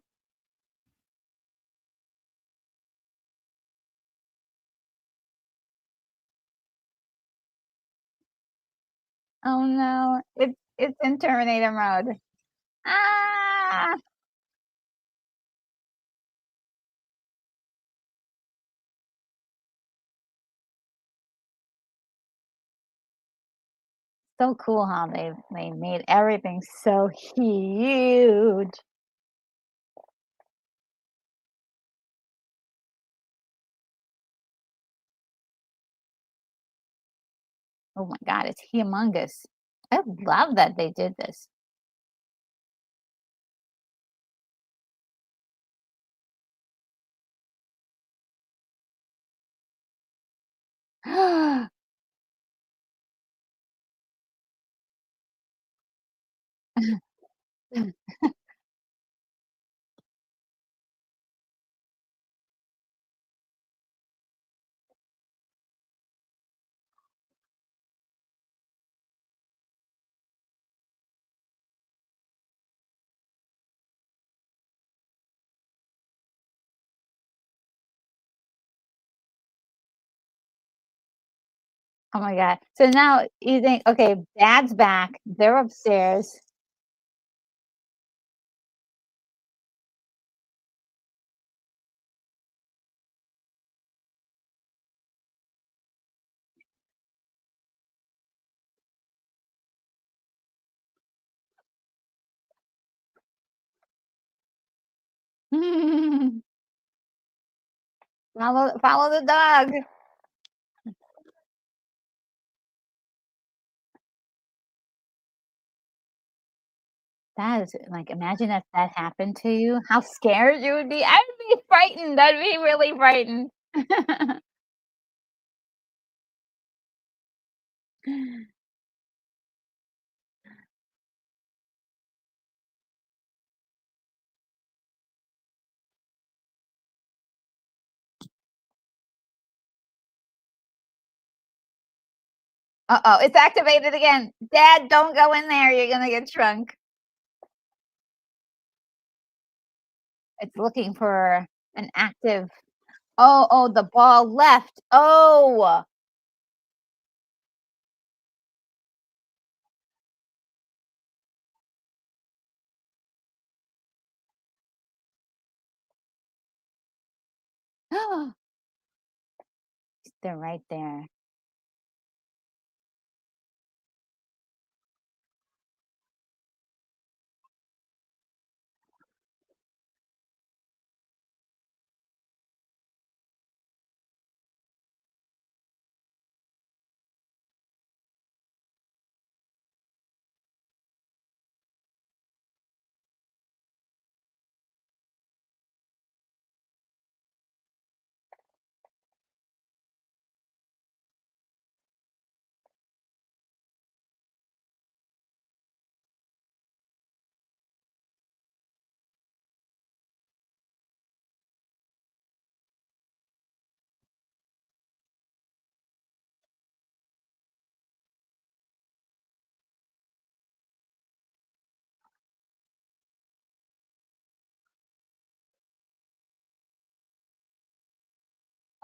Oh, no. It's in Terminator mode. Ah! So cool how they made everything so huge. Oh my god, it's humongous. I love that they did this. Oh my god. So now you think, okay, dad's back, they're upstairs. Follow the dog. That is like, imagine if that happened to you, how scared you would be. I'd be frightened. I'd be really frightened. Uh-oh, it's activated again. Dad, don't go in there. You're gonna get shrunk. It's looking for an active. Oh, the ball left. Oh. They're right there.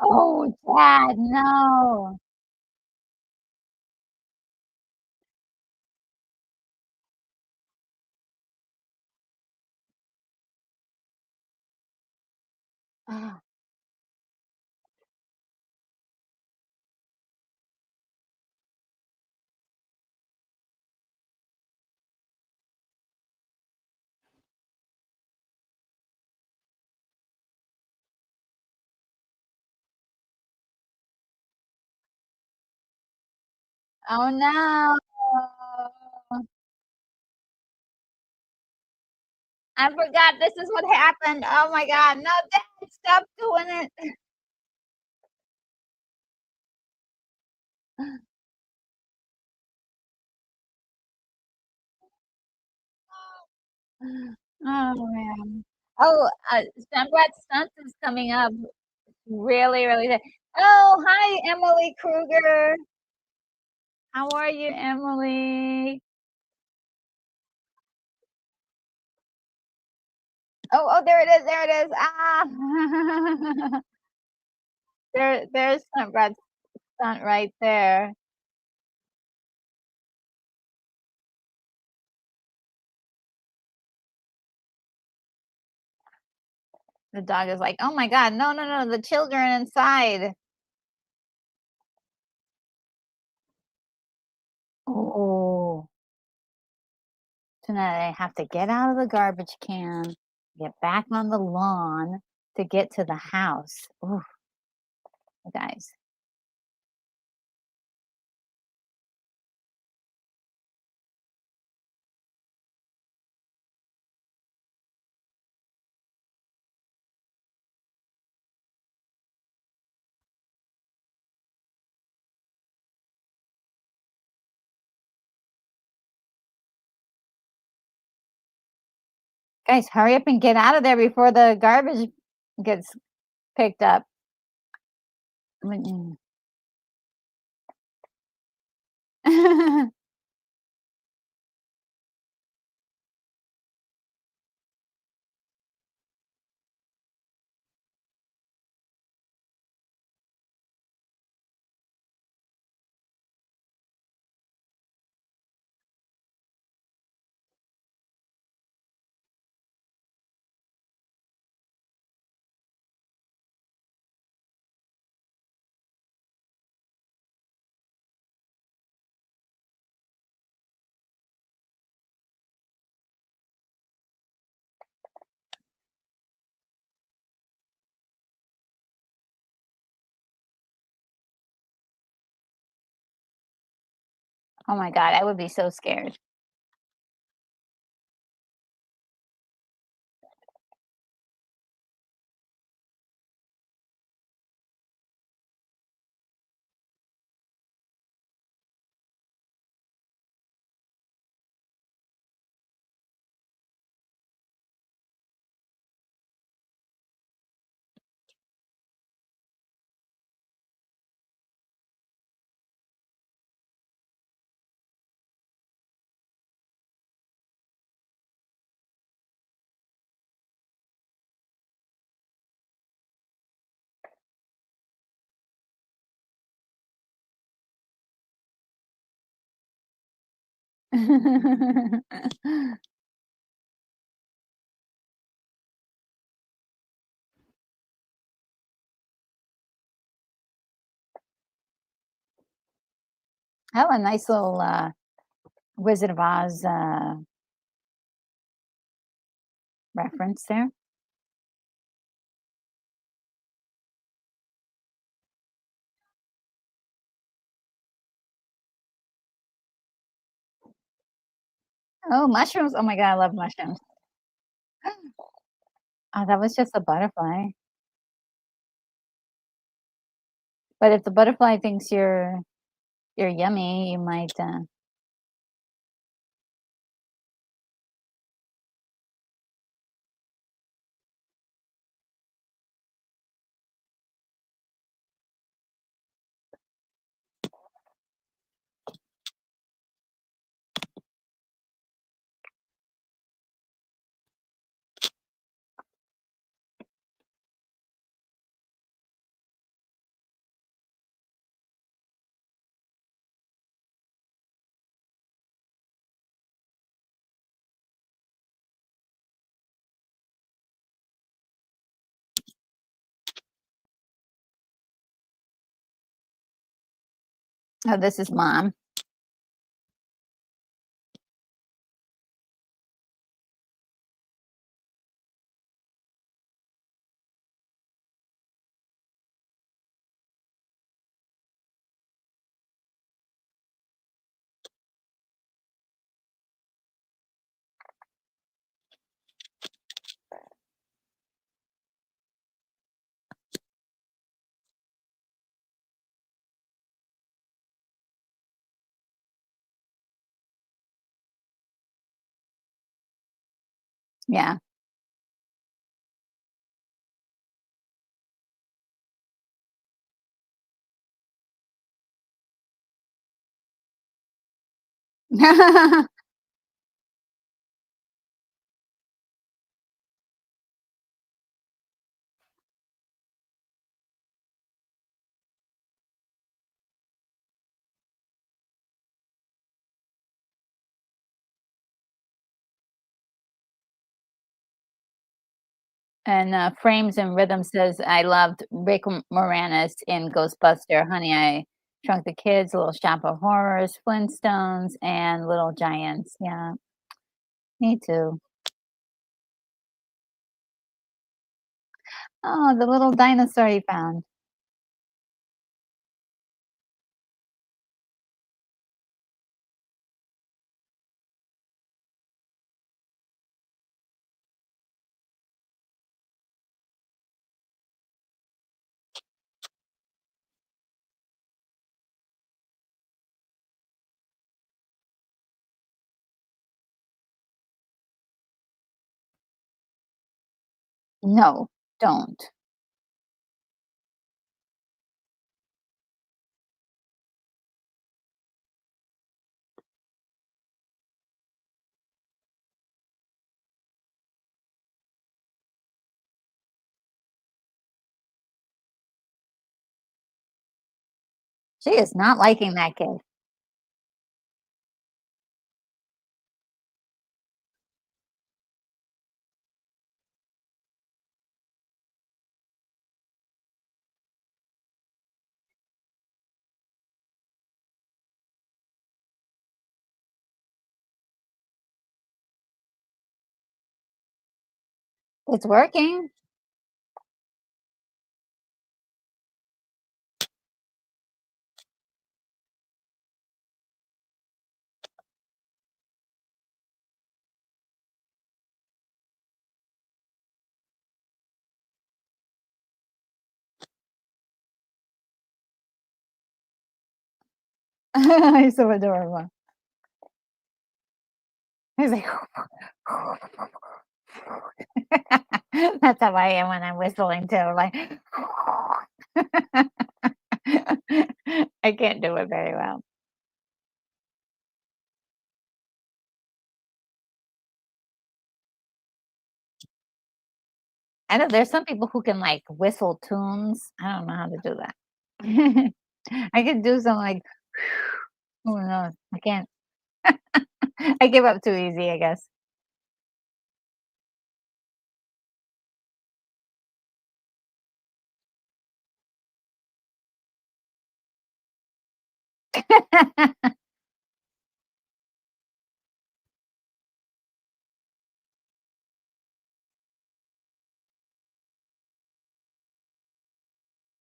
Oh, dad, no. Oh, no. I forgot this is what happened. Oh my god. No, Dad, stop doing it. Oh, man. Oh, Stuntbrat Stunts is coming up really, really soon. Oh, hi, Emily Kruger. How are you, Emily? Oh, there it is, there it is. Ah. There's Stuntbrat Stunt right there. The dog is like, "Oh my god, no, no, no, the children inside." Oh. So now I have to get out of the garbage can, get back on the lawn to get to the house. Ooh, you guys. Guys, hurry up and get out of there before the garbage gets picked up. Mm. Oh my god, I would be so scared. Oh, a nice little Wizard of Oz reference there. Oh, mushrooms. Oh my god, I love mushrooms. Oh, that was just a butterfly. But if the butterfly thinks you're yummy, you might Oh, this is mom. Yeah. And, Frames and Rhythm says, "I loved Rick Moranis in Ghostbuster, Honey, I Shrunk the Kids, Little Shop of Horrors, Flintstones, and Little Giants." Yeah, me too. Oh, the little dinosaur he found. No, don't. She is not liking that kid. It's working. He's so adorable. He's like That's how I am when I'm whistling too, like I can't do it very well. I know there's some people who can, like, whistle tunes. I don't know how to do that. I can do some, like, oh, no, I can't. I give up too easy, I guess.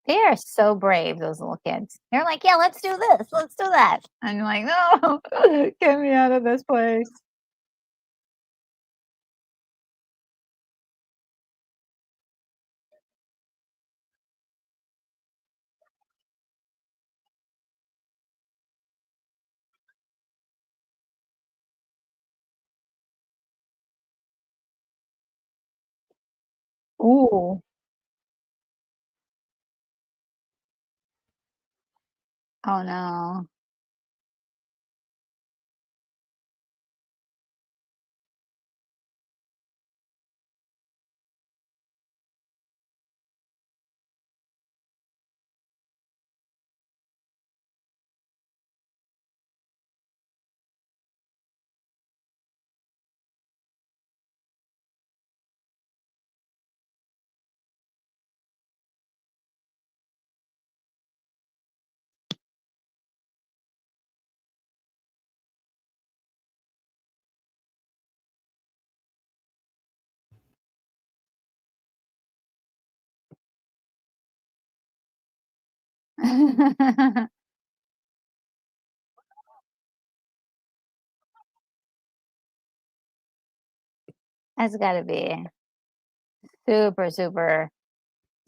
They are so brave, those little kids. They're like, "Yeah, let's do this, let's do that." I'm like, "No, get me out of this place." Ooh. Oh, no. That's gotta be super, super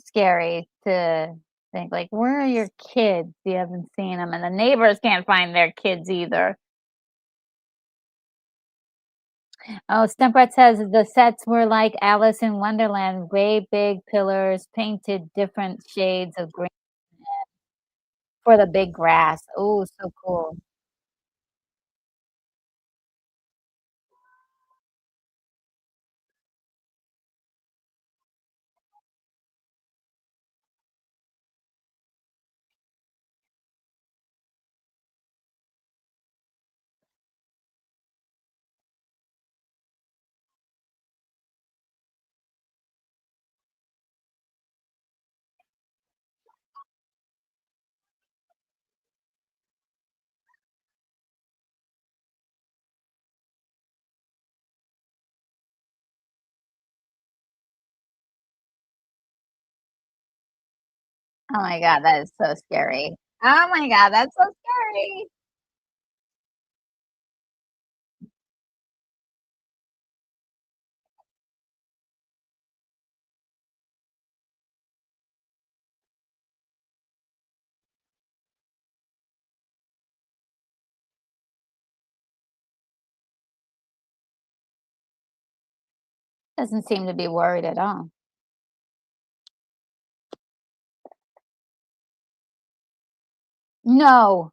scary to think, like, "Where are your kids? You haven't seen them, and the neighbors can't find their kids either." Oh, Stuntbrat says the sets were like Alice in Wonderland, great big pillars painted different shades of green for the big grass. Oh, so cool. Oh my god, that is so scary. Oh my god, that's so scary. Doesn't seem to be worried at all. No.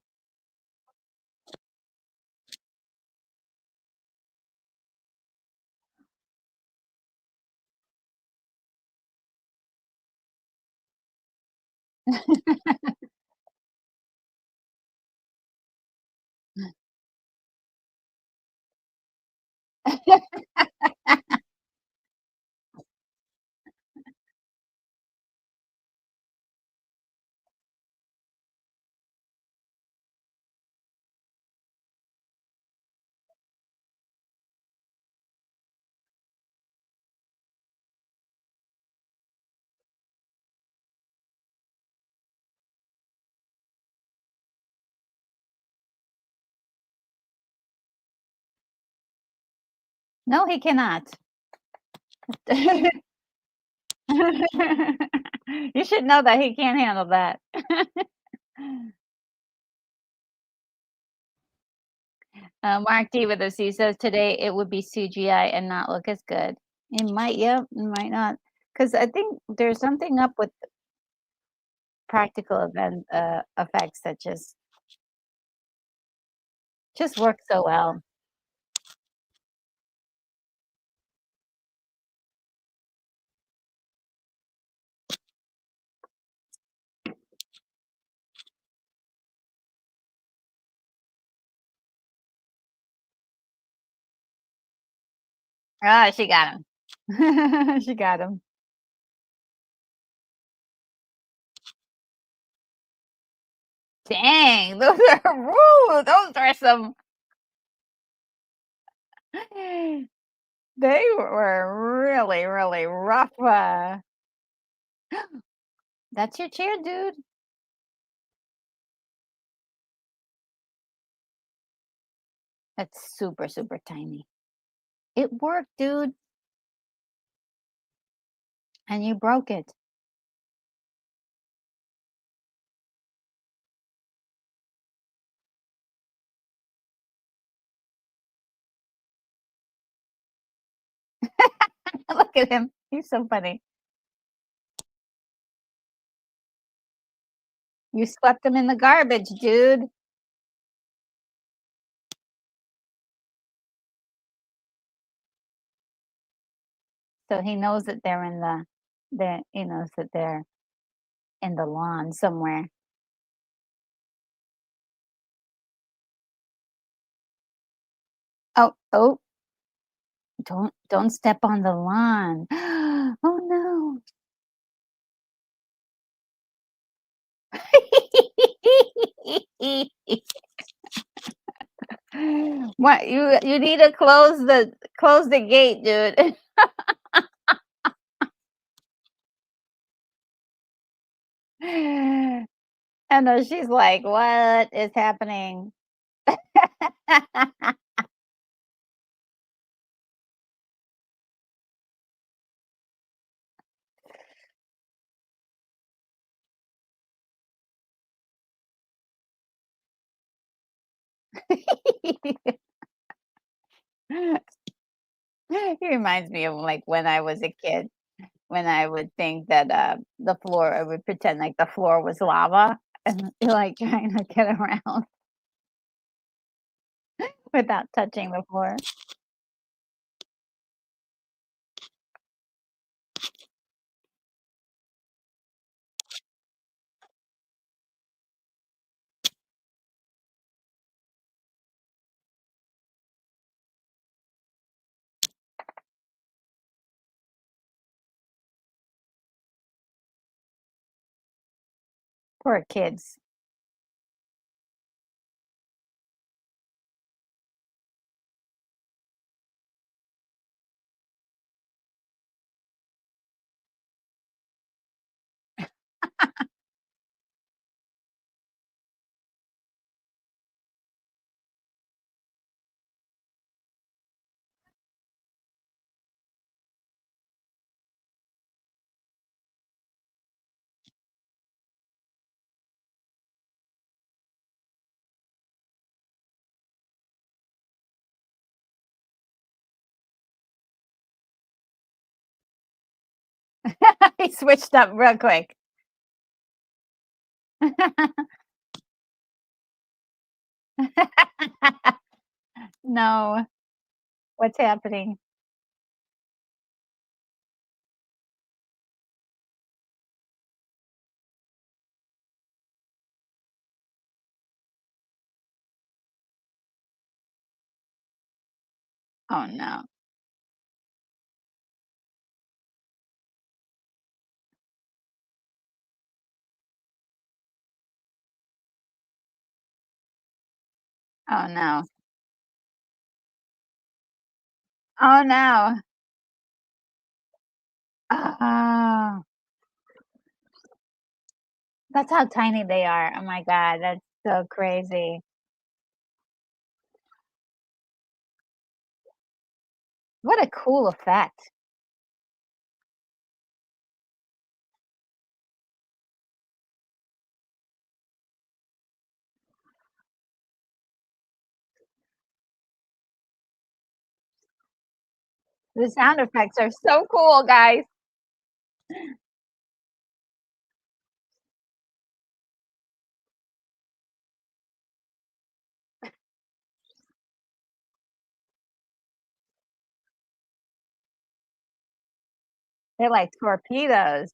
No, he cannot. You should know that he can't handle that. Mark D with a C says today it would be CGI and not look as good. It might, yep, it might not. Because I think there's something up with practical event effects that just work so well. Ah, she got him. She got him. Dang, those are rude. Those are some. They were really, really rough. That's your chair, dude. That's super, super tiny. It worked, dude, and you broke it. Look at him. He's so funny. You swept them in the garbage, dude. So he knows that they're in he knows that they're in the lawn somewhere. Oh, oh, don't step on the lawn. Oh no. What you need to close the gate, dude. I know she's like, "What is happening?" He reminds me of, like, when I was a kid, when I would think that, the floor I would pretend like the floor was lava and, like, trying to get around without touching the floor. Poor kids. He switched up real quick. No. What's happening? Oh, no. Oh, no. Oh, no. Oh, that's how tiny they are. Oh my god, that's so crazy. What a cool effect. The sound effects are so cool, guys. They're like torpedoes.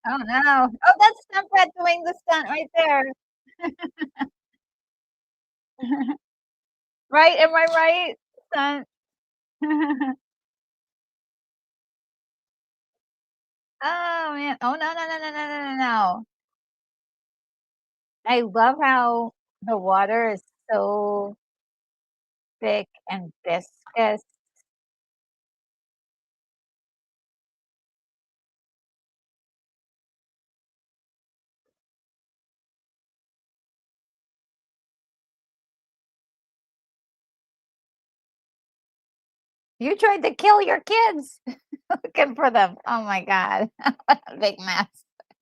Oh, no. Oh, that's Stuntbrat doing the stunt right there. Right? Am I right? Stunt. Oh, man. Oh, no, no, no, no, no, no, no, no. I love how the water is so thick and viscous. You tried to kill your kids looking for them. Oh my god. What a big mess.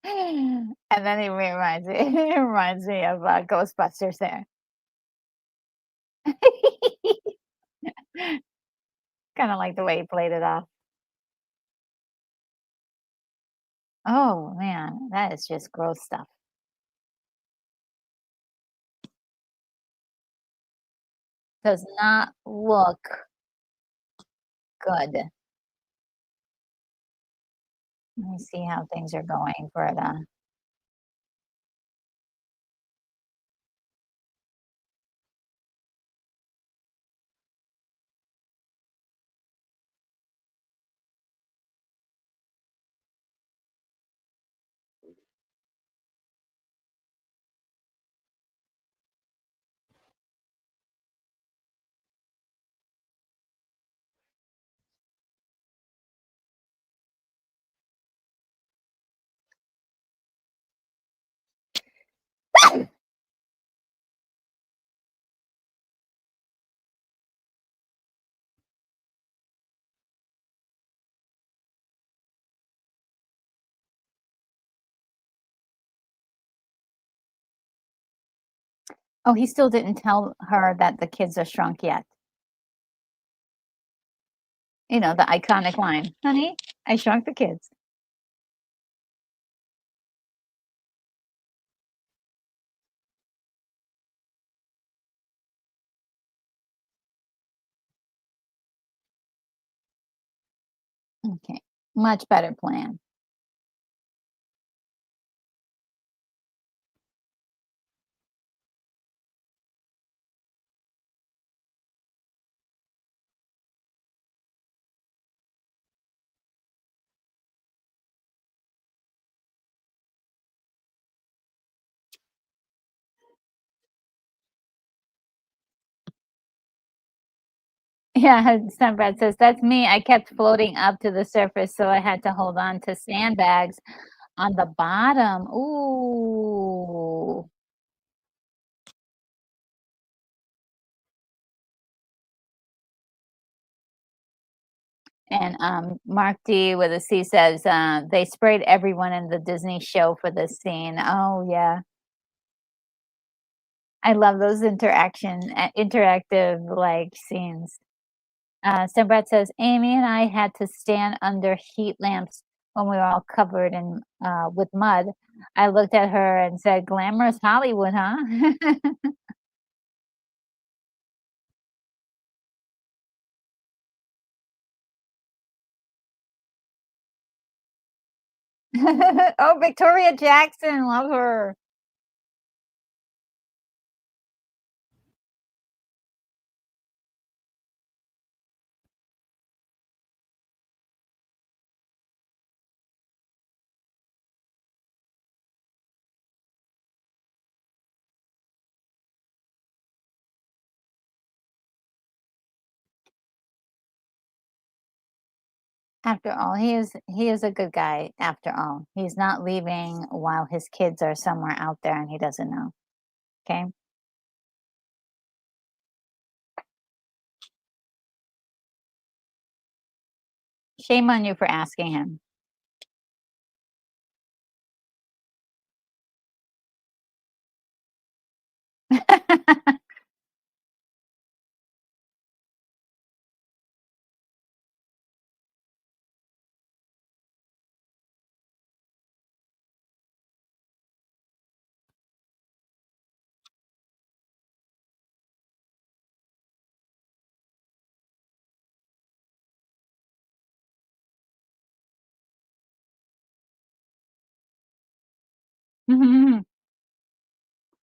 And then he reminds me he reminds me of, Ghostbusters there. Kinda like the way he played it off. Oh, man, that is just gross stuff. Does not look good. Let me see how things are going for the Oh, he still didn't tell her that the kids are shrunk yet. You know, the iconic line, "Honey, I shrunk the kids." Okay, much better plan. Yeah, Stuntbrat says, "That's me. I kept floating up to the surface, so I had to hold on to sandbags on the bottom." Ooh. And Mark D with a C says, "They sprayed everyone in the Disney show for this scene." Oh yeah, I love those interactive like scenes. Stuntbrat says, "Amy and I had to stand under heat lamps when we were all covered in with mud. I looked at her and said, 'Glamorous Hollywood, huh?'" Oh, Victoria Jackson, love her. After all, he is a good guy after all. He's not leaving while his kids are somewhere out there and he doesn't know. Okay? Shame on you for asking him.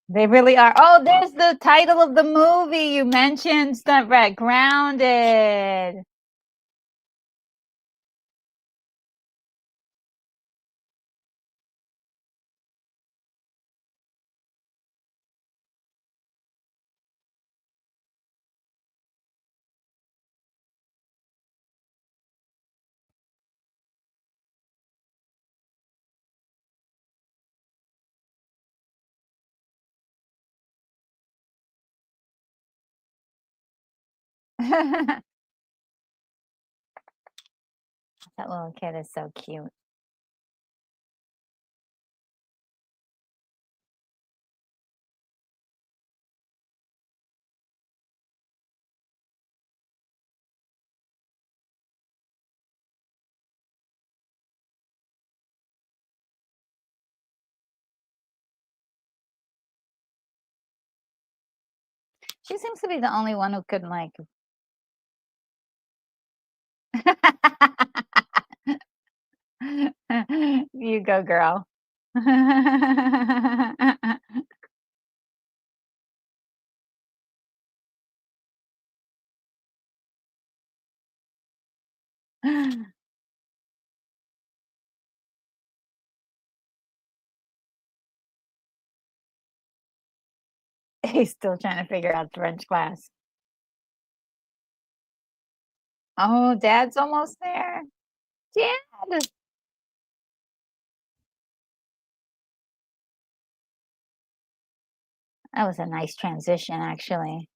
They really are. Oh, there's the title of the movie you mentioned, Stuntbrat, Grounded. That little kid is so cute. She seems to be the only one who could like You go, girl. He's still trying to figure out French class. Oh, dad's almost there. Dad. That was a nice transition, actually.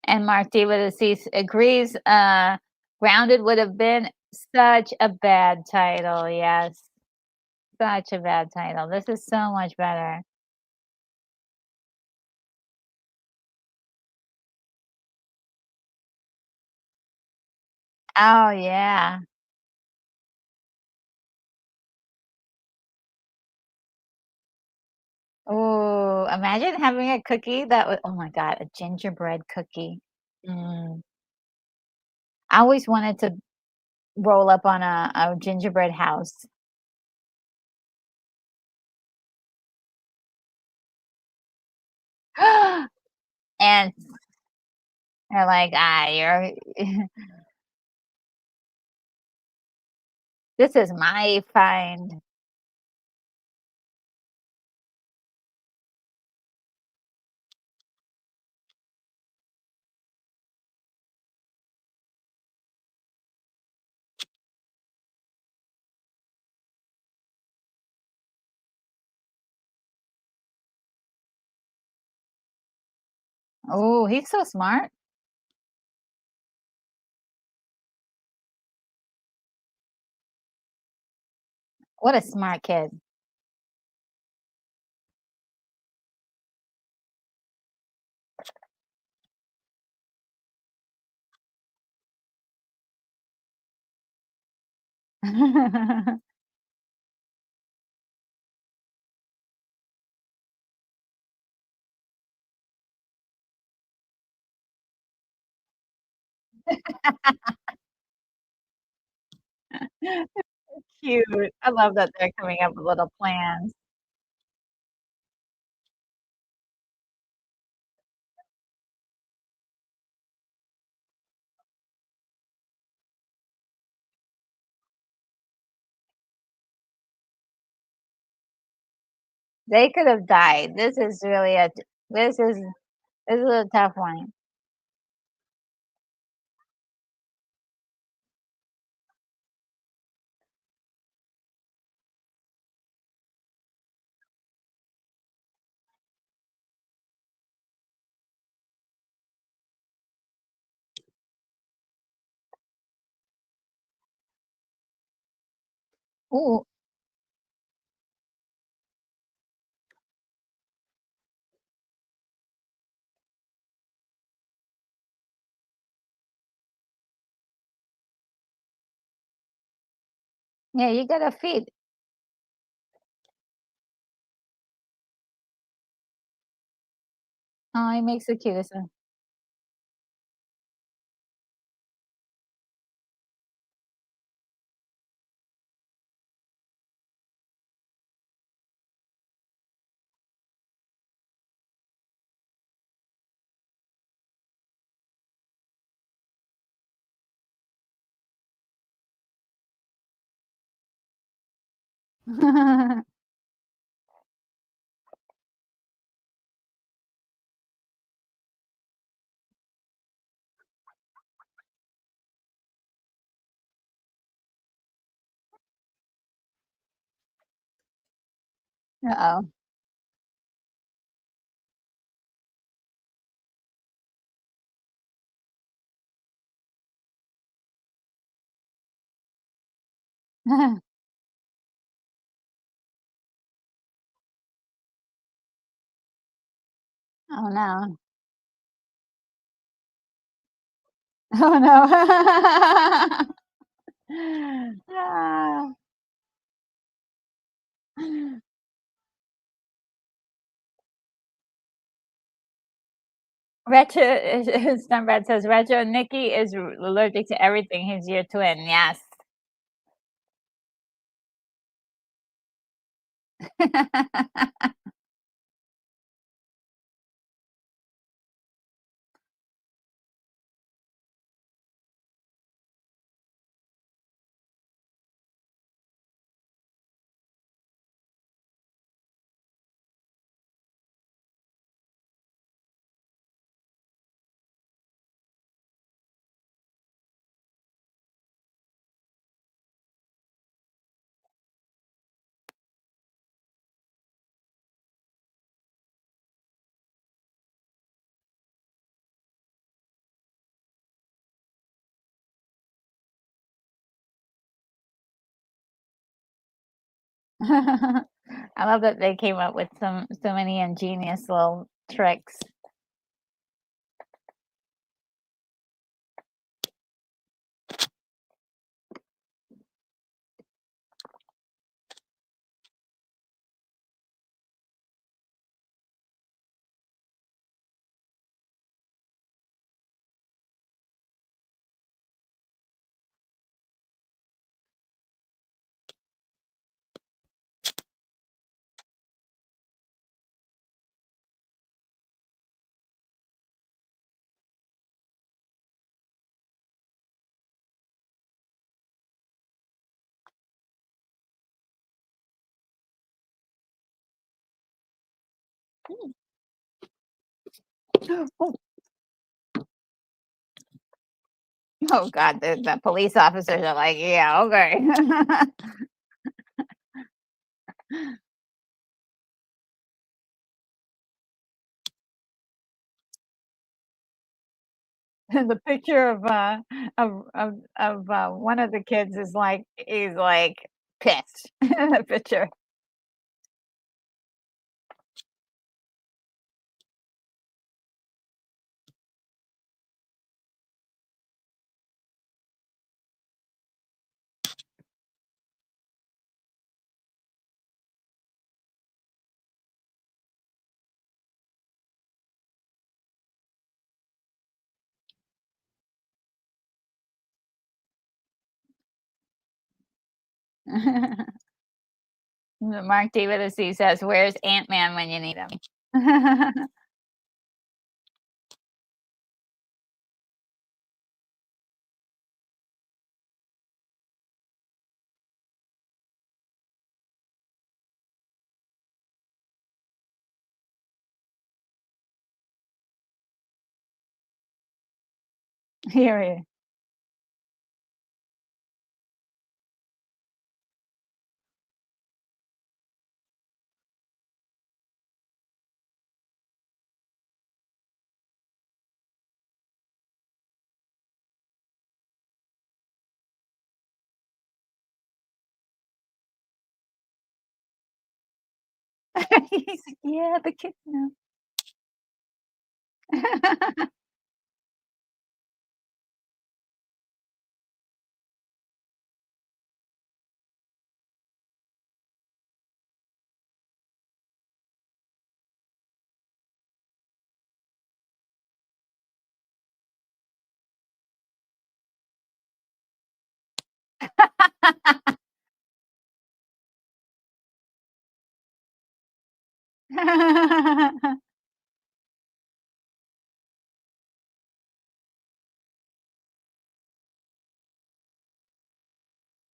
And Mark D with a C agrees. Grounded would have been such a bad title. Yes. such a bad title. This is so much better. Oh, yeah. Ooh, imagine having a cookie that would oh my god, a gingerbread cookie. Mm. I always wanted to roll up on a gingerbread house. And they're like, "Ah, you're this is my find." Oh, he's so smart. What a smart kid. Cute. I love that they're coming up with little plans. They could have died. This is this is a tough one. Ooh, yeah, you gotta feed. Oh, he makes the cutest one. Uh-oh. Oh, no. Oh, no. Ah. Retro Stuntbrat says, "Retro Nikki is allergic to everything. He's your twin." Yes. I love that they came up with so many ingenious little tricks. Oh, oh God, the police officers are like, yeah, okay. And the picture of one of the kids is like he's like pissed. The picture. Mark David says, "Where's Ant-Man when you need him?" Here he is. He's like, "Yeah, the kids know."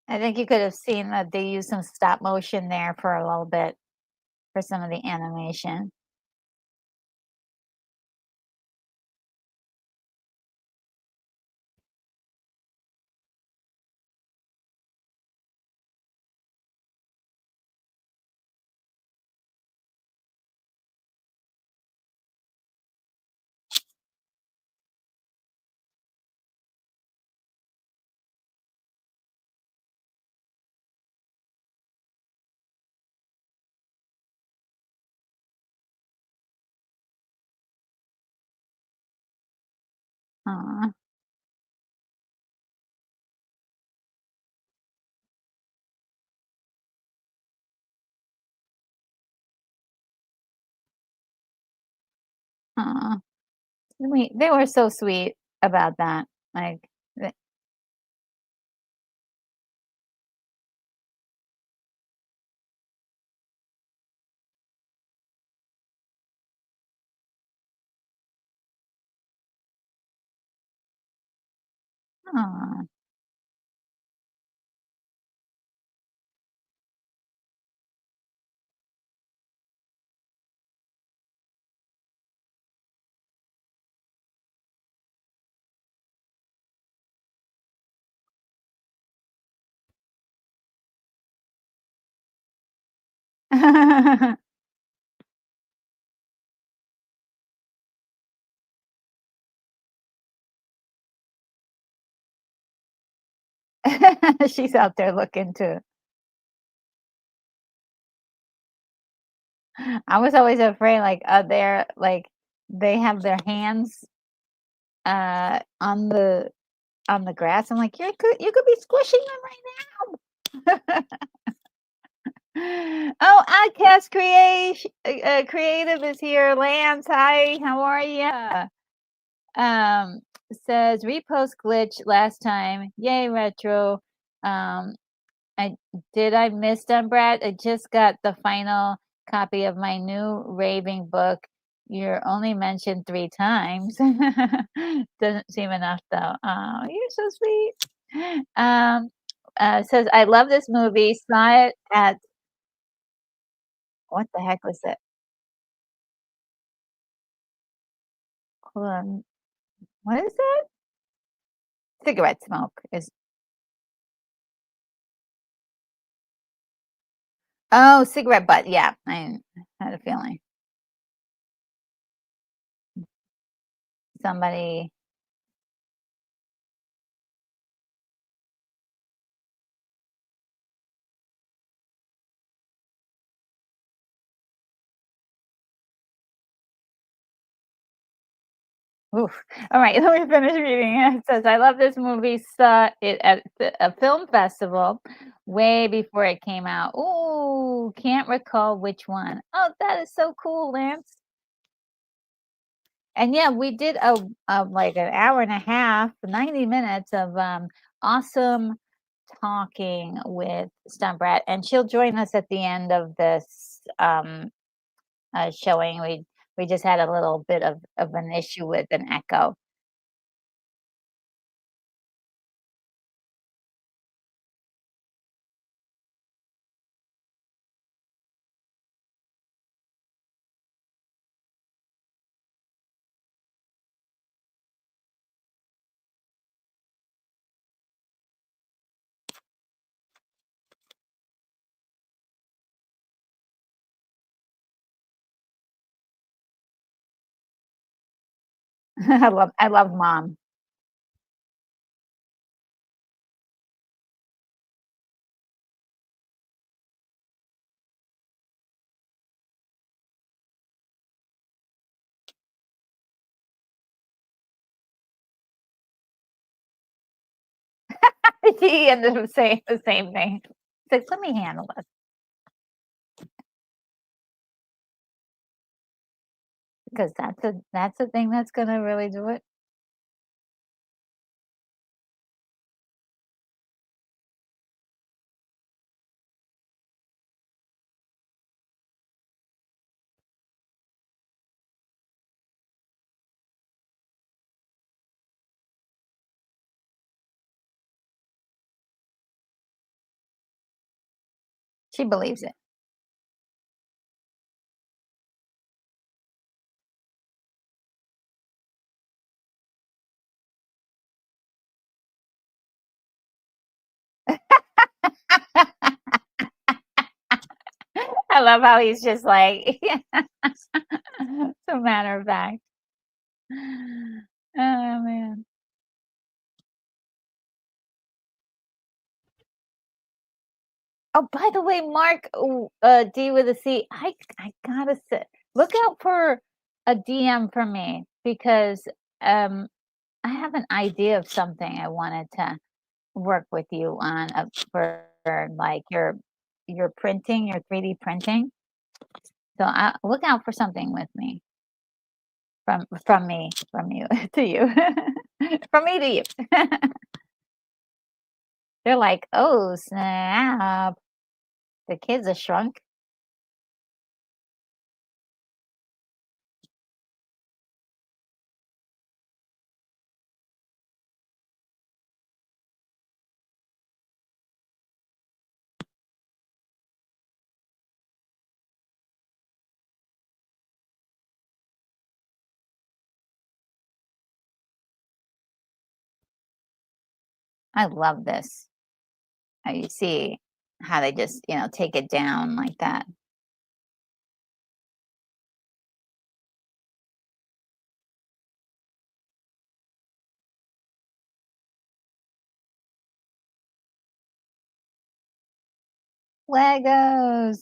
I think you could have seen that they used some stop motion there for a little bit for some of the animation. Aw, aw. They were so sweet about that. Like, th aw. She's out there looking too. I was always afraid, like, they're like, they have their hands, on the grass. I'm like, you could be squishing them right now. Oh, Outcast Creative is here. Lance, hi, how are ya? Um, says repost glitch last time. Yay, retro. Um, I miss Stuntbrat? I just got the final copy of my new raving book. You're only mentioned 3 times. Doesn't seem enough though. Oh, you're so sweet. Says I love this movie. Saw it at what the heck was it? Um, what is it? Cigarette smoke is. Oh, cigarette butt. Yeah, I had a feeling somebody. Oof. All right, let me finish reading it. It says, I love this movie. Saw it at a film festival way before it came out. Ooh, can't recall which one. Oh, that is so cool, Lance. And yeah, we did like an hour and a half, 90 minutes of awesome talking with Stuntbrat, and she'll join us at the end of this showing. We just had a little bit of an issue with an echo. I love mom. He ended up saying the same thing. He's like, let me handle this because that's the thing that's gonna really do it. She believes it. I love how he's just like, so matter of fact. Oh man. Oh, by the way, Mark, D with a C, I gotta say, look out for a DM from me because um I have an idea of something I wanted to work with you on for like your printing, your 3D printing. So look out for something with me from you to you, from me to you. They're like, oh snap, the kids are shrunk. I love this. You see how they just take it down like that. Legos.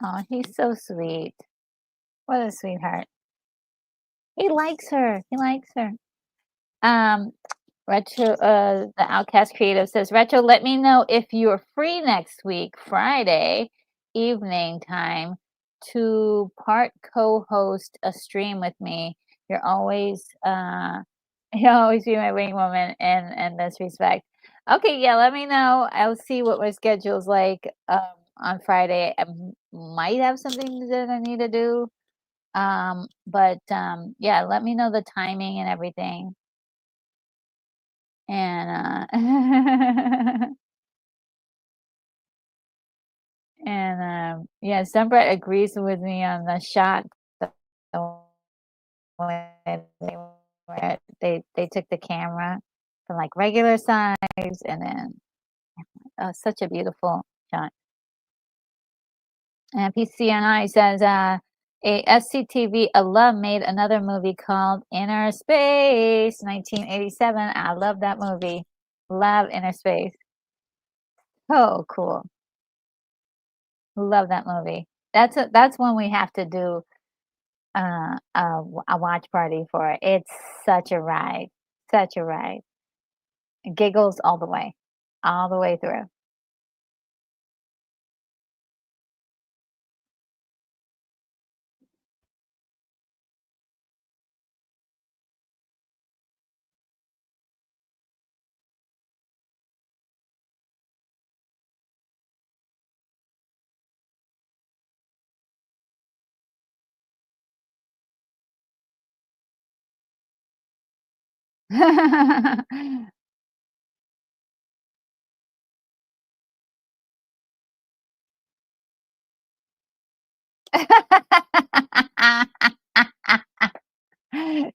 Oh, he's so sweet. What a sweetheart. He likes her. He likes her. Um, the Outcast Creative says, Retro, let me know if you're free next week, Friday evening time, to part co-host a stream with me. You're always, you'll always be my wing woman in this respect. Okay, yeah, let me know. I'll see what my schedule's like on Friday. I might have something that I need to do. But yeah, let me know the timing and everything. And and yeah, Stuntbrat agrees with me on the shot. The way they took the camera from like regular size and then such a beautiful shot. And PCNI says a SCTV alum made another movie called Inner Space 1987. I love that movie. Love Inner Space. Oh, cool. Love that movie. That's one we have to do a watch party for. It's such a ride. Such a ride. Giggles all the way. All the way through.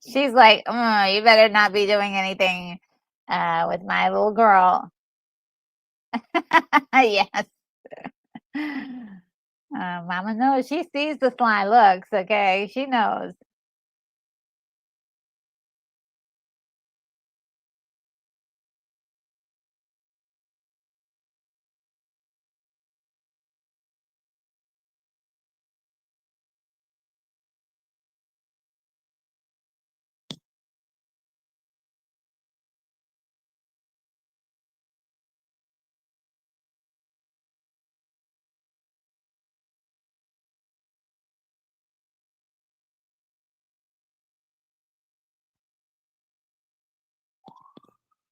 She's like, you better not be doing anything with my little girl. Yes. Mama knows. She sees the sly looks, okay? She knows.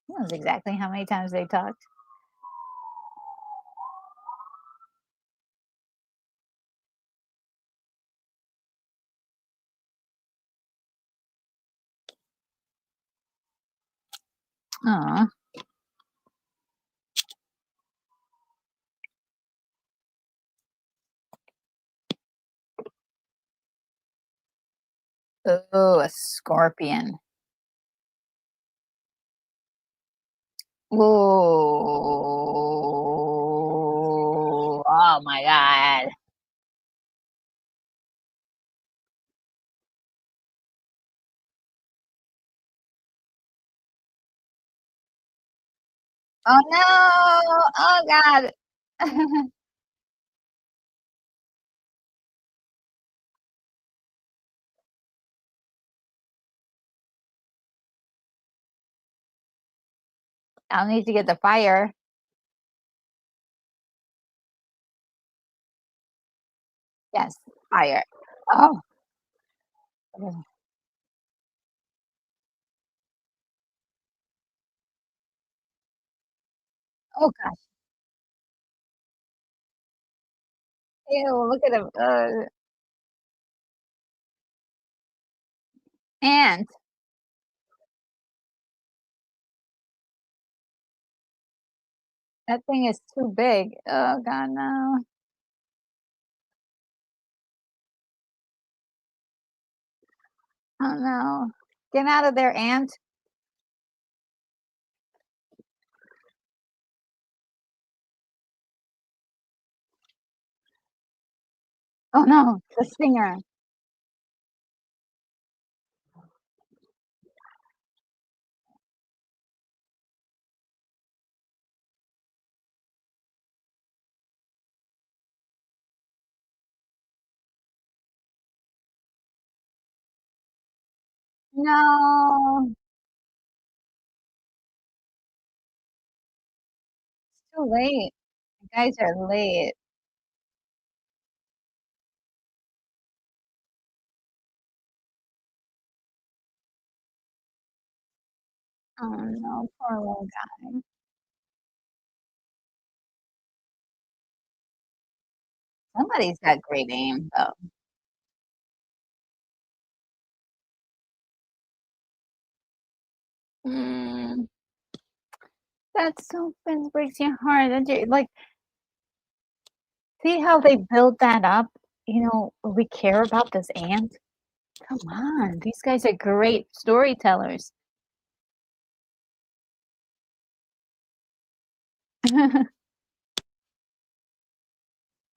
Who knows exactly how many times they talked. Aw. Oh, a scorpion. Ooh. Oh my God. Oh no. Oh God. I'll need to get the fire. Yes, fire. Oh. Oh gosh. Ew, look at him. Ant. That thing is too big. Oh God, no. Oh no. Get out of there, ant. Oh no, the stinger. No, it's too late. You guys are late. Oh, no, poor little guy. Somebody's got great aim, though. Mm, that's so that breaks your heart, and you like, see how they build that up? We care about this ant. Come on, these guys are great storytellers.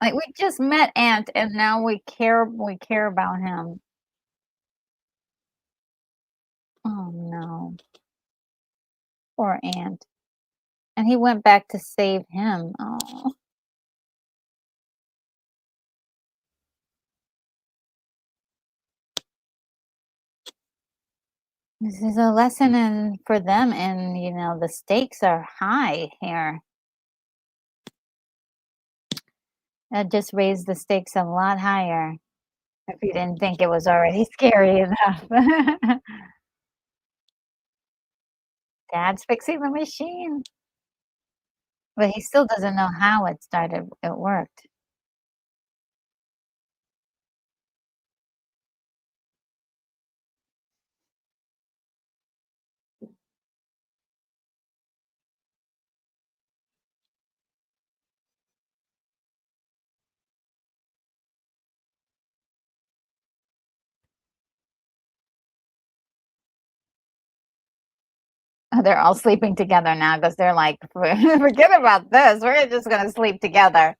Like, we just met Ant, and now we care about him. Oh, no. Poor Ant. And he went back to save him. Oh, this is a lesson for them, and, the stakes are high here. That just raised the stakes a lot higher if you didn't think it was already scary enough. Dad's fixing the machine, but he still doesn't know how it worked. Oh, they're all sleeping together now because 'cause they're like, Forget about this, we're just gonna sleep together."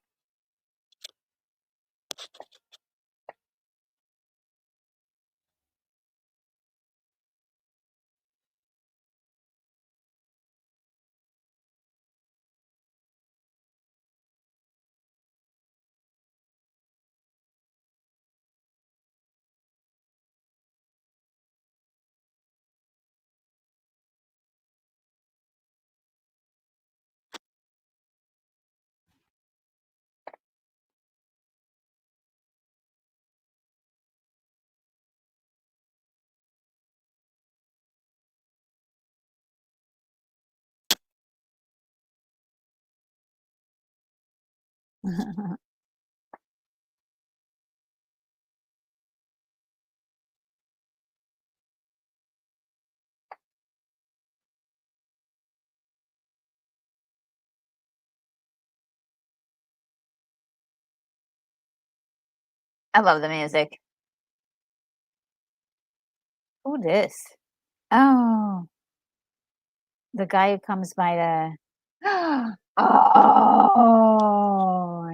I love the music. Who this? Oh, the guy who comes by the Oh,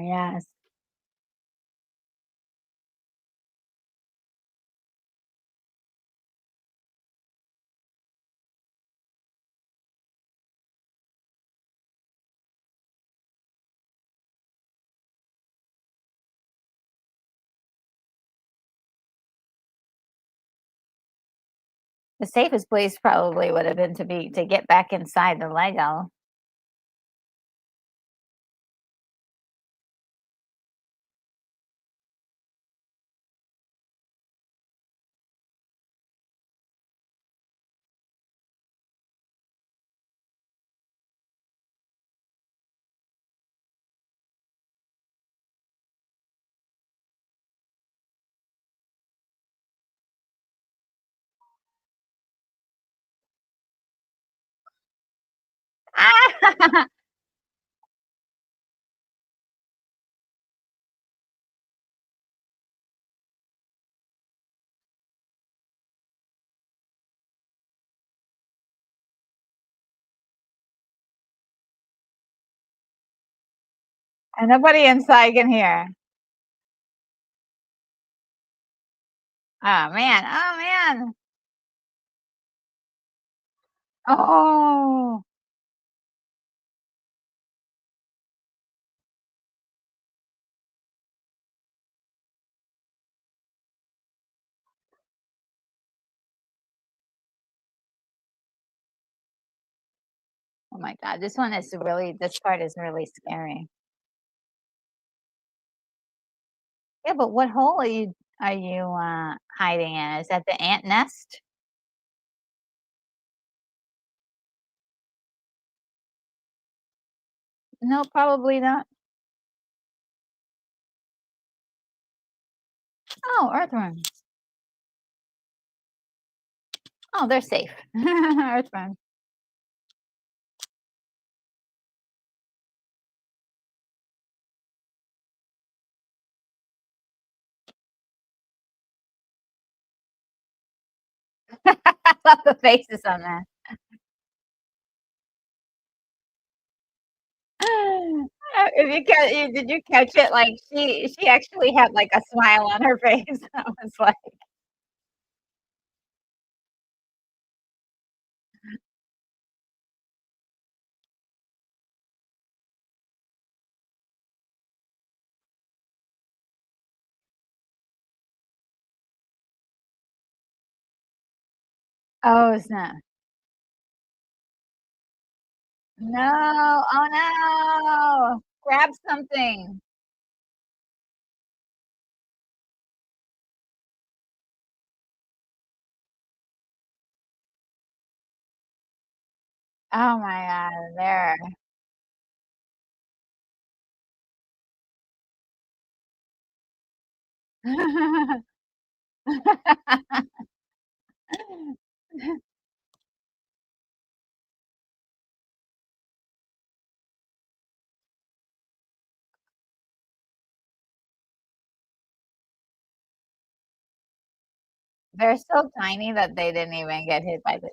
yes. The safest place probably would have been to get back inside the Lego. And nobody inside can hear. Oh, man. Oh, man. Oh. Oh my god, this part is really scary. Yeah, but what hole are you hiding in? Is that the ant nest? No, probably not. Oh, earthworms. Oh, they're safe. Earthworms. I love the faces on that. If you did you catch it? Like, she actually had, like, a smile on her face. I was like, "Oh, snap. No. Oh, no. Grab something." Oh my god, there. They're so tiny that they didn't even get hit by the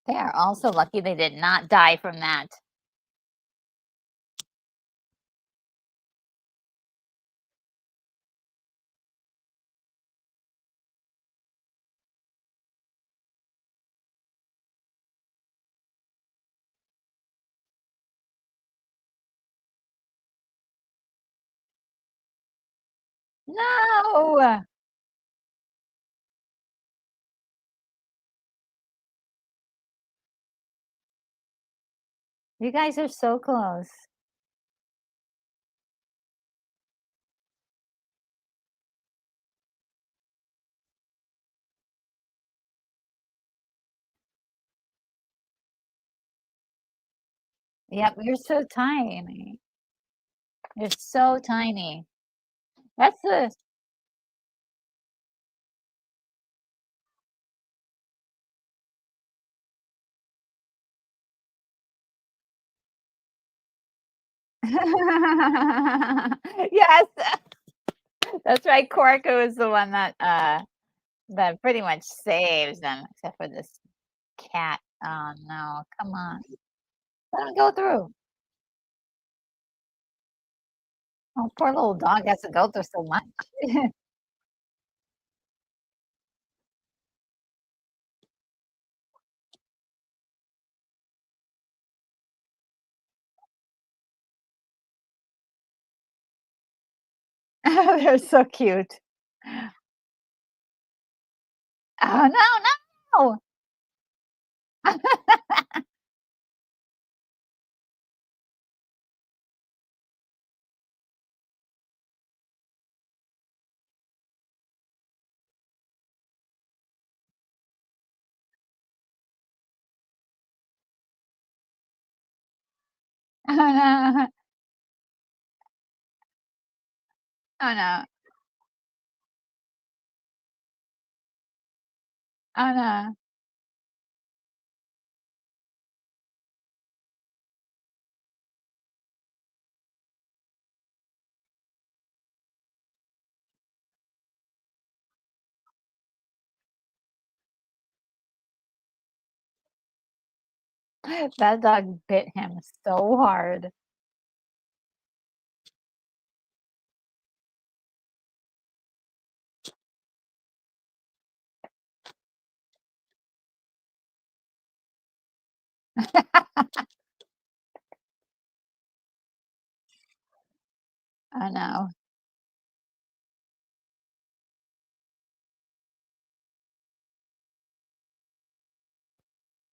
They are also lucky they did not die from that. No! You guys are so close. Yep, you're so tiny. You're so tiny. That's the Yes, that's right, Corco is the one that pretty much saves them, except for this cat. Oh, no, come on. Let him go through. Oh, poor little dog has to go through so much. They're so cute. Oh, no, no! Oh, no. Oh, no. Oh, no. That dog bit him so hard. I know.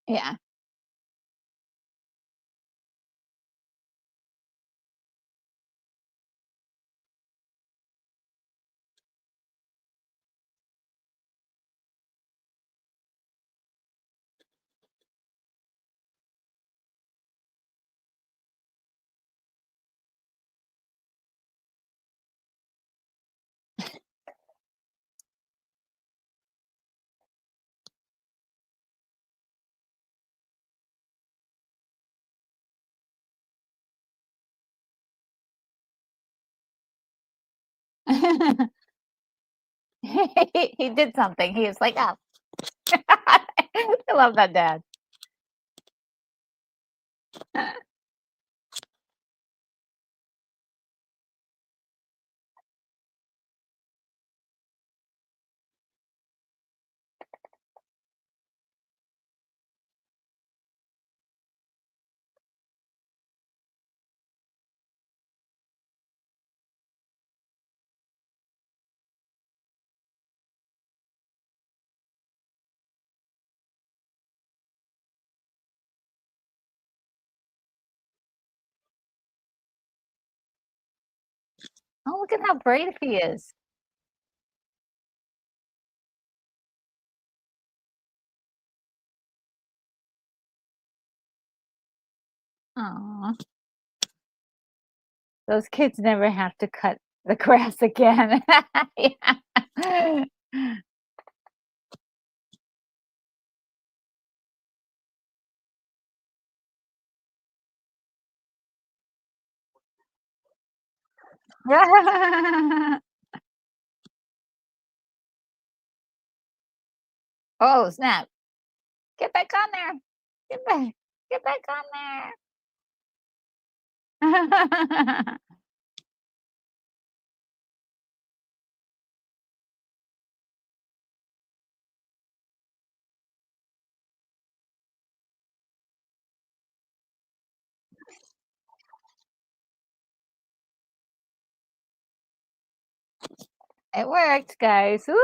Yeah. He did something. He was like, "Oh." I love that dad. Oh, look at how brave he is. Aw. Those kids never have to cut the grass again. Yeah. Oh, snap. Get back on there. Get back on there. It worked, guys. Woo!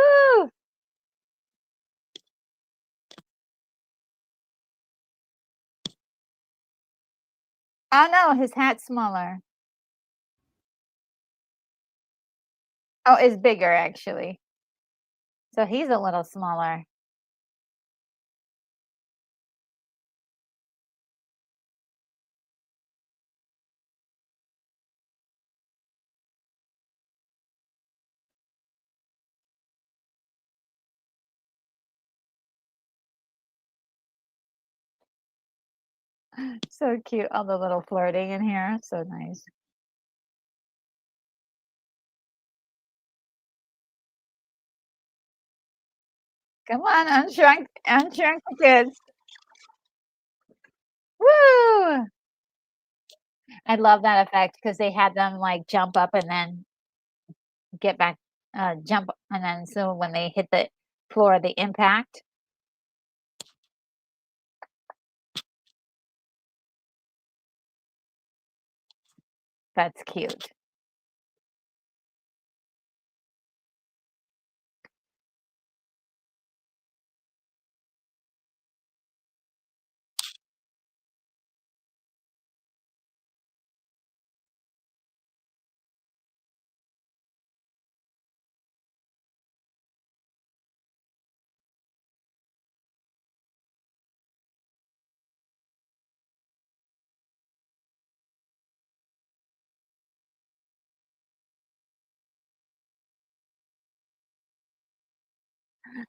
Oh, no, his hat's smaller. Oh, it's bigger, actually. So he's a little smaller. So cute, all the little flirting in here. So nice. Come on, unshrunk the kids. Woo! I love that effect because they had them, like, jump up and then get back, jump, and then so when they hit the floor, the impact. That's cute.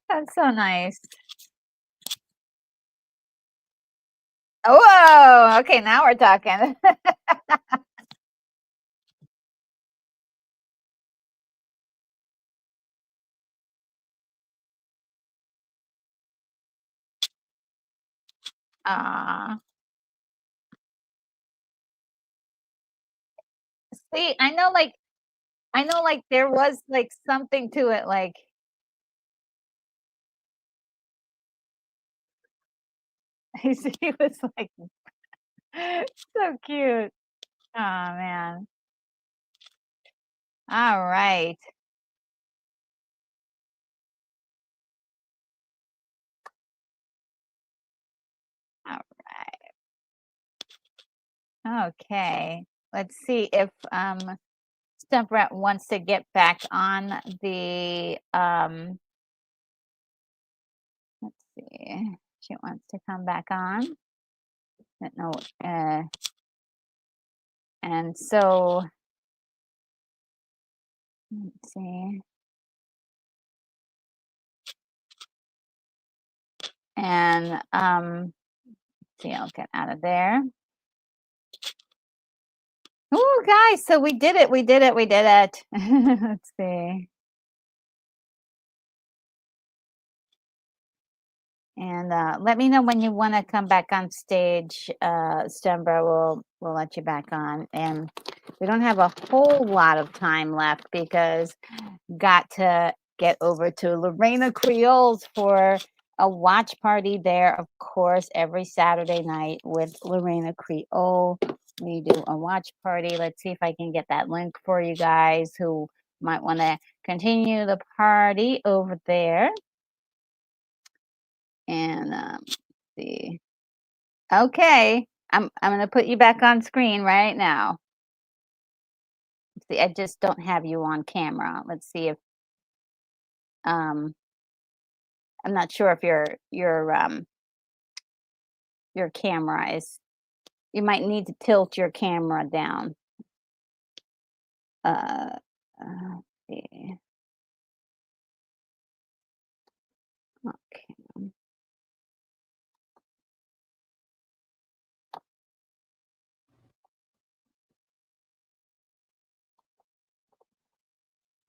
That's so nice. Whoa! Okay, now we're talking. Aw. See, I know, like there was like something to it, like he was like so cute. Oh man. All right. All right. Okay. Let's see if Stuntbrat wants to get back on the let's see. She wants to come back on. No, and so let's see. And see, I'll get out of there. Oh, guys, so we did it. We did it. We did it. Let's see. And let me know when you want to come back on stage, Stumbra. We'll let you back on. And we don't have a whole lot of time left because got to get over to Lorena Creole's for a watch party there, of course, every Saturday night with Lorena Creole. We do a watch party. Let's see if I can get that link for you guys who might want to continue the party over there. And see. Okay, I'm gonna put you back on screen right now. See, I just don't have you on camera. Let's see if I'm not sure if your camera is. You might need to tilt your camera down. Let's see. Okay.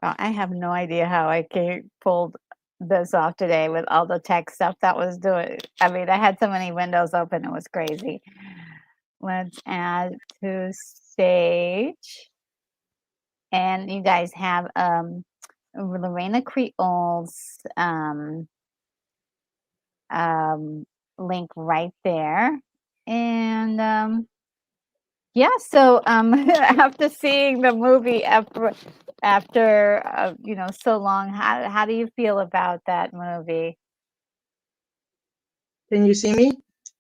Oh, I have no idea how I pulled this off today with all the tech stuff that was doing. I mean, I had so many windows open, it was crazy. Let's add to stage. And you guys have Lorena Creole's link right there. And yeah, so after seeing the movie after so long, how do you feel about that movie? Can you see me?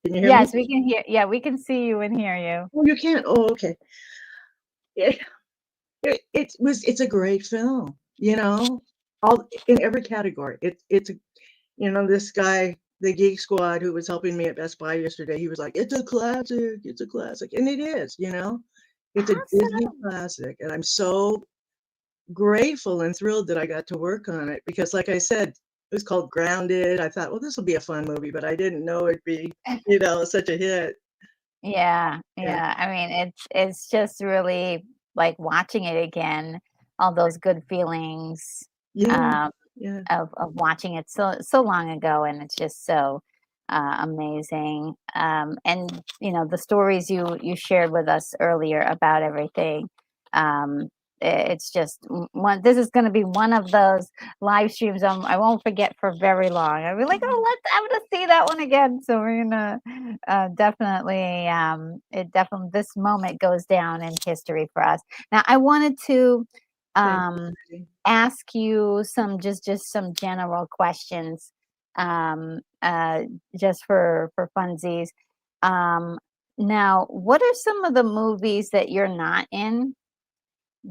Can you hear Yes, me? we can hear. Yeah, we can see you and hear you. Oh, you can. Oh, okay. It's a great film, all in every category. It's this guy, the Geek Squad, who was helping me at Best Buy yesterday, he was like, it's a classic, and it is. It's a Disney Awesome. classic, and I'm so grateful and thrilled that I got to work on it because, like I said, it was called Grounded. I thought, well, this will be a fun movie, but I didn't know it'd be, such a hit. Yeah, Yeah, yeah. I mean, it's just really like watching it again, all those good feelings yeah, um, yeah. of watching it so long ago, and it's just so amazing. And the stories you shared with us earlier about everything. It's just one. This is going to be one of those live streams I won't forget for very long. I'll be like, oh, I'm gonna see that one again. So we're gonna definitely. This moment goes down in history for us. Now, I wanted to Thank um, you. ask you some just some general questions, um, uh, just for funsies. Um, Now, what are some of the movies that you're not in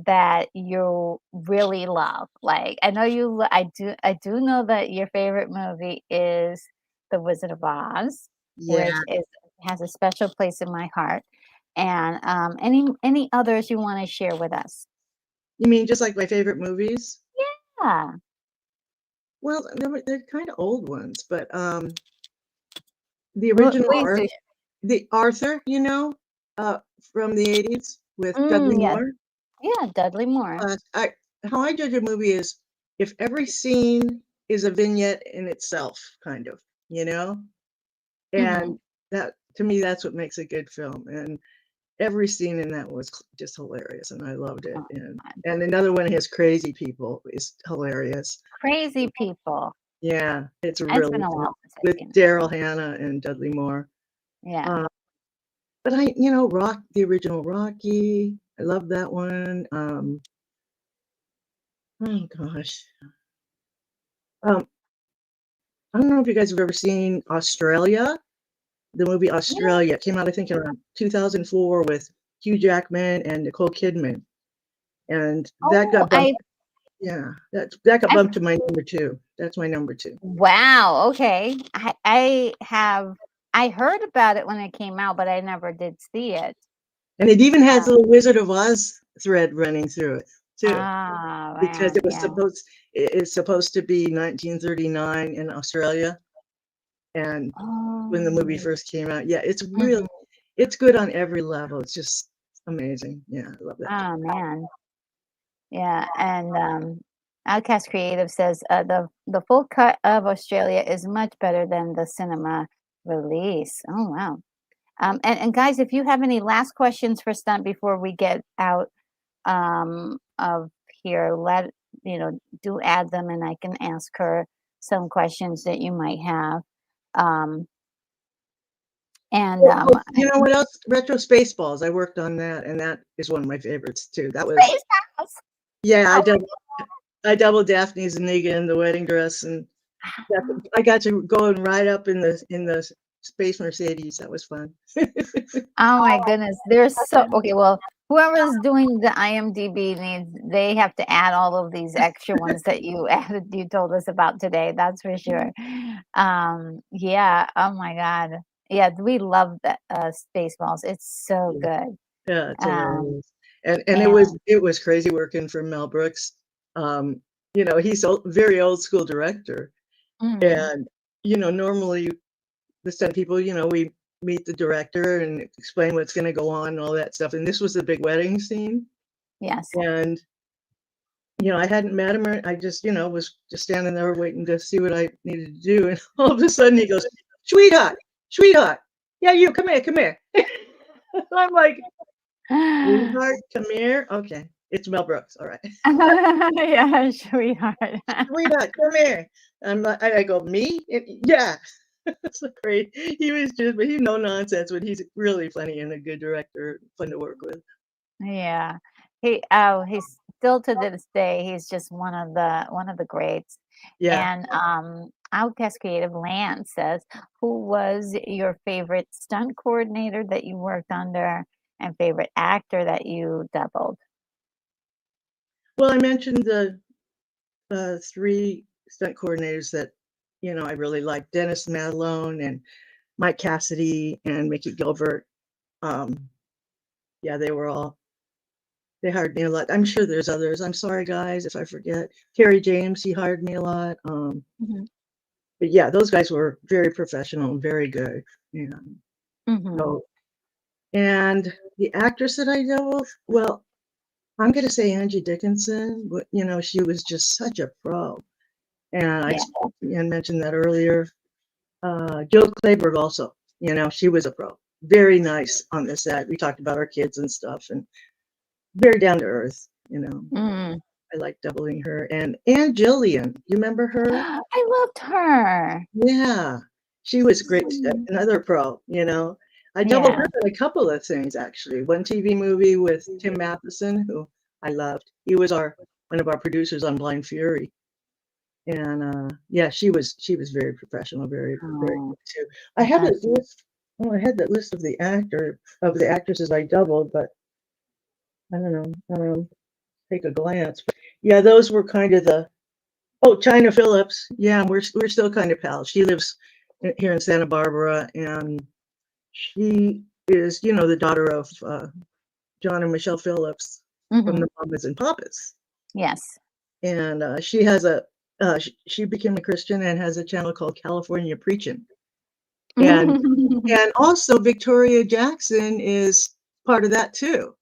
that you really love? Like, I know I do know that your favorite movie is The Wizard of Oz, Yeah. which has a special place in my heart. And any others you want to share with us? You mean just like my favorite movies? Yeah. Well, they're kind of old ones, but the Well, original please do. the Arthur, uh, from the 80s with Dudley Yes. Moore. Yeah, Dudley Moore. How I judge a movie is if every scene is a vignette in itself, kind of, you know? Mhm. And that to me, that's what makes a good film. And every scene in that was just hilarious, and I loved it. And another one, his Crazy People, is hilarious. Crazy People. Yeah, it's It's really been a good. while since I've With seen it. Daryl Hannah and Dudley Moore. Yeah. But the original Rocky, I love that one. Oh gosh. I don't know if you guys have ever seen Australia. The movie Australia came out, I think, around 2004 with Hugh Jackman and Nicole Kidman. And that got bumped. That got bumped to my number 2. That's my number 2. Wow. Okay. I heard about it when it came out, but I never did see it. And it even has a little Wizard of Oz thread running through it too, because wow, it was supposed to be 1939 in Australia, and when the movie first came out, it's really it's good on every level. It's just amazing. Yeah, I love that. Oh man. Yeah, and Outcast Creative says the full cut of Australia is much better than the cinema release. Oh wow. And guys, if you have any last questions for Stunt before we get out of here, do add them, and I can ask her some questions that you might have. You know what else? Retro Spaceballs. I worked on that, and that is one of my favorites too. That was yeah. I doubled Daphne Zuniga in the wedding dress, and I got to go and ride up in the Space Mercedes. That was fun. Oh my goodness, there's so okay. Well, whoever's doing the IMDb they have to add all of these extra ones that you added. You told us about today. That's for sure. Yeah. Oh my God. Yeah, we love that Spaceballs. It's so good. Yeah, it's hilarious. And it was crazy working for Mel Brooks. He's a very old school director, and normally the stunt people, we meet the director and explain what's going to go on and all that stuff. And this was the big wedding scene. Yes. And I hadn't met him. I just was just standing there waiting to see what I needed to do. And all of a sudden he goes, sweetheart, yeah, you come here. I'm like, sweetheart, come here. Okay, it's Mel Brooks. All right. Yeah, sweetheart. Sweetheart, come here. I go, me? Yeah. It's so great. He's no nonsense, but he's really funny and a good director, fun to work with. Yeah. He's still to this day, he's just one of the greats. Yeah. And Outcast Creative Land says, who was your favorite stunt coordinator that you worked under and favorite actor that you doubled? Well, I mentioned the 3 stunt coordinators that I really like: Dennis Madlone and Mike Cassidy and Mickey Gilbert. Yeah, they hired me a lot. I'm sure there's others. I'm sorry, guys, if I forget. Terry James, he hired me a lot. But yeah, those guys were very professional and very good. So, and the actress that I doubled, well, I'm going to say Angie Dickinson. She was just such a pro. And I mentioned that earlier. Jill Clayburgh also, she was a pro. Very nice on the set. We talked about our kids and stuff, and very down to earth, I like doubling her. And Jillian, you remember her? I loved her. Yeah, she was great. Another pro, I doubled her in a couple of things, actually. One TV movie with Tim Matheson, who I loved. He was one of our producers on Blind Fury. And she was very professional, very, very good too. I have a list. Oh, I had that list of the actresses I doubled, but I don't know. Take a glance. But yeah, those were kind of China Phillips. Yeah, we're still kind of pals. She lives here in Santa Barbara, and she is, the daughter of John and Michelle Phillips from the Mamas and Papas. Yes. And she has she became a Christian and has a channel called California Preaching. And and also Victoria Jackson is part of that too.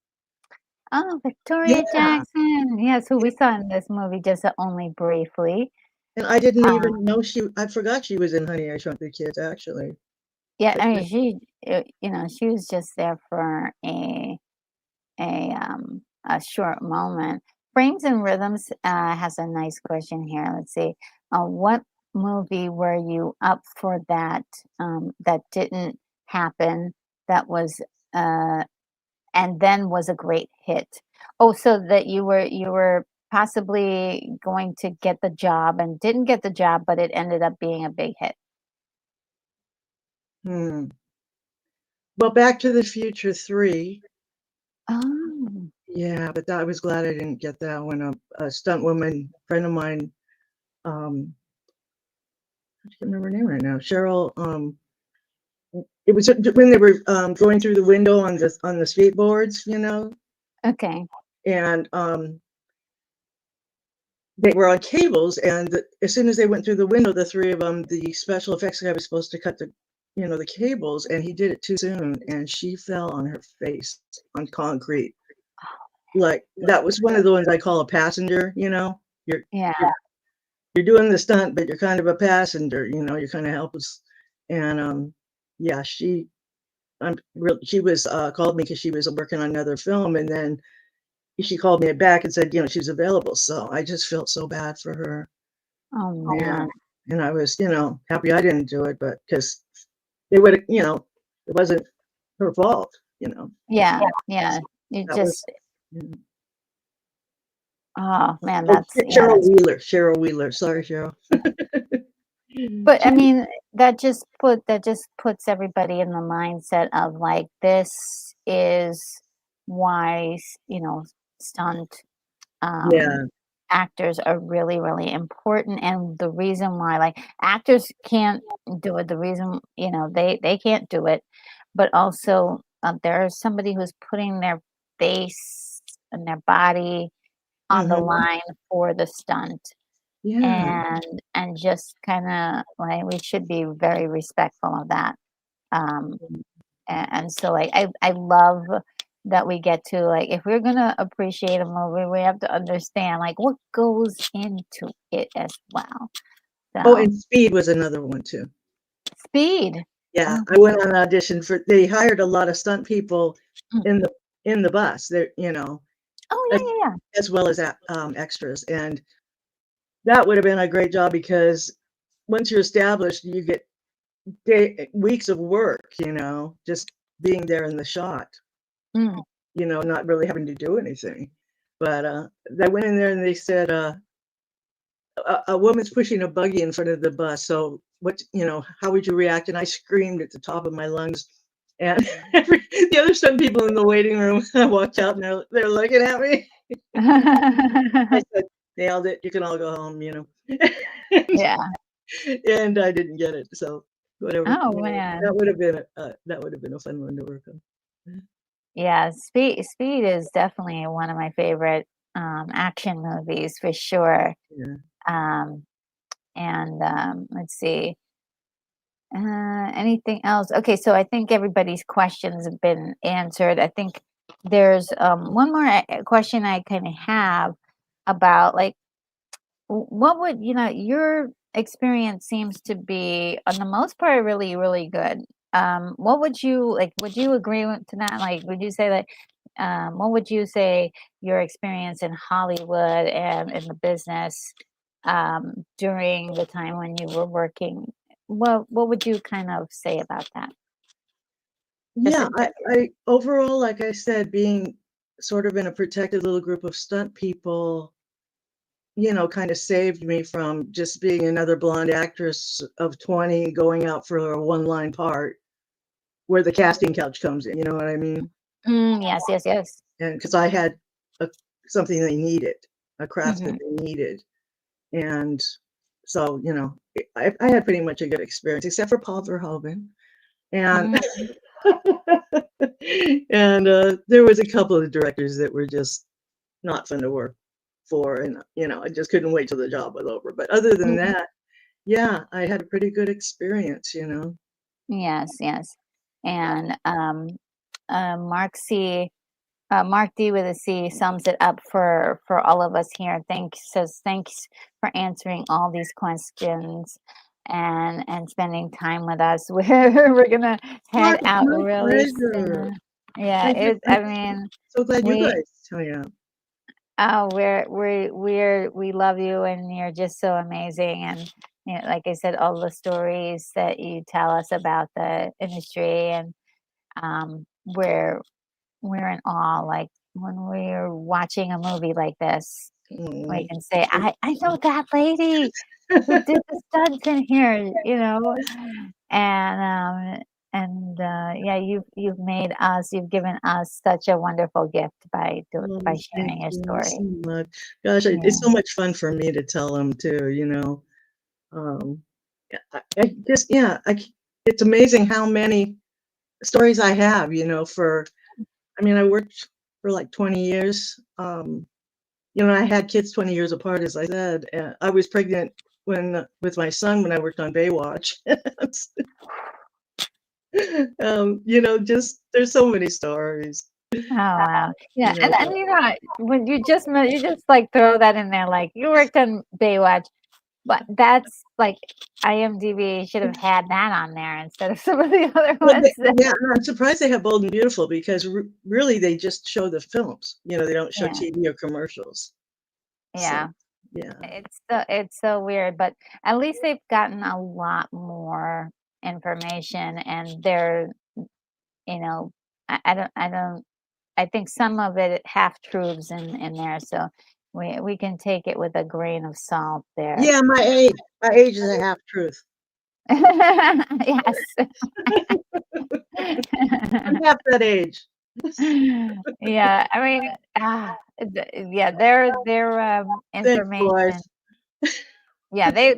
Oh, Victoria Jackson. Yes, who we saw in this movie just only briefly. And I didn't even know I forgot she was in Honey, I Shrunk the Kids, actually. Yeah, I mean, she was just there for a short moment. Frames and Rhythms has a nice question here. Let's see. What movie were you up for that didn't happen, that was and then was a great hit? Oh, so that you were possibly going to get the job and didn't get the job, but it ended up being a big hit. Hmm. Well, Back to the Future 3. Oh, Yeah, but I was glad I didn't get that one. A stunt woman friend of mine, um, I can't remember her name right now. Cheryl. It was when they were going through the window on the skateboards, okay. and they were on cables. And as soon as they went through the window, the three of them, the special effects guy was supposed to cut the cables, and he did it too soon, and she fell on her face on concrete. Like, that was one of the ones I call a passenger. You're Yeah. you're doing the stunt, but you're kind of a passenger. You're kind of helpless. And yeah, she was called me because she was working on another film, and then she called me back and said she's available. So I just felt so bad for her. Oh Yeah. man. And I was happy I didn't do it, but because they would have, it wasn't her fault. Yeah. Yeah. You That was just oh man, oh, that's yeah, Cheryl that's Wheeler. Cheryl Wheeler. Sorry, Cheryl. but I mean that just puts everybody in the mindset of like this is why stunt um Yeah. actors are really, really important, and the reason why like actors can't do it, the reason they can't do it, but also there's somebody who's putting their face and their body on the Hmm. line for the stunt, Yeah. and just kind of like we should be very respectful of that. um and so like I love that we get to like if we're gonna appreciate a movie, we have to understand like what goes into it as well. Oh, So and Speed was another one too. Speed. Yeah, Oh, I went on an audition they hired a lot of stunt people mm. in the bus. There, Oh as, yeah, yeah, as well as extras, and that would have been a great job because once you're established, you get weeks of work. Just being there in the shot. yeah. Mm. Not really having to do anything. But I went in there and they said a woman's pushing a buggy in front of the bus. So how would you react? And I screamed at the top of my lungs. And the other stunt people in the waiting room, I walked out and they're looking at me. I said, nailed it. You can all go home. Yeah. And I didn't get it. So whatever. Oh man. That would have been a fun one to work on. Yeah, Speed is definitely one of my favorite action movies for sure. Yeah. Um and let's see. Anything else? Okay, so I think everybody's questions have been answered. I think there's one more question I kind of have about like what would your experience seems to be on the most part really, really good. What would you like? Would you agree to that? Like, would you say that? What would you say your experience in Hollywood and in the business during the time when you were working? What would you kind of say about that? Just Yeah, I overall, like I said, being sort of in a protected little group of stunt people, kind of saved me from just being another blonde actress of 20 going out for a one-line part where the casting couch comes in, you know what I mean? yes, yes, yes. And because I had a, something they needed, a craft that Hmm. they needed. And so, I had pretty much a good experience, except for Paul Verhoeven. And and there was a couple of directors that were just not fun to work for, and I just couldn't wait till the job was over. But other than that, yeah, I had a pretty good experience. Yes, yes. And Mark D with a C sums it up for all of us here. Thanks for answering all these questions. and spending time with us. We're gonna head out My really pleasure. soon. Yeah, it's. I'm I mean, so glad you we. guys hung out. Oh, we love you, and you're just so amazing. And you know, like I said, all the stories that you tell us about the industry, and we're in awe. Like when we're watching a movie like this, we Mm. can say, I know that lady who did the stunts in here, you know, and yeah, you've given us such a wonderful gift Oh, by thank sharing your you story. so much. Gosh, it's Yeah. so much fun for me to tell them too, you know. Yeah, I just, yeah, it's amazing how many stories I have, you know, I mean, I worked for like 20 years. You know, I had kids 20 years apart, as I said. And I was pregnant with my son when I worked on Baywatch. You know, just there's so many stories, Oh wow. Yeah, you know. and you know, when you just like throw that in there, like you worked on Baywatch, but that's like IMDb should have had that on there instead of some of the other Well, ones. yeah, I'm surprised they have Bold and Beautiful because really they just show the films. You know, they don't show Yeah, TV or commercials. So, yeah. yeah. It's so weird, but at least they've gotten a lot more information, and they're, you know, I don't, I think some of it half truths in there, so we can take it with a grain of salt there. Yeah, my age is a half truth. Yes. I'm half that age. Yeah, I mean, yeah, their Thanks, boys. information. Yeah, they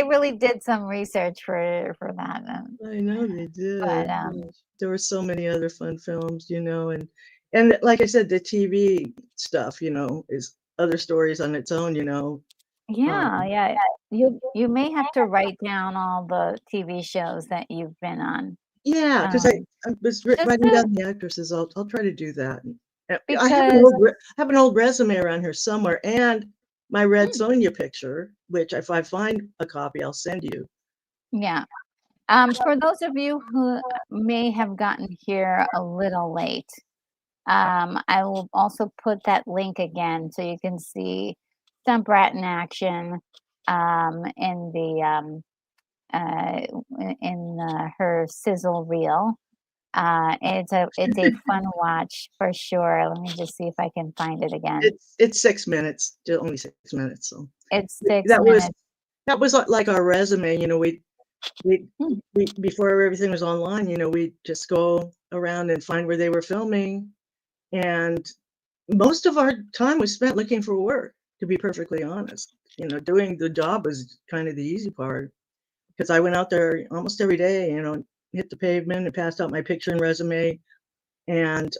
really did some research for that. I know they But did. Gosh, there were so many other fun films, you know, and like I said, the TV stuff, you know, is other stories on its own, you know. yeah, Um, yeah, you may have to write down all the TV shows that you've been on. yeah, because Um, I was just writing to down the actresses. I'll try to do that. I have an because old resume around here somewhere, and my Red mm, Sonja picture, which if I find a copy, I'll send you. yeah. For those of you who may have gotten here a little late, I will also put that link again so you can see Stuntbrat in action in the her sizzle reel. It's a fun watch for sure. Let me just see if I can find it again. It's 6 minutes, only 6 minutes. So It's six that was minutes. that was like our resume. You know, we Hmm, we before everything was online. You know, we just go around and find where they were filming, and most of our time was spent looking for work. To be perfectly honest, you know, doing the job was kind of the easy part because I went out there almost every day. You know, hit the pavement and passed out my picture and resume, and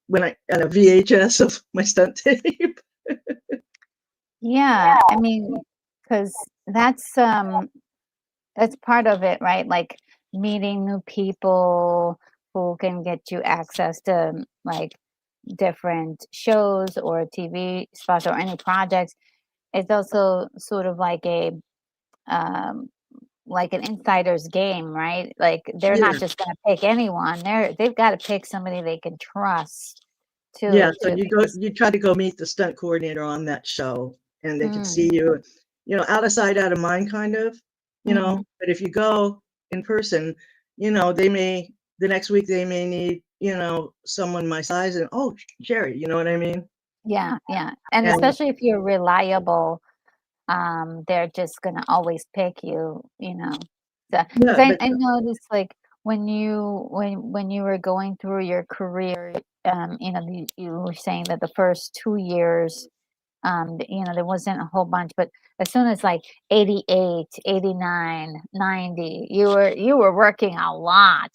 when I and a VHS of my stunt tape. yeah, I mean, because that's part of it, right? Like meeting new people who can get you access to like different shows or TV spots or any projects. It's also sort of um like an insider's game, right? Like they're not Yeah, just going to pick anyone. They've got to pick somebody they can trust yeah. So to because you try to go meet the stunt coordinator on that show, and they can mm, see you, you know, out of sight, out of mind, kind of, you know. mhm. But if you go in person, you know, the next week they may need, you know, someone my size, and oh, Jerry, you know what I mean? Yeah, yeah. And And especially if you're reliable, they're just gonna always pick you, you know. So, because yeah, but I noticed like when you were going through your career, you know, you were saying that the first 2 years, you know, there wasn't a whole bunch, but as soon as like 88, 89, 90, you were working a lot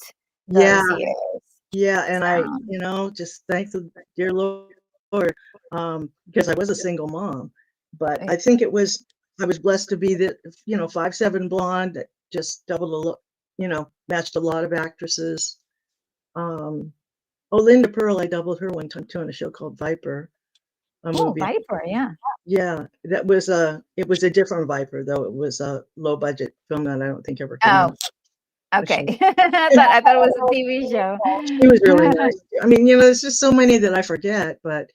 yeah, those years. yeah. And I, So, you know, just thank the dear Lord, because I was a single mom. But eh, I think I was blessed to be the, you know, 5'7" blonde that just doubled a look, you know, matched a lot of actresses. Um, oh, Linda Pearl, I doubled her one time too on a show called Viper. a Oh, movie. Viper, yeah. Yeah, that was it was a different Viper though. It was a low budget film that I don't think ever came Oh, out. But okay. I thought it was a TV show. she was really nice. I mean, there's just so many that I forget, but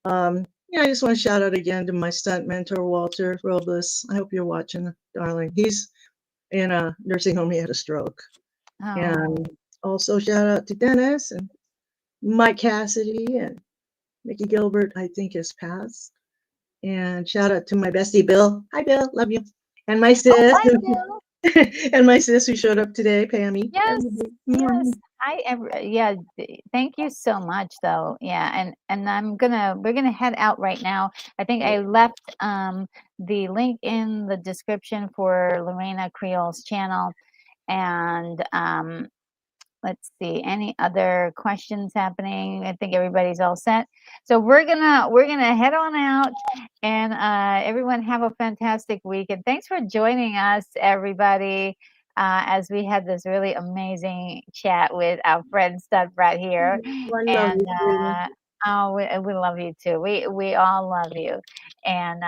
yeah, I just want to shout out again to my stunt mentor, Walter Robles. I hope you're watching, darling. He's in a nursing home. He had a stroke. Oh, And also shout out to Dennis and Mike Cassidy and Mickey Gilbert, I think has passed. And shout out to my bestie, Bill. Hi, Bill. Love you. And my sis, hi, Bill. and my sis who showed up today, Pammy. Yes, yes. Yeah, thank you so much though. Yeah, and we're gonna head out right now. I think I left the link in the description for Lorena Creole's channel. And let's see, any other questions happening? I think everybody's all set. So we're gonna head on out, and everyone have a fantastic week. And thanks for joining us, everybody, as we had this really amazing chat with our friend Stuntbrat here. And oh, we love you too. We all love you, and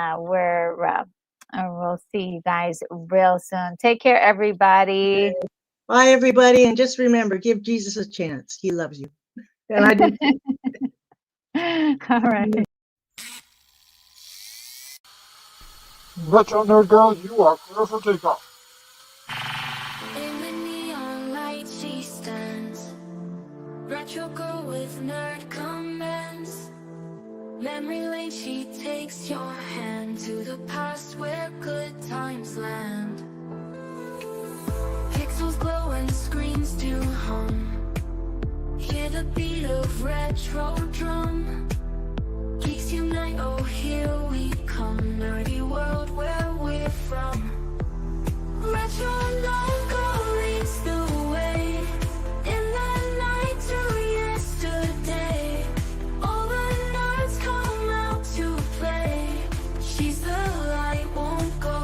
we'll see you guys real soon. Take care, everybody. Bye, everybody. And just remember, give Jesus a chance. He loves you. And I do. All right. Retro Nerd Girl, you are clear for takeoff. In the neon light she stands, retro girl with nerd comments. Memory lane she takes your hand to the past where good times land. Pixels glow and screens do hum. Hear the beat of retro drum. Geeks unite, oh here we come. Nerdy world where we're from. Retro logo leads the way. In the night to yesterday. All the nerds come out to play. She's the light, won't go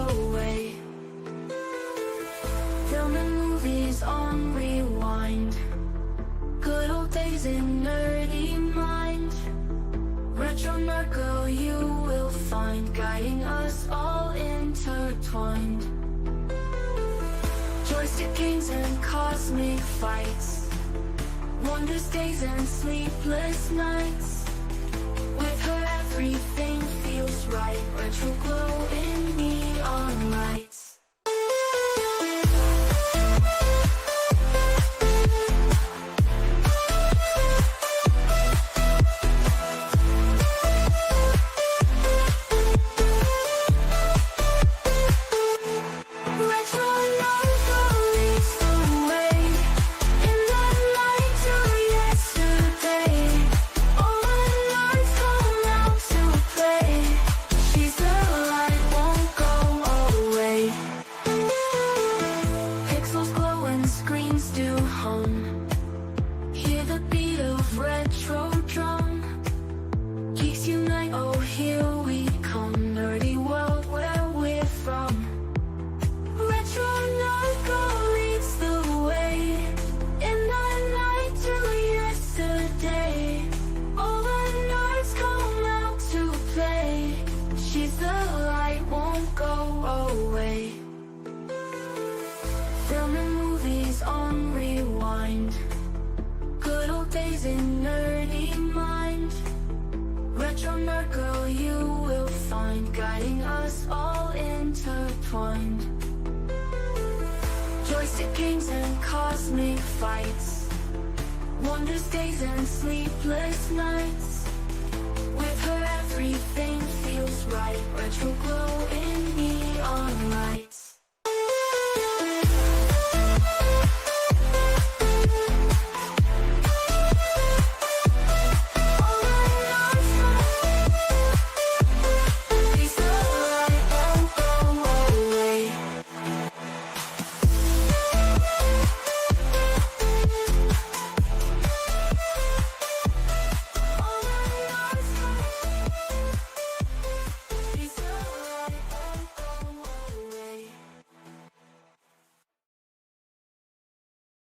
away. Film and movies on rewind. Good old days in nerdy mind. Retro nerd girl you will find, guiding us all intertwined. Joystick games and cosmic fights. Wondrous days and sleepless nights. With her everything feels right. Retro glow in neon lights. Joystick games and cosmic fights. Wondrous days and sleepless nights.